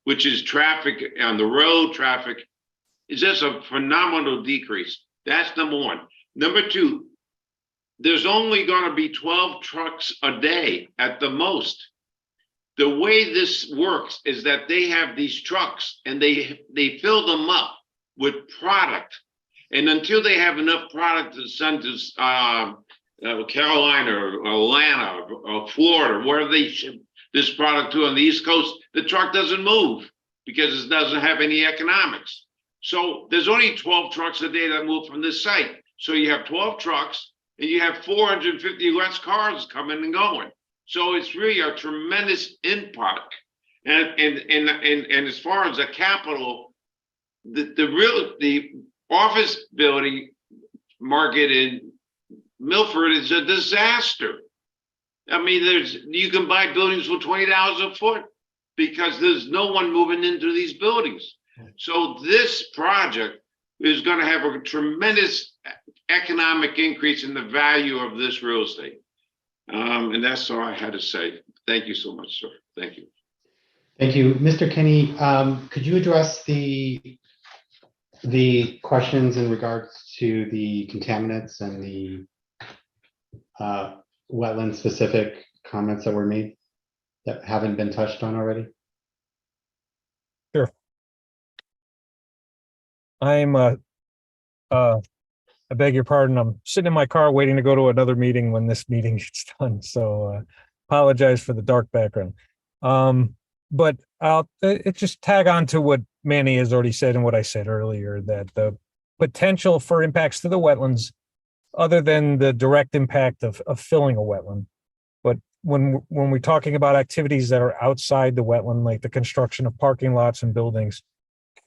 which is traffic on the road traffic. It's just a phenomenal decrease. That's number one. Number two, there's only going to be 12 trucks a day at the most. The way this works is that they have these trucks and they fill them up with product. And until they have enough product to send to Carolina or Atlanta or Florida, wherever they ship this product to on the East Coast, the truck doesn't move because it doesn't have any economics. So there's only 12 trucks a day that move from this site. So you have 12 trucks and you have 450 less cars coming and going. So it's really a tremendous impact. And as far as the capital, the office building market in Milford is a disaster. I mean, you can buy buildings for $20 a foot because there's no one moving into these buildings. So this project is going to have a tremendous economic increase in the value of this real estate. And that's all I had to say. Thank you so much, sir. Thank you. Thank you. Mr. Kenny, could you address the questions in regards to the contaminants and the wetland specific comments that were made that haven't been touched on already? Sure. I beg your pardon. I'm sitting in my car waiting to go to another meeting when this meeting gets done. So apologize for the dark background. But I'll just tag on to what Manny has already said and what I said earlier, that the potential for impacts to the wetlands, other than the direct impact of filling a wetland. But when we're talking about activities that are outside the wetland, like the construction of parking lots and buildings,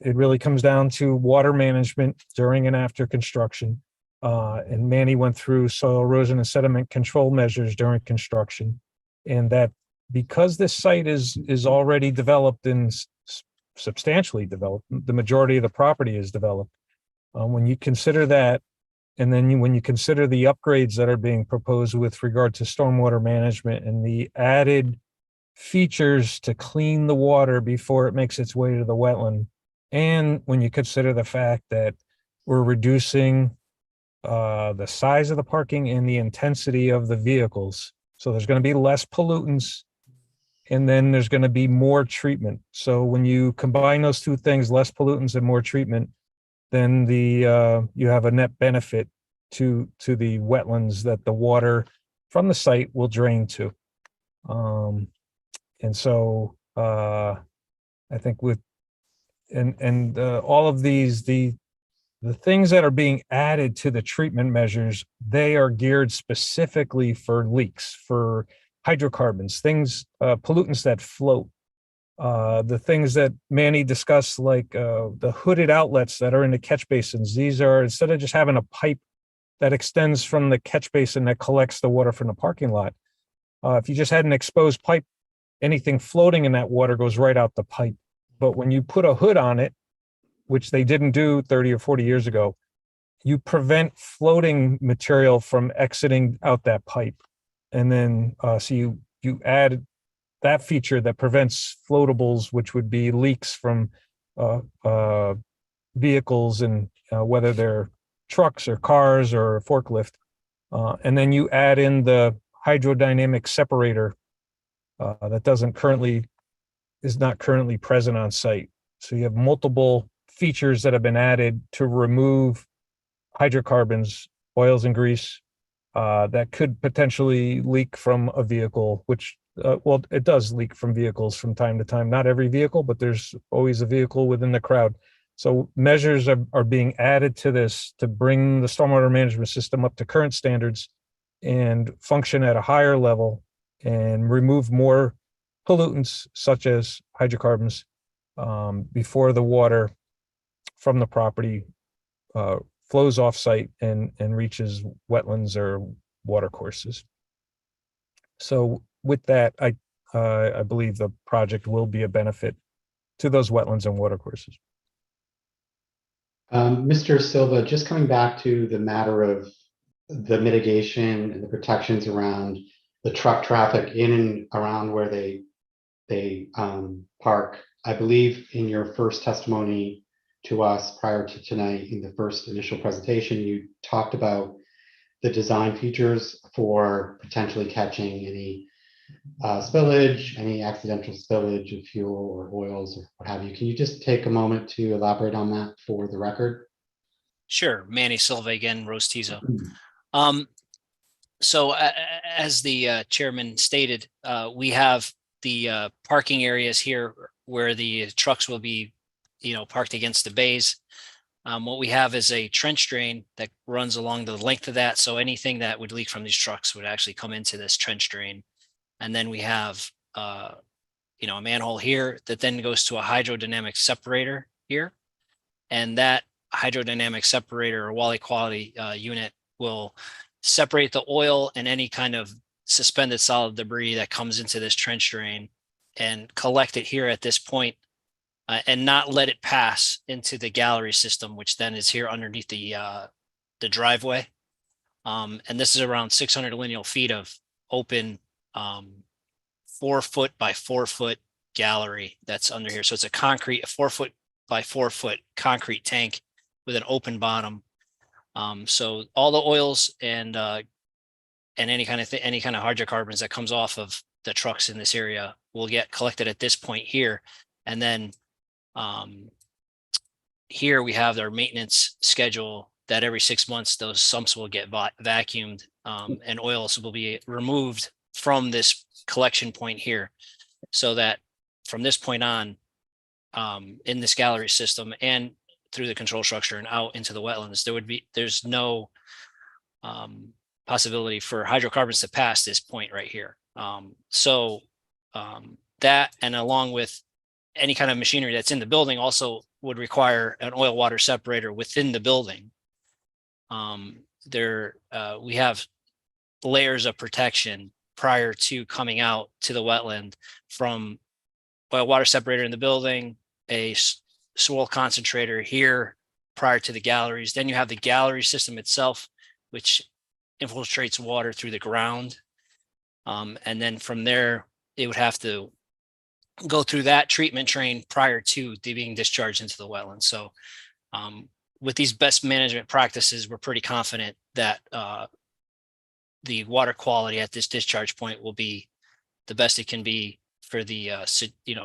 it really comes down to water management during and after construction. And Manny went through soil erosion and sediment control measures during construction. And that because this site is already developed and substantially developed, the majority of the property is developed. When you consider that, and then when you consider the upgrades that are being proposed with regard to stormwater management and the added features to clean the water before it makes its way to the wetland, and when you consider the fact that we're reducing the size of the parking and the intensity of the vehicles, so there's going to be less pollutants, and then there's going to be more treatment. So when you combine those two things, less pollutants and more treatment, then you have a net benefit to the wetlands that the water from the site will drain to. And so I think with all of these, the things that are being added to the treatment measures, they are geared specifically for leaks, for hydrocarbons, things, pollutants that float. The things that Manny discussed, like the hooded outlets that are in the catch basins, these are, instead of just having a pipe that extends from the catch basin that collects the water from the parking lot, if you just had an exposed pipe, anything floating in that water goes right out the pipe. But when you put a hood on it, which they didn't do 30 or 40 years ago, you prevent floating material from exiting out that pipe. And then, so you add that feature that prevents floatables, which would be leaks from vehicles, and whether they're trucks or cars or a forklift. And then you add in the hydrodynamic separator that is not currently present on site. So you have multiple features that have been added to remove hydrocarbons, oils and grease that could potentially leak from a vehicle, which well, it does leak from vehicles from time to time. Not every vehicle, but there's always a vehicle within the crowd. So measures are being added to this to bring the stormwater management system up to current standards and function at a higher level and remove more pollutants such as hydrocarbons before the water from the property flows off site and reaches wetlands or water courses. So with that, I believe the project will be a benefit to those wetlands and watercourses. Mr. Silva, just coming back to the matter of the mitigation and the protections around the truck traffic in and around where they park. I believe in your first testimony to us prior to tonight, in the first initial presentation, you talked about the design features for potentially catching any spillage, any accidental spillage of fuel or oils or what have you. Can you just take a moment to elaborate on that for the record? Sure. Manny Silva again, Rose Tizo. So as the chairman stated, we have the parking areas here where the trucks will be, parked against the bays. What we have is a trench drain that runs along the length of that. So anything that would leak from these trucks would actually come into this trench drain. And then we have, a manhole here that then goes to a hydrodynamic separator here. And that hydrodynamic separator or Wally quality unit will separate the oil and any kind of suspended solid debris that comes into this trench drain and collect it here at this point, and not let it pass into the gallery system, which then is here underneath the driveway. And this is around 600 lineal feet of open 4 foot by 4 foot gallery that's under here. So it's a 4 foot by 4 foot concrete tank with an open bottom. So all the oils and any kind of hydrocarbons that comes off of the trucks in this area will get collected at this point here. And then here we have our maintenance schedule that every 6 months those sumps will get vacuumed and oils will be removed from this collection point here, so that from this point on in this gallery system and through the control structure and out into the wetlands, there's no possibility for hydrocarbons to pass this point right here. That, and along with any kind of machinery that's in the building, also would require an oil water separator within the building. We have layers of protection prior to coming out to the wetland, from oil water separator in the building, a soil concentrator here prior to the galleries. Then you have the gallery system itself, which infiltrates water through the ground. And then from there, it would have to go through that treatment train prior to being discharged into the wetland. So with these best management practices, we're pretty confident that the water quality at this discharge point will be the best it can be for the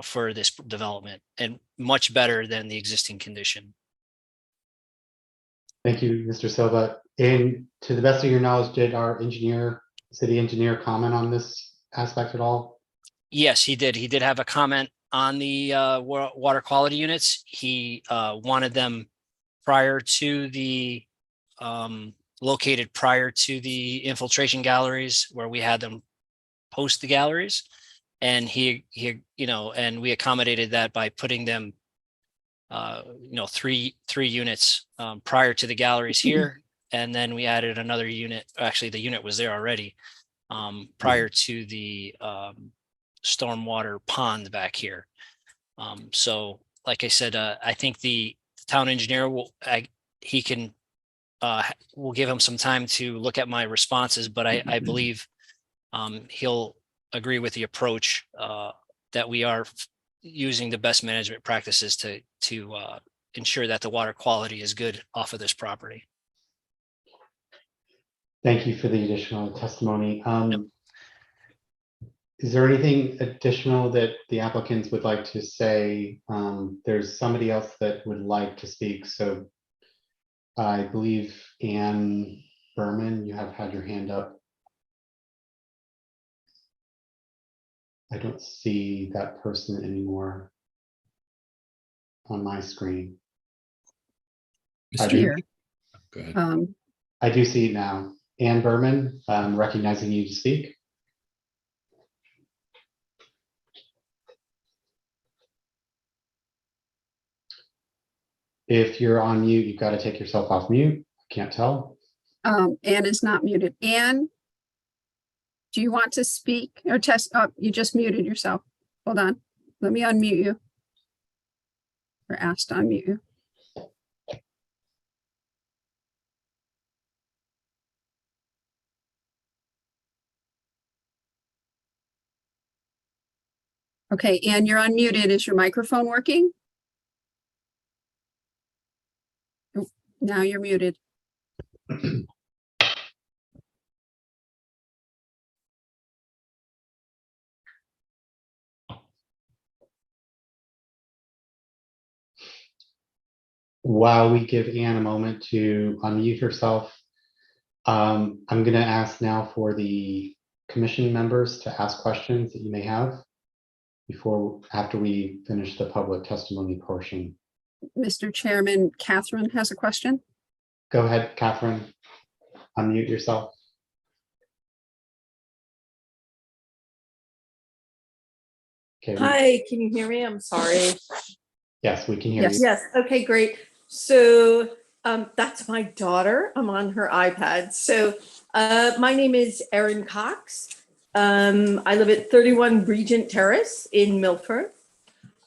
for this development, and much better than the existing condition. Thank you, Mr. Silva. And to the best of your knowledge, did our city engineer comment on this aspect at all? Yes, he did. He did have a comment on the water quality units. He wanted them prior to the located prior to the infiltration galleries, where we had them post the galleries. And he and we accommodated that by putting them, three units prior to the galleries here. And then we added another unit. Actually, the unit was there already prior to the stormwater pond back here. So like I said, I think the town engineer will give him some time to look at my responses, but I believe he'll agree with the approach that we are using the best management practices to ensure that the water quality is good off of this property. Thank you for the additional testimony. Is there anything additional that the applicants would like to say? There's somebody else that would like to speak. So I believe Ann Berman, you have had your hand up. I don't see that person anymore on my screen. Here. Go ahead. I do see it now. Ann Berman, recognizing you to speak. If you're on mute, you've got to take yourself off mute. I can't tell. Anne is not muted. Anne, Do you want to speak or test? Oh, you just muted yourself. Hold on. Let me unmute you. Or asked to unmute you. Okay, and you're unmuted. Is your microphone working? Oh, now you're muted. While we give Anne a moment to unmute herself, I'm going to ask now for the commission members to ask questions that you may have after we finish the public testimony portion. Mr. Chairman, Catherine has a question. Go ahead, Catherine. Unmute yourself. Okay. Hi, can you hear me? I'm sorry. Yes, we can hear you. Yes. Okay, great. So that's my daughter. I'm on her iPad. So my name is Erin Cox. I live at 31 Regent Terrace in Milford.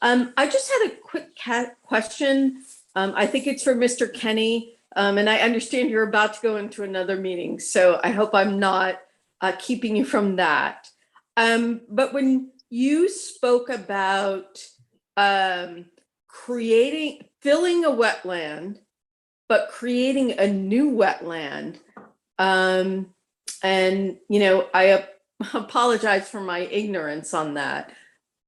I just had a quick question. I think it's for Mr. Kenny. And I understand you're about to go into another meeting, so I hope I'm not keeping you from that. But when you spoke about filling a wetland, but creating a new wetland, and I apologize for my ignorance on that.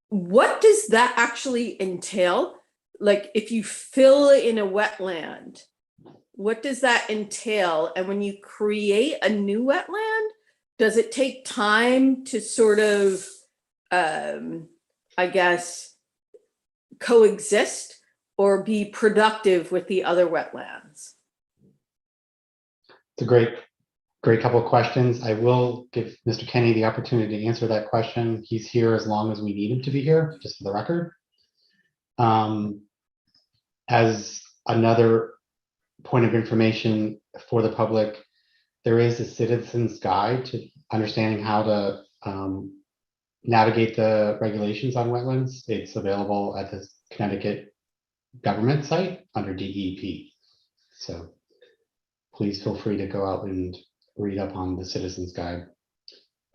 What does that actually entail? Like, if you fill in a wetland, what does that entail? And when you create a new wetland, does it take time to sort of, I guess, coexist or be productive with the other wetlands? It's a great couple of questions. I will give Mr. Kenny the opportunity to answer that question. He's here as long as we need him to be here, just for the record. As another point of information for the public, there is a citizen's guide to understanding how to navigate the regulations on wetlands. It's available at the Connecticut government site under DEP. So please feel free to go out and read up on the citizen's guide.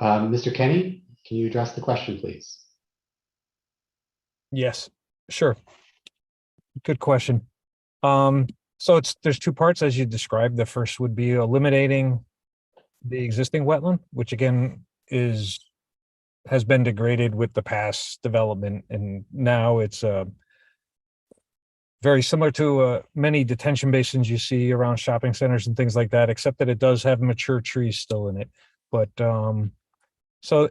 Mr. Kenny, can you address the question, please? Yes, sure. Good question. So there's two parts as you described. The first would be eliminating the existing wetland, which again has been degraded with the past development, and now it's very similar to many detention basins you see around shopping centers and things like that, except that it does have mature trees still in it. But so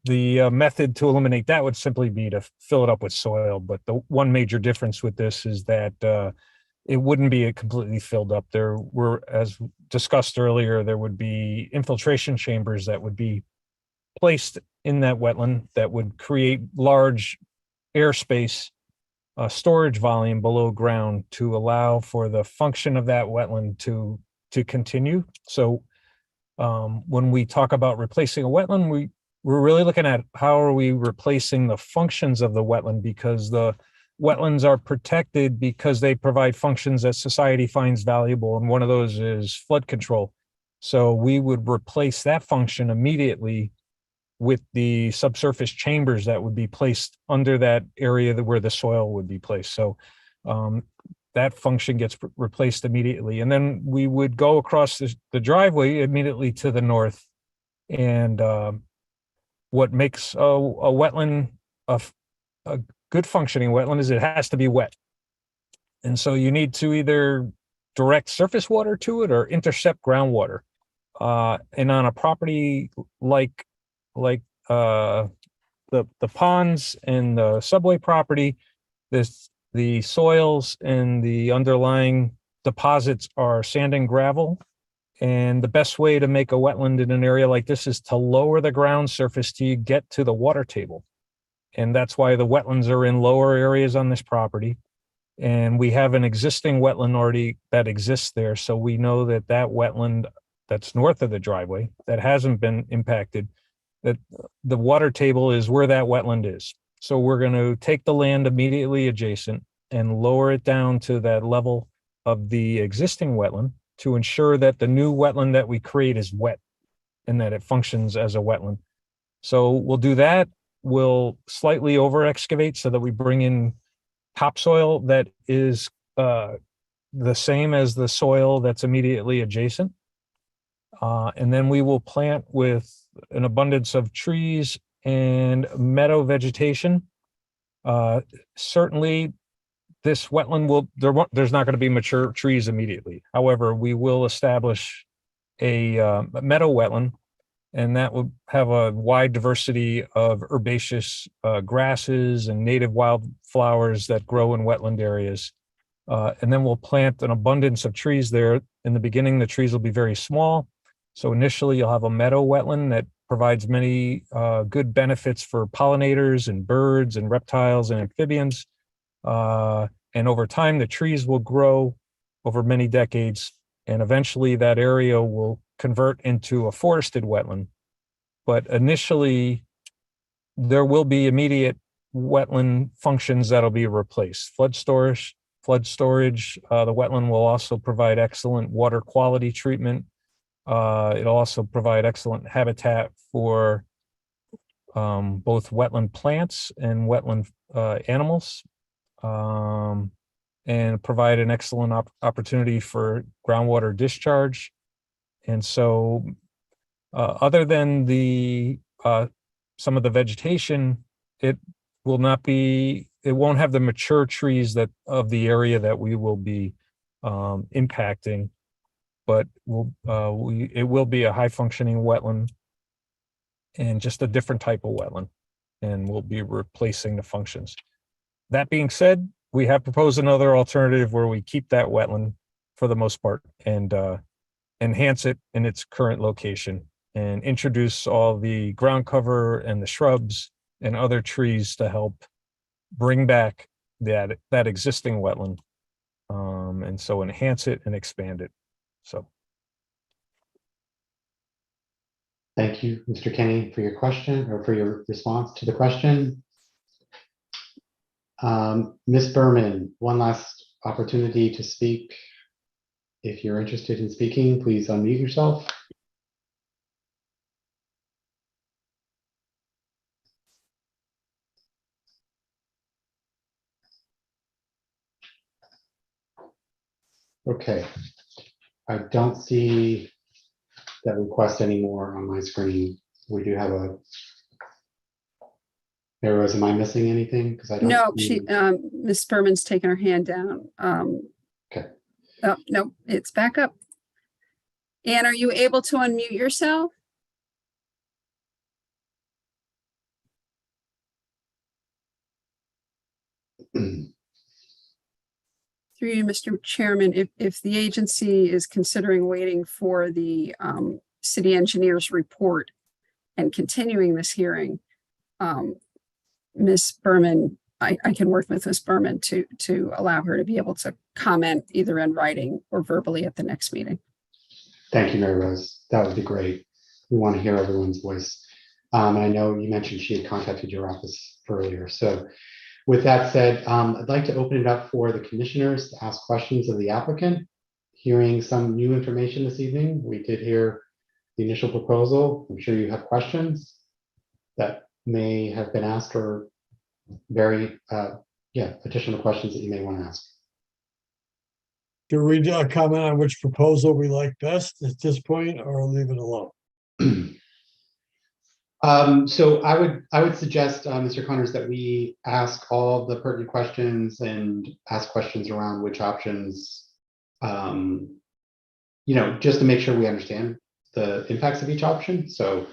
the method to eliminate that would simply be to fill it up with soil. But the one major difference with this is that it wouldn't be completely filled up. There were, as discussed earlier, there would be infiltration chambers that would be placed in that wetland that would create large airspace, storage volume below ground to allow for the function of that wetland to continue. So when we talk about replacing a wetland, we're really looking at how are we replacing the functions of the wetland, because the wetlands are protected because they provide functions that society finds valuable, and one of those is flood control. So we would replace that function immediately with the subsurface chambers that would be placed under that area where the soil would be placed. So that function gets replaced immediately. And then we would go across the driveway immediately to the north. And what makes a wetland a good functioning wetland is it has to be wet. And so you need to either direct surface water to it or intercept groundwater. And on a property like the ponds and the subway property, the soils and the underlying deposits are sand and gravel. And the best way to make a wetland in an area like this is to lower the ground surface till you get to the water table. And that's why the wetlands are in lower areas on this property. And we have an existing wetland already that exists there. So we know that that wetland that's north of the driveway that hasn't been impacted, that the water table is where that wetland is. So we're going to take the land immediately adjacent and lower it down to that level of the existing wetland to ensure that the new wetland that we create is wet and that it functions as a wetland. So we'll do that. We'll slightly over excavate so that we bring in topsoil that is the same as the soil that's immediately adjacent. And then we will plant with an abundance of trees and meadow vegetation. Certainly this wetland there's not going to be mature trees immediately. However, we will establish a meadow wetland, and that will have a wide diversity of herbaceous grasses and native wildflowers that grow in wetland areas. And then we'll plant an abundance of trees there. In the beginning, the trees will be very small. So initially you'll have a meadow wetland that provides many good benefits for pollinators and birds and reptiles and amphibians. And over time, the trees will grow over many decades, and eventually that area will convert into a forested wetland. But initially, there will be immediate wetland functions that'll be replaced. Flood storage. The wetland will also provide excellent water quality treatment. It'll also provide excellent habitat for both wetland plants and wetland animals, and provide an excellent opportunity for groundwater discharge. And so other than some of the vegetation, it won't have the mature trees of the area that we will be impacting, but it will be a high functioning wetland and just a different type of wetland, and we'll be replacing the functions. That being said, we have proposed another alternative where we keep that wetland for the most part and enhance it in its current location and introduce all the ground cover and the shrubs and other trees to help bring back that existing wetland, and so enhance it and expand it. So Thank you, Mr. Kenny, for your question or for your response to the question. Ms. Berman, one last opportunity to speak. If you're interested in speaking, please unmute yourself. Okay, I don't see that request anymore on my screen. We do have Mary Rose, am I missing anything? Because I don't. No, Ms. Berman's taken her hand down. Okay. Oh, no, it's back up. Anne, are you able to unmute yourself? Through you, Mr. Chairman, if the agency is considering waiting for the city engineer's report and continuing this hearing, Ms. Berman, I can work with Ms. Berman to allow her to be able to comment either in writing or verbally at the next meeting. Thank you, Mary Rose. That would be great. We want to hear everyone's voice. And I know you mentioned she had contacted your office earlier. So with that said, I'd like to open it up for the commissioners to ask questions of the applicant. Hearing some new information this evening, we did hear the initial proposal. I'm sure you have questions that may have been asked or additional questions that you may want to ask. Do we comment on which proposal we like best at this point, or leave it alone? So I would suggest, Mr. Connors, that we ask all the pertinent questions and ask questions around which options, just to make sure we understand the impacts of each option. So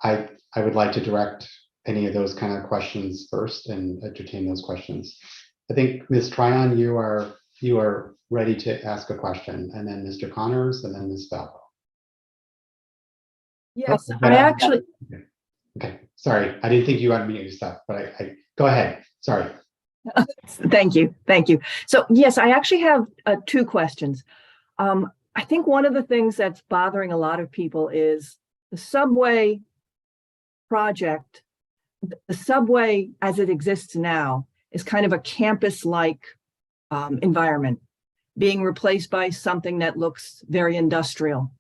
I would like to direct any of those kind of questions first and entertain those questions. I think Ms. Tryon, you are ready to ask a question, and then Mr. Connors, and then Ms. Valvo. Yes, I actually. Okay, sorry, I didn't think you unmuted yourself, but I go ahead. Sorry. Thank you. So yes, I actually have two questions. I think one of the things that's bothering a lot of people is the subway project. The subway as it exists now is kind of a campus-like environment, being replaced by something that looks very industrial.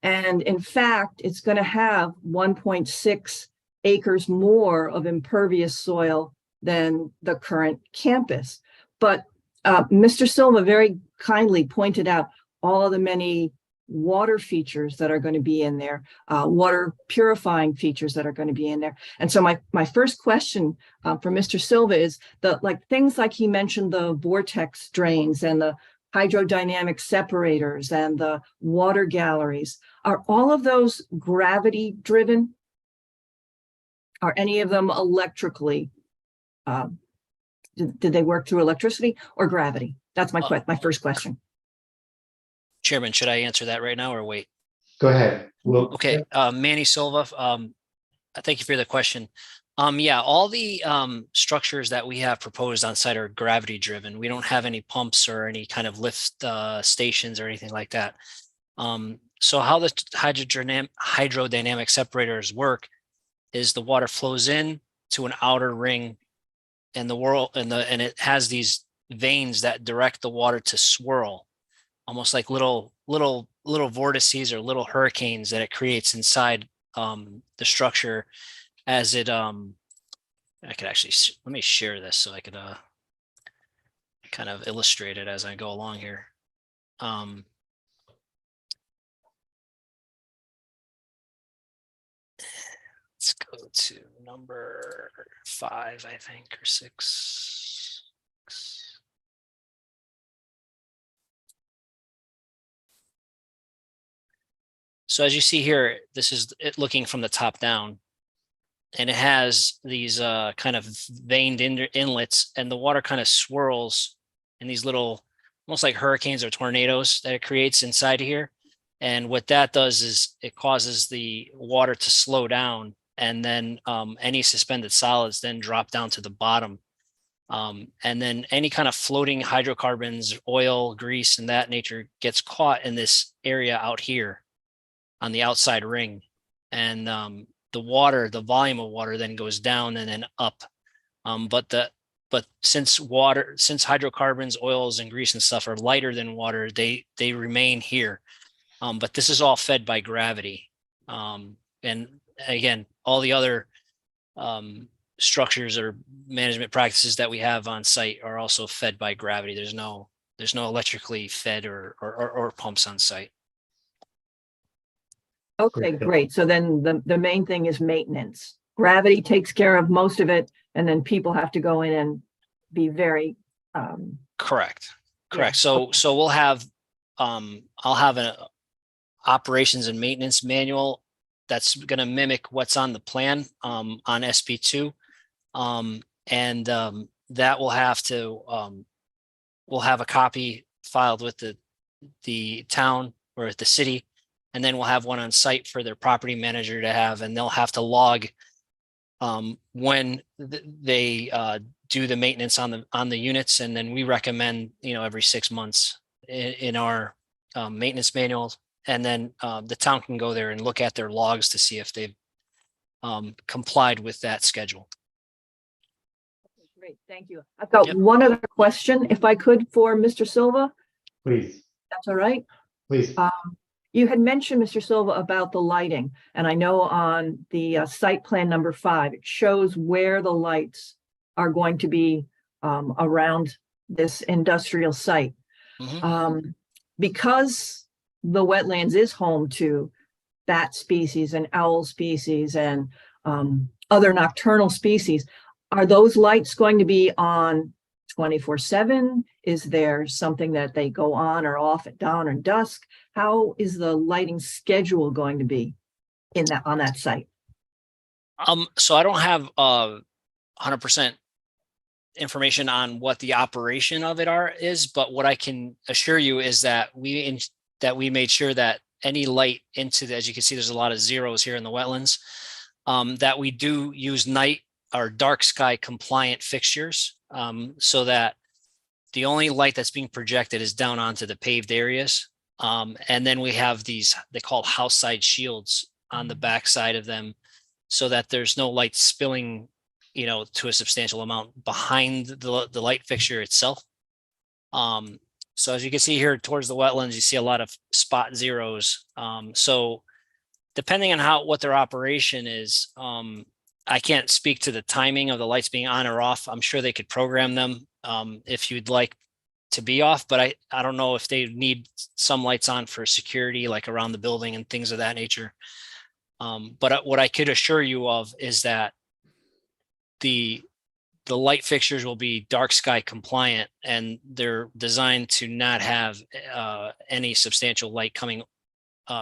And in fact, it's going to have 1.6 acres more of impervious soil than the current campus. But Mr. Silva very kindly pointed out all of the many water features that are going to be in there, water purifying features that are going to be in there. And so my first question for Mr. Silva is things like he mentioned, the vortex drains and the hydrodynamic separators and the water galleries. Are all of those gravity driven? Are any of them electrically? Did they work through electricity or gravity? That's my first question. Chairman, should I answer that right now or wait? Go ahead. Okay, Manny Silva, thank you for the question. Yeah, all the structures that we have proposed on site are gravity driven. We don't have any pumps or any kind of lift stations or anything like that. So how the hydrodynamic separators work is the water flows in to an outer ring and and it has these veins that direct the water to swirl, almost like little vortices or little hurricanes that it creates inside the structure as it I could actually, let me share this so I could kind of illustrate it as I go along here. Let's go to number 5, I think, or 6. So as you see here, this is it looking from the top down, and it has these kind of veined inlets, and the water kind of swirls in these little, almost like hurricanes or tornadoes that it creates inside here. And what that does is it causes the water to slow down, and then any suspended solids then drop down to the bottom. And then any kind of floating hydrocarbons, oil, grease, and that nature gets caught in this area out here on the outside ring. And the volume of water then goes down and then up. But since hydrocarbons, oils, and grease and stuff are lighter than water, they remain here. But this is all fed by gravity. And again, all the other structures or management practices that we have on site are also fed by gravity. There's no electrically fed or pumps on site. Okay, great. So then the main thing is maintenance. Gravity takes care of most of it, and then people have to go in and be very Correct. Yeah. So we'll have I'll have an operations and maintenance manual that's going to mimic what's on the plan on SP2, and that will have to we'll have a copy filed with the town or at the city, and then we'll have one on site for their property manager to have, and they'll have to log when they do the maintenance on the units. And then we recommend, every 6 months in our maintenance manual. And then the town can go there and look at their logs to see if they've complied with that schedule. Great, thank you. I've got one other question, if I could, for Mr. Silva. Please. That's all right? Please. You had mentioned, Mr. Silva, about the lighting, and I know on the site plan number 5, it shows where the lights are going to be around this industrial site. Mm-hmm. Because the wetlands is home to bat species and owl species and other nocturnal species, are those lights going to be on 24/7? Is there something that they go on or off at dawn or dusk? How is the lighting schedule going to be on that site? So I don't have 100% information on what the operation of it is, but what I can assure you is that we made sure that any light as you can see, there's a lot of zeros here in the wetlands, that we do use night or dark sky compliant fixtures, so that the only light that's being projected is down onto the paved areas. And then we have these, they call house side shields on the back side of them so that there's no light spilling, you know, to a substantial amount behind the light fixture itself. So as you can see here towards the wetlands, you see a lot of spot zeros. So depending on what their operation is, I can't speak to the timing of the lights being on or off. I'm sure they could program them if you'd like to be off, but I don't know if they need some lights on for security, like around the building and things of that nature. But what I could assure you of is that the light fixtures will be dark sky compliant, and they're designed to not have any substantial light coming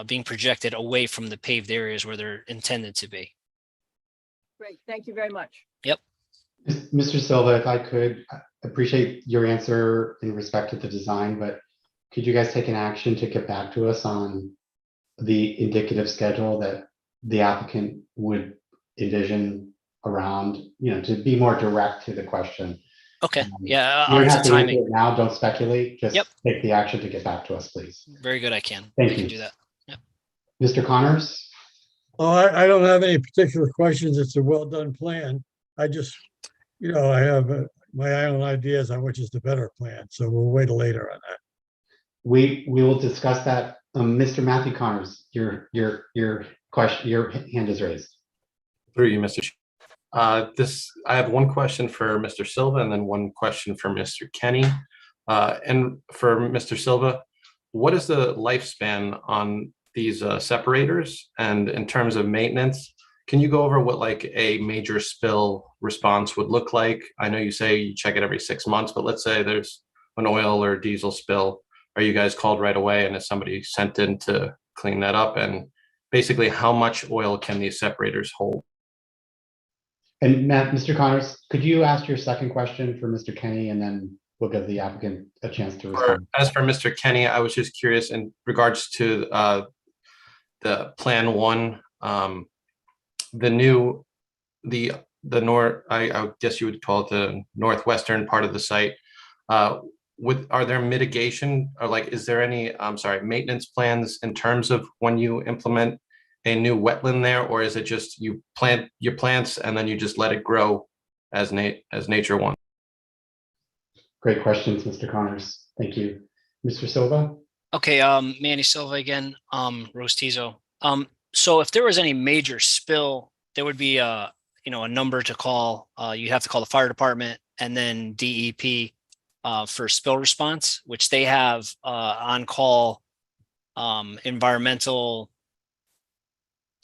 being projected away from the paved areas where they're intended to be. Great, thank you very much. Yep. Mr. Silva, if I could appreciate your answer in respect to the design, but could you guys take an action to get back to us on the indicative schedule that the applicant would envision around, you know, to be more direct to the question? Okay, yeah, You on don't the have to answer timing. it now, don't speculate, just Yep. take the action to get back to us, please. Very good, I can. Thank I can you. do that. Yep. Mr. Connors? Oh, I don't have any particular questions. It's a well-done plan. I just, you know, I have my own ideas on which is the better plan, so we'll wait later on that. We will discuss that. Mr. Matthew Connors, your question, your hand is raised. Through you, Mr. Chair. I have one question for Mr. Silva and then one question for Mr. Kenny. And for Mr. Silva, what is the lifespan on these separators? And in terms of maintenance, can you go over what like a major spill response would look like? I know you say you check it every 6 months, but let's say there's an oil or diesel spill. Are you guys called right away, and is somebody sent in to clean that up? And basically, how much oil can these separators hold? And Matt, Mr. Connors, could you ask your second question for Mr. Kenny, and then we'll give the applicant a chance to respond. As for Mr. Kenny, I was just curious in regards to the plan one, the north, I guess you would call it the northwestern part of the site. Are there mitigation, or like, is there any, maintenance plans in terms of when you implement a new wetland there, or is it just you plant your plants and then you just let it grow as nature wants? Great questions, Mr. Connors. Thank you. Mr. Silva? Okay, Manny Silva again, Rostizo. So if there was any major spill, there would be a number to call. You have to call the fire department and then DEP for spill response, which they have on call environmental.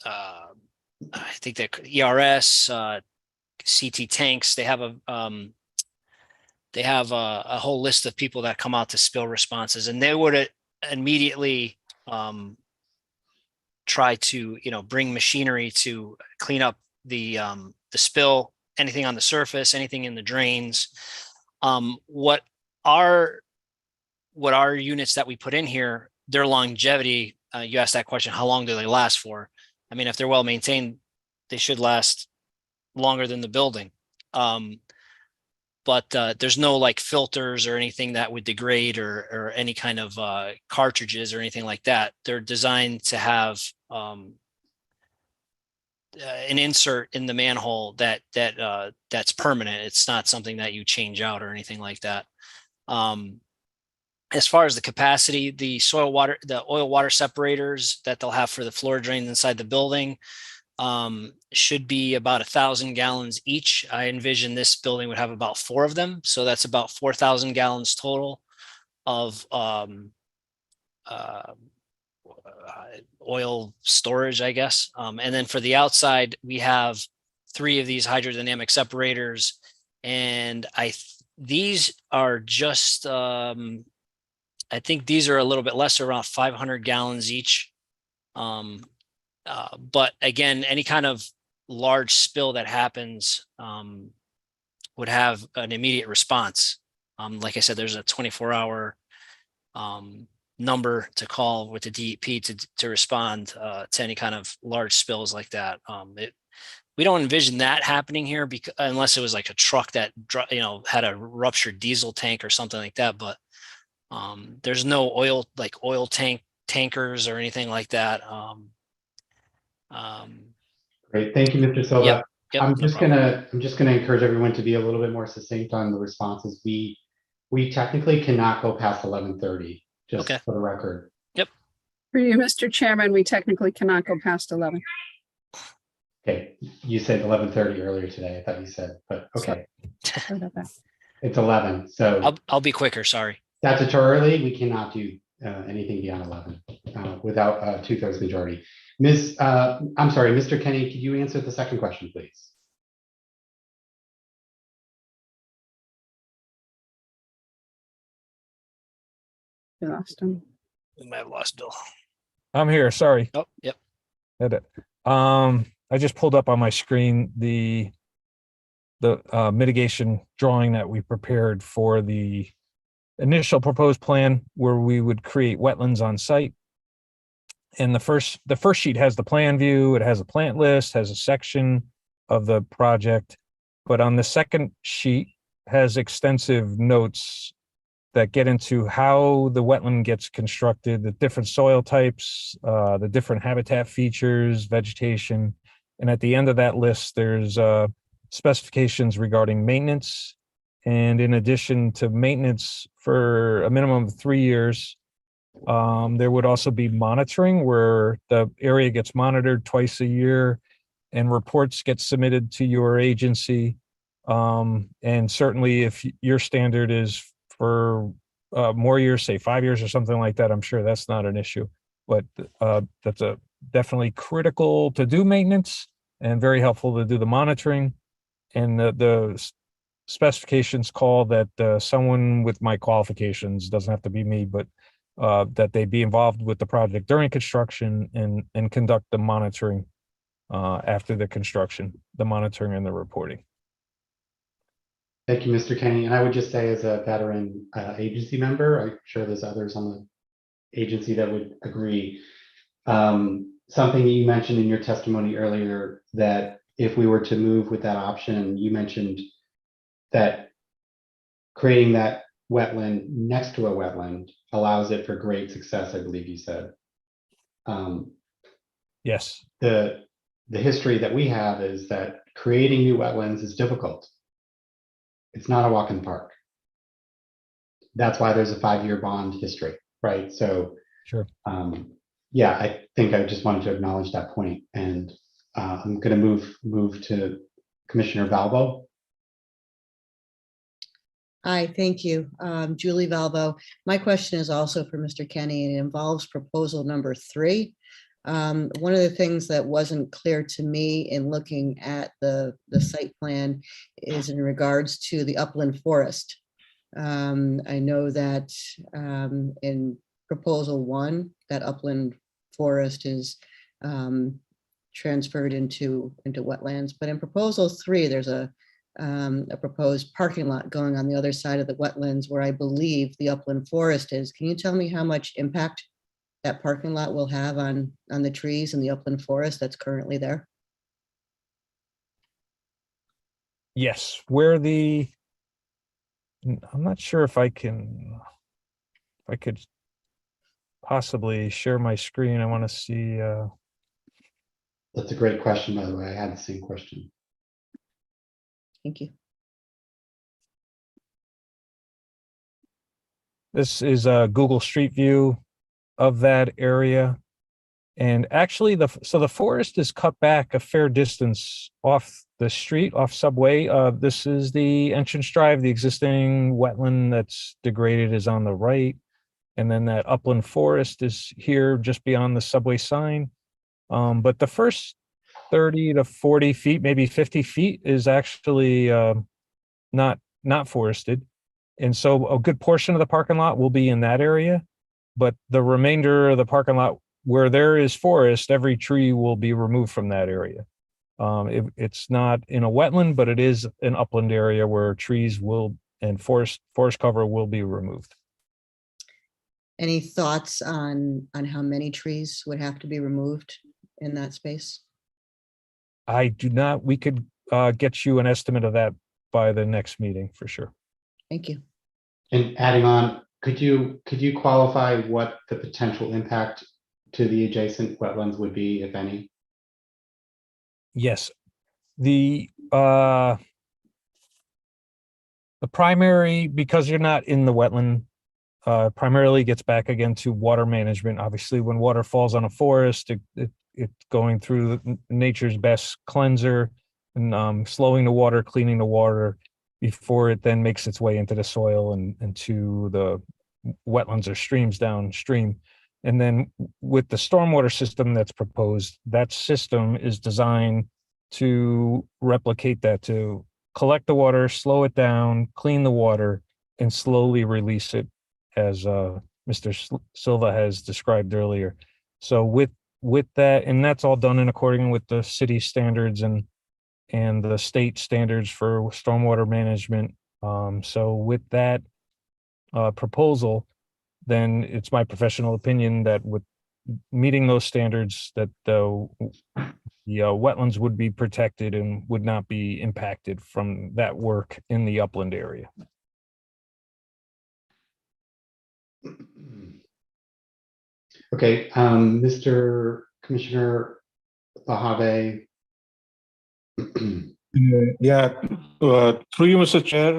I think that ERS, CT tanks. They have a whole list of people that come out to spill responses, and they would immediately try to bring machinery to clean up the spill, anything on the surface, anything in the drains. What our units that we put in here, their longevity, you asked that question, how long do they last for? I mean, if they're well maintained, they should last longer than the building. But there's no like filters or anything that would degrade or any kind of cartridges or anything like that. They're designed to have an insert in the manhole that's permanent. It's not something that you change out or anything like that. As far as the capacity, the oil water separators that they'll have for the floor drains inside the building should be about 1,000 gallons each. I envision this building would have about 4 of them. So that's about 4,000 gallons total of oil storage, I guess. And then for the outside, we have 3 of these hydrodynamic separators. And these are just, I think these are a little bit less, around 500 gallons each. But again, any kind of large spill that happens would have an immediate response. Like I said, there's a 24-hour number to call with the DEP to respond to any kind of large spills like that. We don't envision that happening here unless it was like a truck that had a ruptured diesel tank or something like that. But There's no oil tankers or anything like that. Great, thank you, Mr. Silva. Yep, I'm no just problem. gonna encourage everyone to be a little bit more succinct on the responses. We technically cannot go past 11:30, just Okay. for the record. For you, Mr. Chairman, we technically cannot go past 11. Okay, you said 11:30 earlier today. I thought you said, but okay, Sorry about that. it's 11. So I'll be quicker. Sorry. statutorily, we cannot do anything beyond 11 without a 2/3 majority. I'm sorry, Mr. Kenny, could you answer the second question, please? We lost him. We might have lost Bill. I'm here, sorry. Oh, yep. Had it. I just pulled up on my screen the mitigation drawing that we prepared for the initial proposed plan where we would create wetlands on site. And the first sheet has the plan view, it has a plant list, has a section of the project. But on the second sheet has extensive notes that get into how the wetland gets constructed, the different soil types, the different habitat features, vegetation. And at the end of that list, there's specifications regarding maintenance. And in addition to maintenance for a minimum of 3 years, there would also be monitoring where the area gets monitored twice a year and reports get submitted to your agency. And certainly if your standard is for more years, say 5 years or something like that, I'm sure that's not an issue. But that's definitely critical to do maintenance and very helpful to do the monitoring. And the specifications call that someone with my qualifications, doesn't have to be me, but that they be involved with the project during construction and conduct the monitoring after the construction, the monitoring and the reporting. Thank you, Mr. Kenny. And I would just say as a veteran agency member, I'm sure there's others on the agency that would agree. Something you mentioned in your testimony earlier, that if we were to move with that option, you mentioned that creating that wetland next to a wetland allows it for great success, I believe you said. Yes. The history that we have is that creating new wetlands is difficult. It's not a walk in the park. That's why there's a 5-year bond history, right? So, sure. Yeah, I think I just wanted to acknowledge that point, and I'm going to move to Commissioner Valvo. Hi, thank you. Julie Valvo. My question is also for Mr. Kenny, and it involves proposal number 3. One of the things that wasn't clear to me in looking at the site plan is in regards to the upland forest. I know that in proposal 1, that upland forest is transferred into wetlands, but in proposal 3, there's a proposed parking lot going on the other side of the wetlands where I believe the upland forest is. Can you tell me how much impact that parking lot will have on the trees in the upland forest that's currently there? Yes, where I'm not sure if I could possibly share my screen. I want to see. That's a great question, by the way. I had the same question. Thank you. This is a Google Street View of that area. And actually the forest is cut back a fair distance off the street, off Subway. This is the entrance drive. The existing wetland that's degraded is on the right. And then that upland forest is here just beyond the Subway sign. But the first 30 to 40 feet, maybe 50 feet is actually not forested. And so a good portion of the parking lot will be in that area, but the remainder of the parking lot where there is forest, every tree will be removed from that area. It's not in a wetland, but it is an upland area where trees and forest cover will be removed. Any thoughts on how many trees would have to be removed in that space? I do not. We could get you an estimate of that by the next meeting for sure. Thank you. And adding on, Could you qualify what the potential impact to the adjacent wetlands would be, if any? Yes, the primary, because you're not in the wetland, primarily gets back again to water management. Obviously, when water falls on a forest, it's going through nature's best cleanser and slowing the water, cleaning the water before it then makes its way into the soil and into the wetlands or streams downstream. And then with the stormwater system that's proposed, that system is designed to replicate that, to collect the water, slow it down, clean the water, and slowly release it, as Mr. Silva has described earlier. So with that, and that's all done in accordance with the city standards and the state standards for stormwater management. So with that proposal, then it's my professional opinion that with meeting those standards, that the wetlands would be protected and would not be impacted from that work in the upland area. Okay, Mr. Commissioner Bahave. Yeah, through you, Mr. Chair.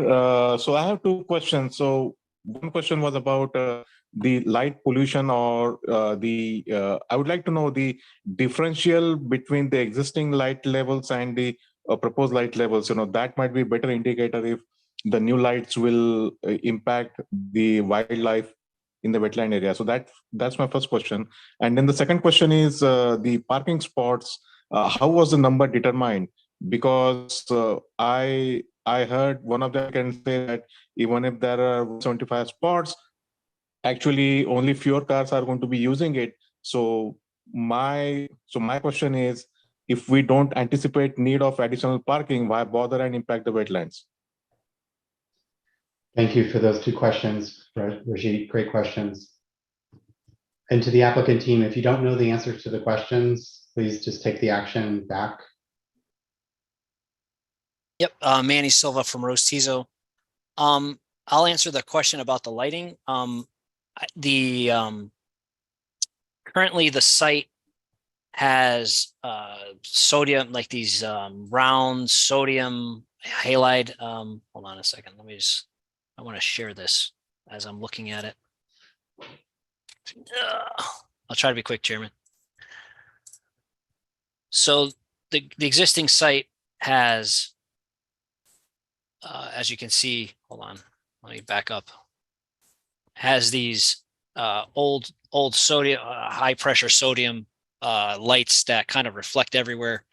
So I have two questions. So one question was about the light pollution, or I would like to know the differential between the existing light levels and the proposed light levels. That might be a better indicator if the new lights will impact the wildlife in the wetland area. So that's my first question. And then the second question is the parking spots. How was the number determined? Because I heard one of them can say that even if there are 75 spots, actually only fewer cars are going to be using it. So my question is, if we don't anticipate need of additional parking, why bother and impact the wetlands? Thank you for those two questions, Rajit. Great questions. And to the applicant team, if you don't know the answers to the questions, please just take the action back. Yep, Manny Silva from Rostizo. I'll answer the question about the lighting. Currently the site has sodium, like these round sodium halide. Hold on a second. I want to share this as I'm looking at it. I'll try to be quick, Chairman. So the existing site has, as you can see, hold on, let me back up, has these old sodium, high pressure sodium lights that kind of reflect everywhere.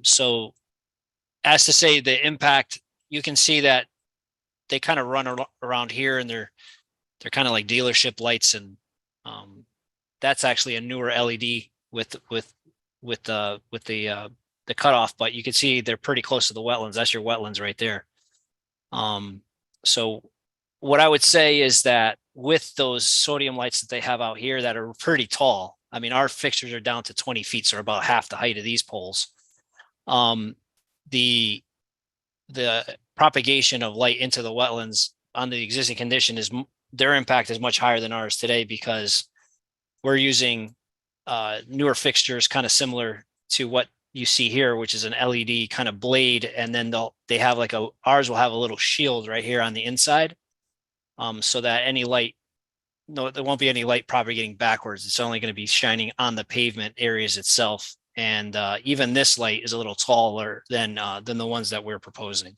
So as to say the impact, you can see that they kind of run around here, and they're kind of like dealership lights, and that's actually a newer LED with the cutoff, but you can see they're pretty close to the wetlands. That's your wetlands right there. So what I would say is that with those sodium lights that they have out here that are pretty tall, I mean, our fixtures are down to 20 feet, so about half the height of these poles. The propagation of light into the wetlands on the existing condition is, their impact is much higher than ours today, because we're using newer fixtures kind of similar to what you see here, which is an LED kind of blade, and then they have like ours will have a little shield right here on the inside, so that any light, no, there won't be any light propagating backwards. It's only going to be shining on the pavement areas itself. And even this light is a little taller than the ones that we're proposing.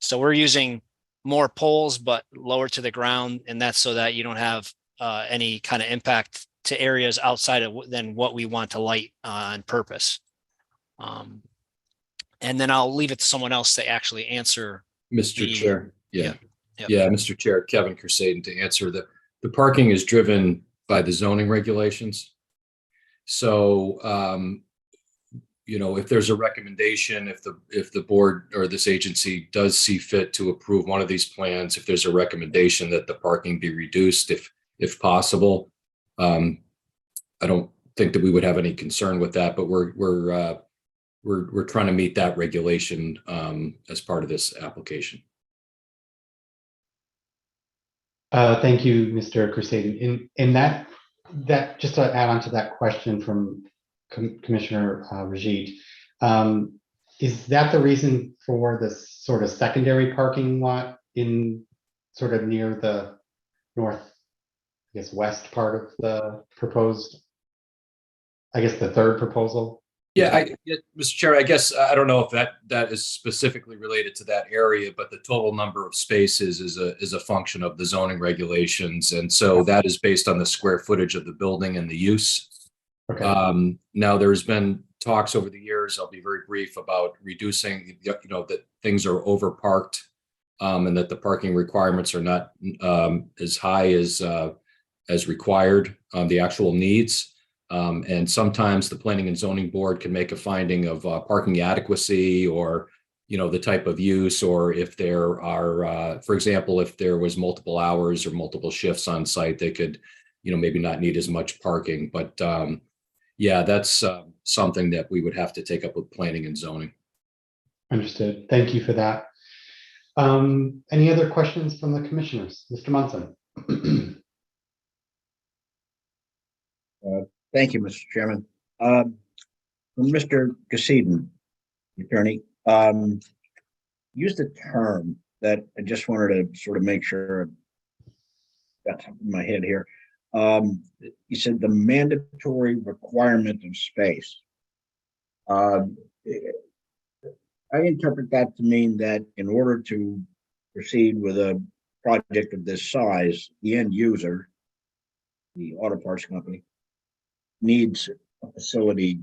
So we're using more poles, but lower to the ground, and that's so that you don't have any kind of impact to areas outside of than what we want to light on purpose. And then I'll leave it to someone else to actually answer. Mr. Chair. Yeah. Yep. Yeah, Mr. Chair, Kevin Crusaden to answer. The parking is driven by the zoning regulations. So, if there's a recommendation, if the board or this agency does see fit to approve one of these plans, if there's a recommendation that the parking be reduced, if possible, I don't think that we would have any concern with that, but we're trying to meet that regulation as part of this application. Thank you, Mr. Crusaden. In that, just to add on to that question from Commissioner Rajit, is that the reason for this sort of secondary parking lot in sort of near the north, I guess, west part of the proposed, I guess, the third proposal? Yeah, Mr. Chair, I guess I don't know if that is specifically related to that area, but the total number of spaces is a function of the zoning regulations, and so that is based on the square footage of the building and the use. Okay. Now, there's been talks over the years. I'll be very brief about reducing, that things are over parked, and that the parking requirements are not as high as required on the actual needs. And sometimes the Planning and Zoning Board can make a finding of parking adequacy or, the type of use, or if there are, for example, if there was multiple hours or multiple shifts on site, they could, maybe not need as much parking. But yeah, that's something that we would have to take up with Planning and Zoning. Understood. Thank you for that. Any other questions from the commissioners? Mr. Munson. Thank you, Mr. Chairman. Mr. Crusaden, attorney, used a term that I just wanted to sort of make sure I got something in my head here. You said the mandatory requirement of space. I interpret that to mean that in order to proceed with a project of this size, the end user, the auto parts company, needs a facility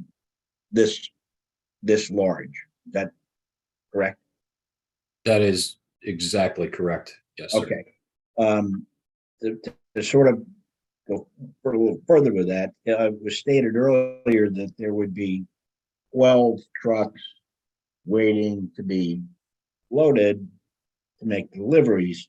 this large. Is that correct? That is exactly correct. Yes, sir. Okay. To sort of go a little further with that, it was stated earlier that there would be 12 trucks waiting to be loaded to make deliveries.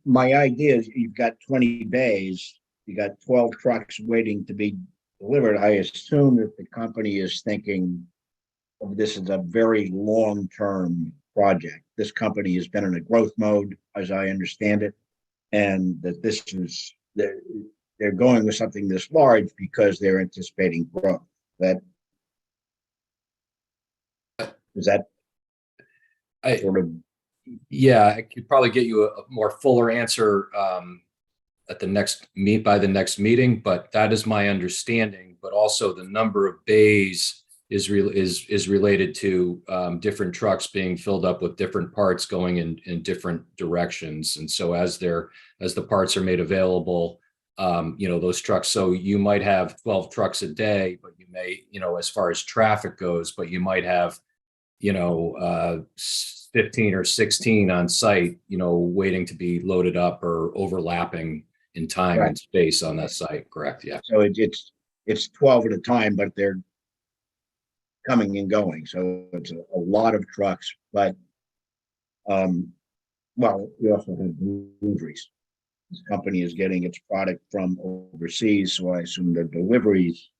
My idea is you've got 20 bays, you got 12 trucks waiting to be delivered. I assume that the company is thinking of this as a very long-term project. This company has been in a growth mode, as I understand it, and that this is, they're going with something this large because they're anticipating growth. Is that sort of? Yeah, I could probably get you a more fuller answer at by the next meeting, but that is my understanding. But also the number of bays is related to different trucks being filled up with different parts going in different directions. And so as the parts are made available, those trucks, so you might have 12 trucks a day, but you may, as far as traffic goes, but you might have 15 or 16 on site, waiting to be loaded up or overlapping in time and space on that site. Correct. Yeah. So it's 12 at a time, but they're coming and going. So it's a lot of trucks, but well, we also have deliveries. This company is getting its product from overseas, so I assume the deliveries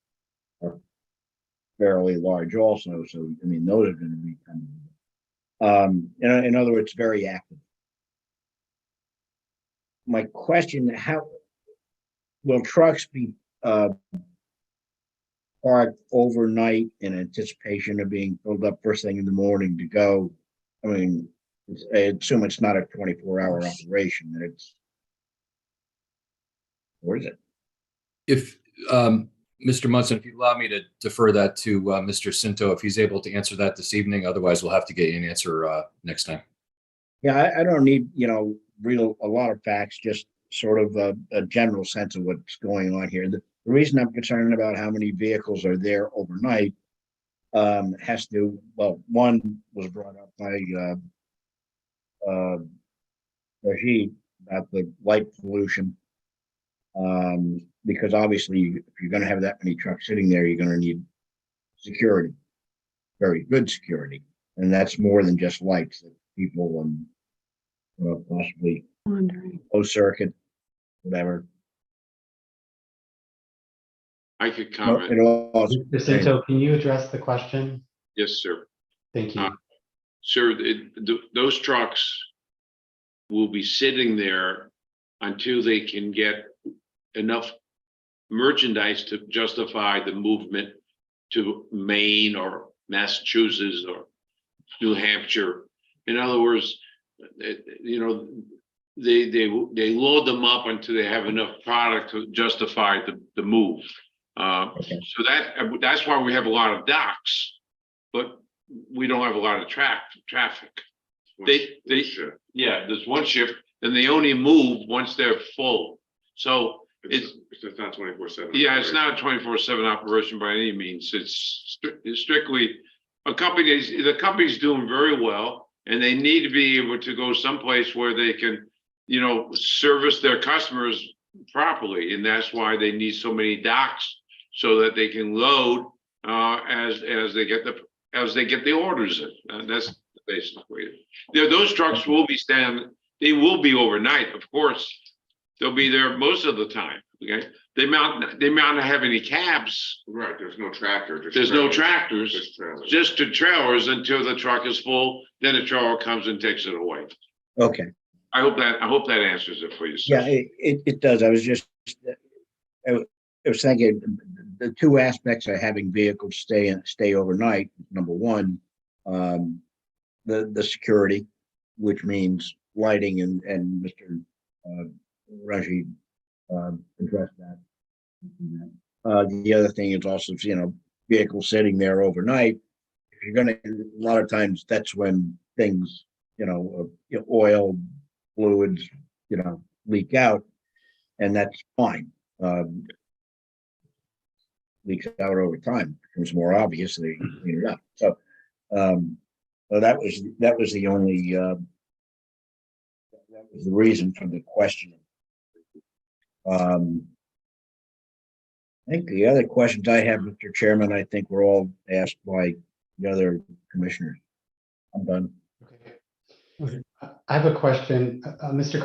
are fairly large also. So, I mean, those are going to be coming. In other words, very active. My question, how will trucks be parked overnight in anticipation of being filled up first thing in the morning to go? I mean, I assume it's not a 24-hour operation, that it's, or is it? If Mr. Munson, if you allow me to defer that to Mr. Cinto, if he's able to answer that this evening, otherwise we'll have to get you an answer next time. Yeah, I don't need, a lot of facts, just sort of a general sense of what's going on here. The reason I'm concerned about how many vehicles are there overnight has to, well, one was brought up by Rajit about the light pollution. Because obviously, if you're going to have that many trucks sitting there, you're going to need security, very good security, and that's more than just lights. That people possibly closed circuit, whatever. I could No, comment. it all. Mr. Cinto, can you address the question? Yes, sir. Thank you. Sir, those trucks will be sitting there until they can get enough merchandise to justify the movement to Maine or Massachusetts or New Hampshire. In other words, you know, they load them up until they have enough product to justify the move. So that's why we have a lot of docks, but we don't have a lot of traffic. Yeah, there's one shift, and they only move once they're full. So it's not 24/7. Yeah, it's not a 24/7 operation by any means. It's strictly a company. The company's doing very well, and they need to be able to go someplace where they can, you know, service their customers properly, and that's why they need so many docks so that they can load as they get the orders in. That's basically it. Those trucks will be standing. They will be overnight, of course. They'll be there most of the time. Okay, they might not have any cabs. Right. There's no tractor. There's no tractors. Just the trailers until the truck is full. Then the trailer comes and takes it away. Okay. I hope that answers it for you, sir. Yeah, it does. I was thinking the two aspects of having vehicles stay overnight. Number one, the security, which means lighting, and Mr. Raji addressed that. The other thing is also, you know, vehicles sitting there overnight. You're gonna, a lot of times that's when things, you know, oil, fluids, you know, leak out, and that's fine. Leaks out over time, becomes more obvious, and they clean it up. So, well, that was the only that was the reason for the question. I think the other questions I have, Mr. Chairman, I think were all asked by the other commissioners. I'm done. Okay. I have a question. Mr.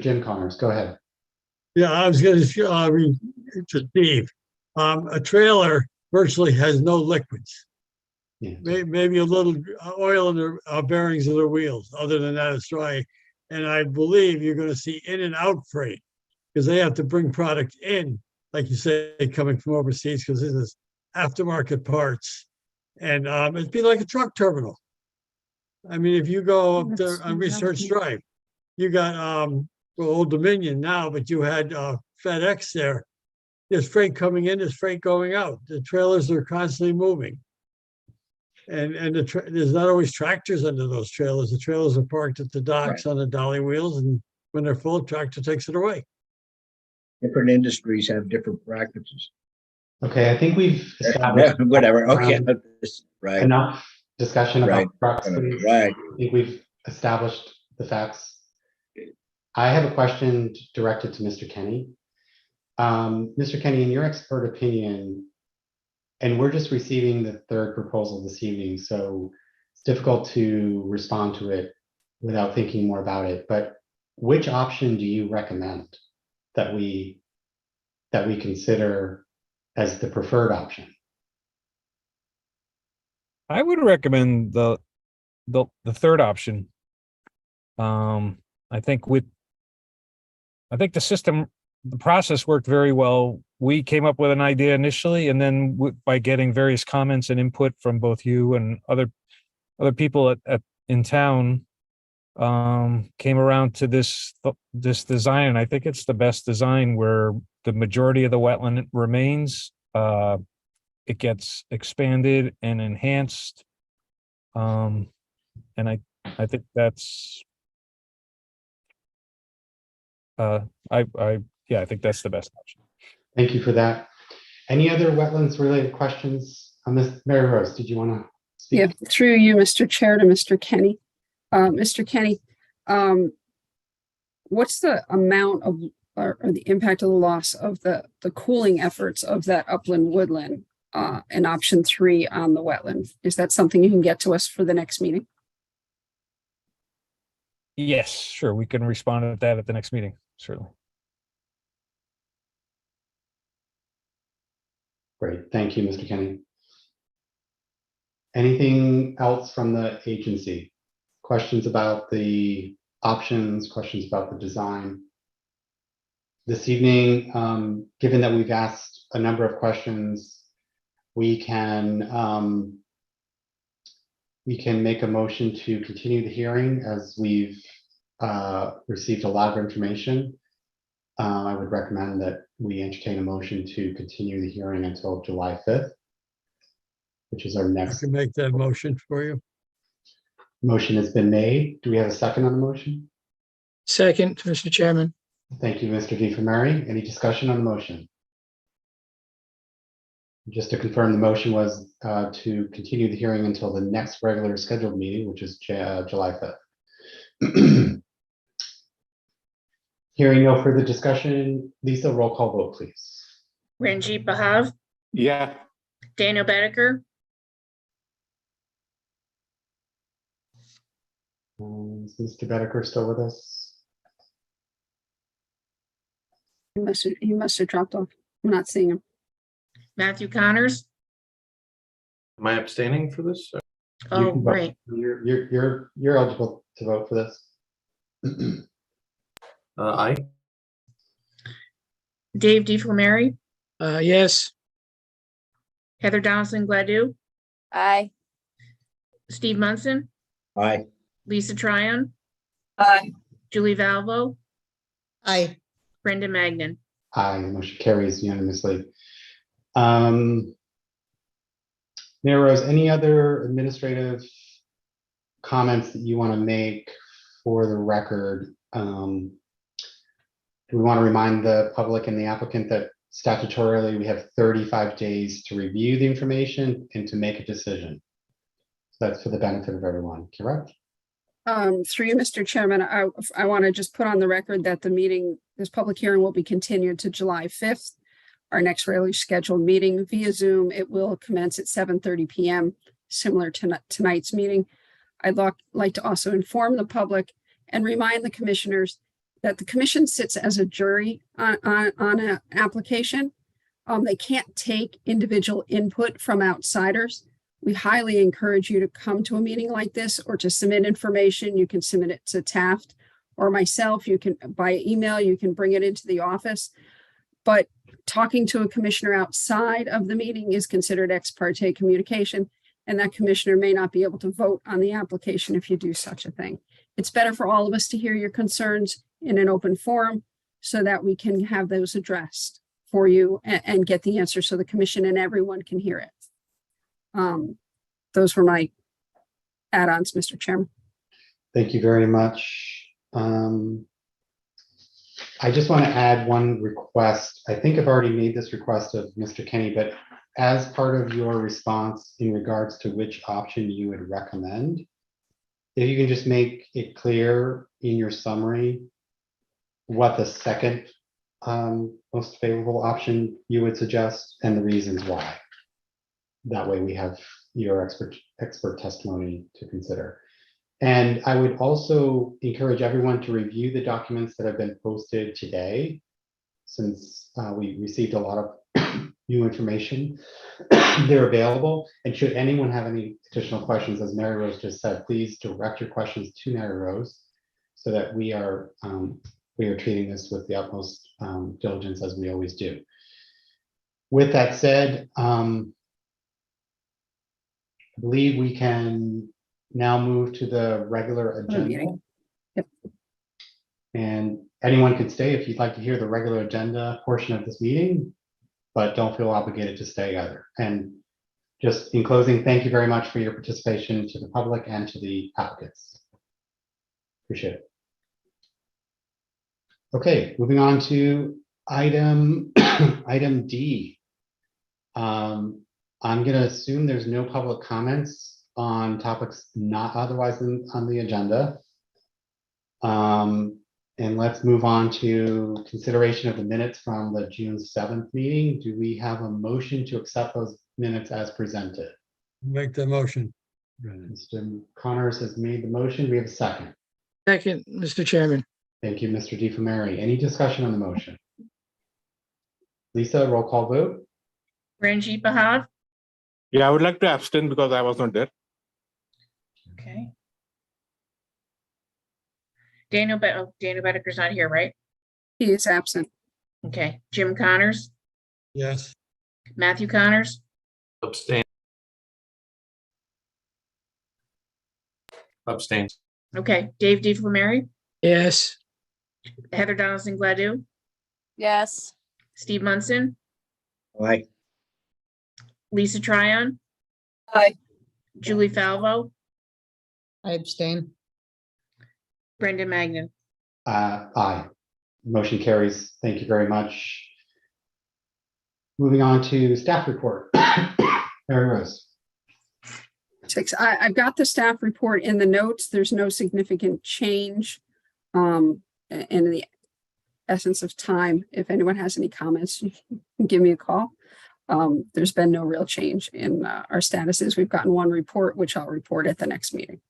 Jim Connors, go ahead. Yeah, I was going to Steve. A trailer virtually has no liquids. Yeah. Maybe a little oil in the bearings of the wheels. Other than that, it's dry. And I believe you're going to see in and out freight because they have to bring product in, like you say, coming from overseas, because this is aftermarket parts. And it'd be like a truck terminal. I mean, if you go up there on Research Drive, you got Old Dominion now, but you had FedEx there. There's freight coming in, there's freight going out. The trailers are constantly moving. And there's not always tractors under those trailers. The trailers are parked at the docks on the dolly wheels, and when they're full, tractor takes it away. Different industries have different practices. Okay, I think we've established whatever. Okay, right. Enough discussion about trucks, please. Right. I think we've established the facts. I have a question directed to Mr. Kenny. Mr. Kenny, in your expert opinion, and we're just receiving the third proposal this evening, so it's difficult to respond to it without thinking more about it, but which option do you recommend that we consider as the preferred option? I would recommend the third option. I think the process worked very well. We came up with an idea initially, and then by getting various comments and input from both you and other people in town, came around to this design. And I think it's the best design where the majority of the wetland remains. It gets expanded and enhanced. And I think that's I think that's the best option. Thank you for that. Any other wetlands related questions on this? Mary Rose, did you want to speak? Yeah, through you, Mr. Chair, to Mr. Kenny. Mr. Kenny, what's the amount of or the impact of the loss of the cooling efforts of that upland woodland in option 3 on the wetland? Is that something you can get to us for the next meeting? Yes, sure. We can respond to that at the next meeting, certainly. Great, thank you, Mr. Kenny. Anything else from the agency? Questions about the options, questions about the design? This evening, given that we've asked a number of questions, we can make a motion to continue the hearing as we've received a lot of information. I would recommend that we entertain a motion to continue the hearing until July 5th, which is our I next. can make that motion for you. Motion has been made. Do we have a second on the motion? Second, Mr. Chairman. Thank you, Mr. DiFameri. Any discussion on the motion? Just to confirm, the motion was to continue the hearing until the next regular scheduled meeting, which is July 5th. Hearing no further discussion, Lisa, roll call vote, please. Ranjit Bahav, Yeah. Daniel Bedecker, Is Mr. Bedecker still with us? He must have dropped off. I'm not seeing him. Matthew Connors. Am I abstaining for this? You Oh, can vote. right. You're eligible to vote for this. Aye. Dave DiFameri, Yes. Heather Donaldson Gladue, Aye. Steve Munson, Aye. Lisa Tryon, Aye. Julie Valvo, Aye. Brendan Magnan. Aye, the motion carries unanimously. Mayor Rose, any other administrative comments that you want to make for the record? Do we want to remind the public and the applicant that statutorily we have 35 days to review the information and to make a decision? So that's for the benefit of everyone, correct? Through you, Mr. Chairman, I want to just put on the record that this public hearing will be continued to July 5th. Our next regularly scheduled meeting via Zoom. It will commence at 7:30 p.m., similar to tonight's meeting. I'd like to also inform the public and remind the commissioners that the commission sits as a jury on an application. They can't take individual input from outsiders. We highly encourage you to come to a meeting like this or to submit information. You can submit it to Taft or myself. You can by email, you can bring it into the office. But talking to a commissioner outside of the meeting is considered ex parte communication, and that commissioner may not be able to vote on the application if you do such a thing. It's better for all of us to hear your concerns in an open forum so that we can have those addressed for you and get the answer so the commission and everyone can hear it. Those were my add-ons, Mr. Chairman. Thank you very much. I just want to add one request. I think I've already made this request of Mr. Kenny, but as part of your response in regards to which option you would recommend, if you can just make it clear in your summary what the second most favorable option you would suggest and the reasons why. That way we have your expert testimony to consider. And I would also encourage everyone to review the documents that have been posted today, since we received a lot of new information. They're available. And should anyone have any additional questions, as Mary Rose just said, please direct your questions to Mary Rose so that we are treating this with the utmost diligence, as we always do. With that said, I believe we can now move to the regular agenda. Yep. And anyone could stay if you'd like to hear the regular agenda portion of this meeting, but don't feel obligated to stay either. And just in closing, thank you very much for your participation to the public and to the applicants. Appreciate it. Okay, moving on to item D. I'm going to assume there's no public comments on topics not otherwise on the agenda. And let's move on to consideration of the minutes from the June 7th meeting. Do we have a motion to accept those minutes as presented? Make the motion. Mr. Connors has made the motion. We have a second. Second, Mr. Chairman. Thank you, Mr. DiFameri. Any discussion on the motion? Lisa, roll call vote. Ranjit Bahav, Yeah, I would like to abstain because I was not there. okay. Daniel Bedeker's not here, right? He is absent. Okay, Jim Connors, Yes. Matthew Connors, Abstain. Abstain. okay, Dave DiFlameri, Yes. Heather Donaldson Gladue, Yes. Steve Munson, Aye. Lisa Tryon, Aye. Julie Falvo, I abstain. Brendan Magnan. Aye. Motion carries. Thank you very much. Moving on to staff report. Mary Rose. I've got the staff report in the notes. There's no significant change. In the essence of time, if anyone has any comments, you can give me a call. There's been no real change in our statuses. We've gotten one report, which I'll report at the next meeting.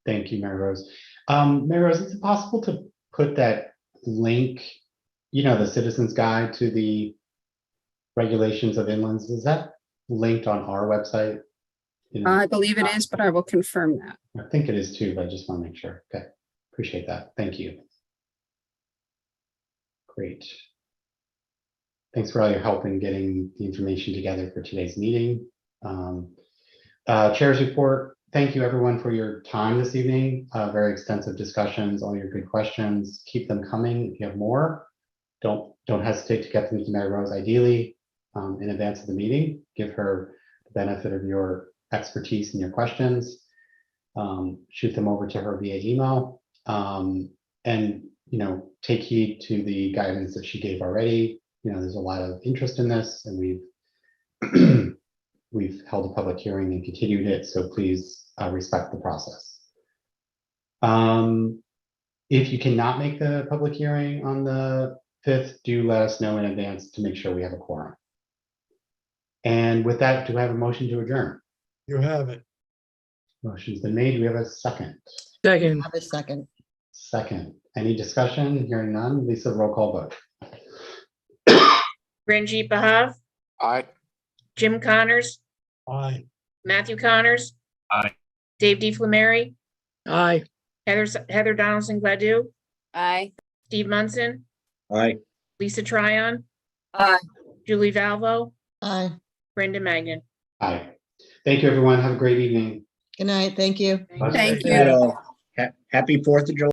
Thank you, Mary Rose. Mary Rose, is it possible to put that link, the citizens guide to the regulations of inlands? Is that linked on our website? I believe it is, but I will confirm that. I think it is too, but I just want to make sure. Okay, appreciate that. Thank you. Great. Thanks for all your help in getting the information together for today's meeting. Chair's report. Thank you everyone for your time this evening. Very extensive discussions, all your good questions. Keep them coming. If you have more, don't hesitate to get them to Mary Rose, ideally in advance of the meeting. Give her the benefit of your expertise and your questions. Shoot them over to her via email. And take heed to the guidance that she gave already. There's a lot of interest in this, and we've held a public hearing and continued it, so please respect the process. If you cannot make the public hearing on the 5th, do let us know in advance to make sure we have a quorum. And with that, do I have a motion to adjourn? You have it. Motion's been made. Do we have a second? Second. I have a second. Second. Any discussion? Hearing none. Lisa, roll call vote. Ranjit Bahav, Aye. Jim Connors, Aye. Matthew Connors, Aye. Dave DiFlameri, Aye. Heather Donaldson Gladue, Aye. Steve Munson, Aye. Lisa Tryon, Aye. Julie Valvo, Aye. Brendan Magnan. Aye. Thank you, everyone. Have a great evening. Good night. Thank you. Thank Good you. all. Happy 4th of July.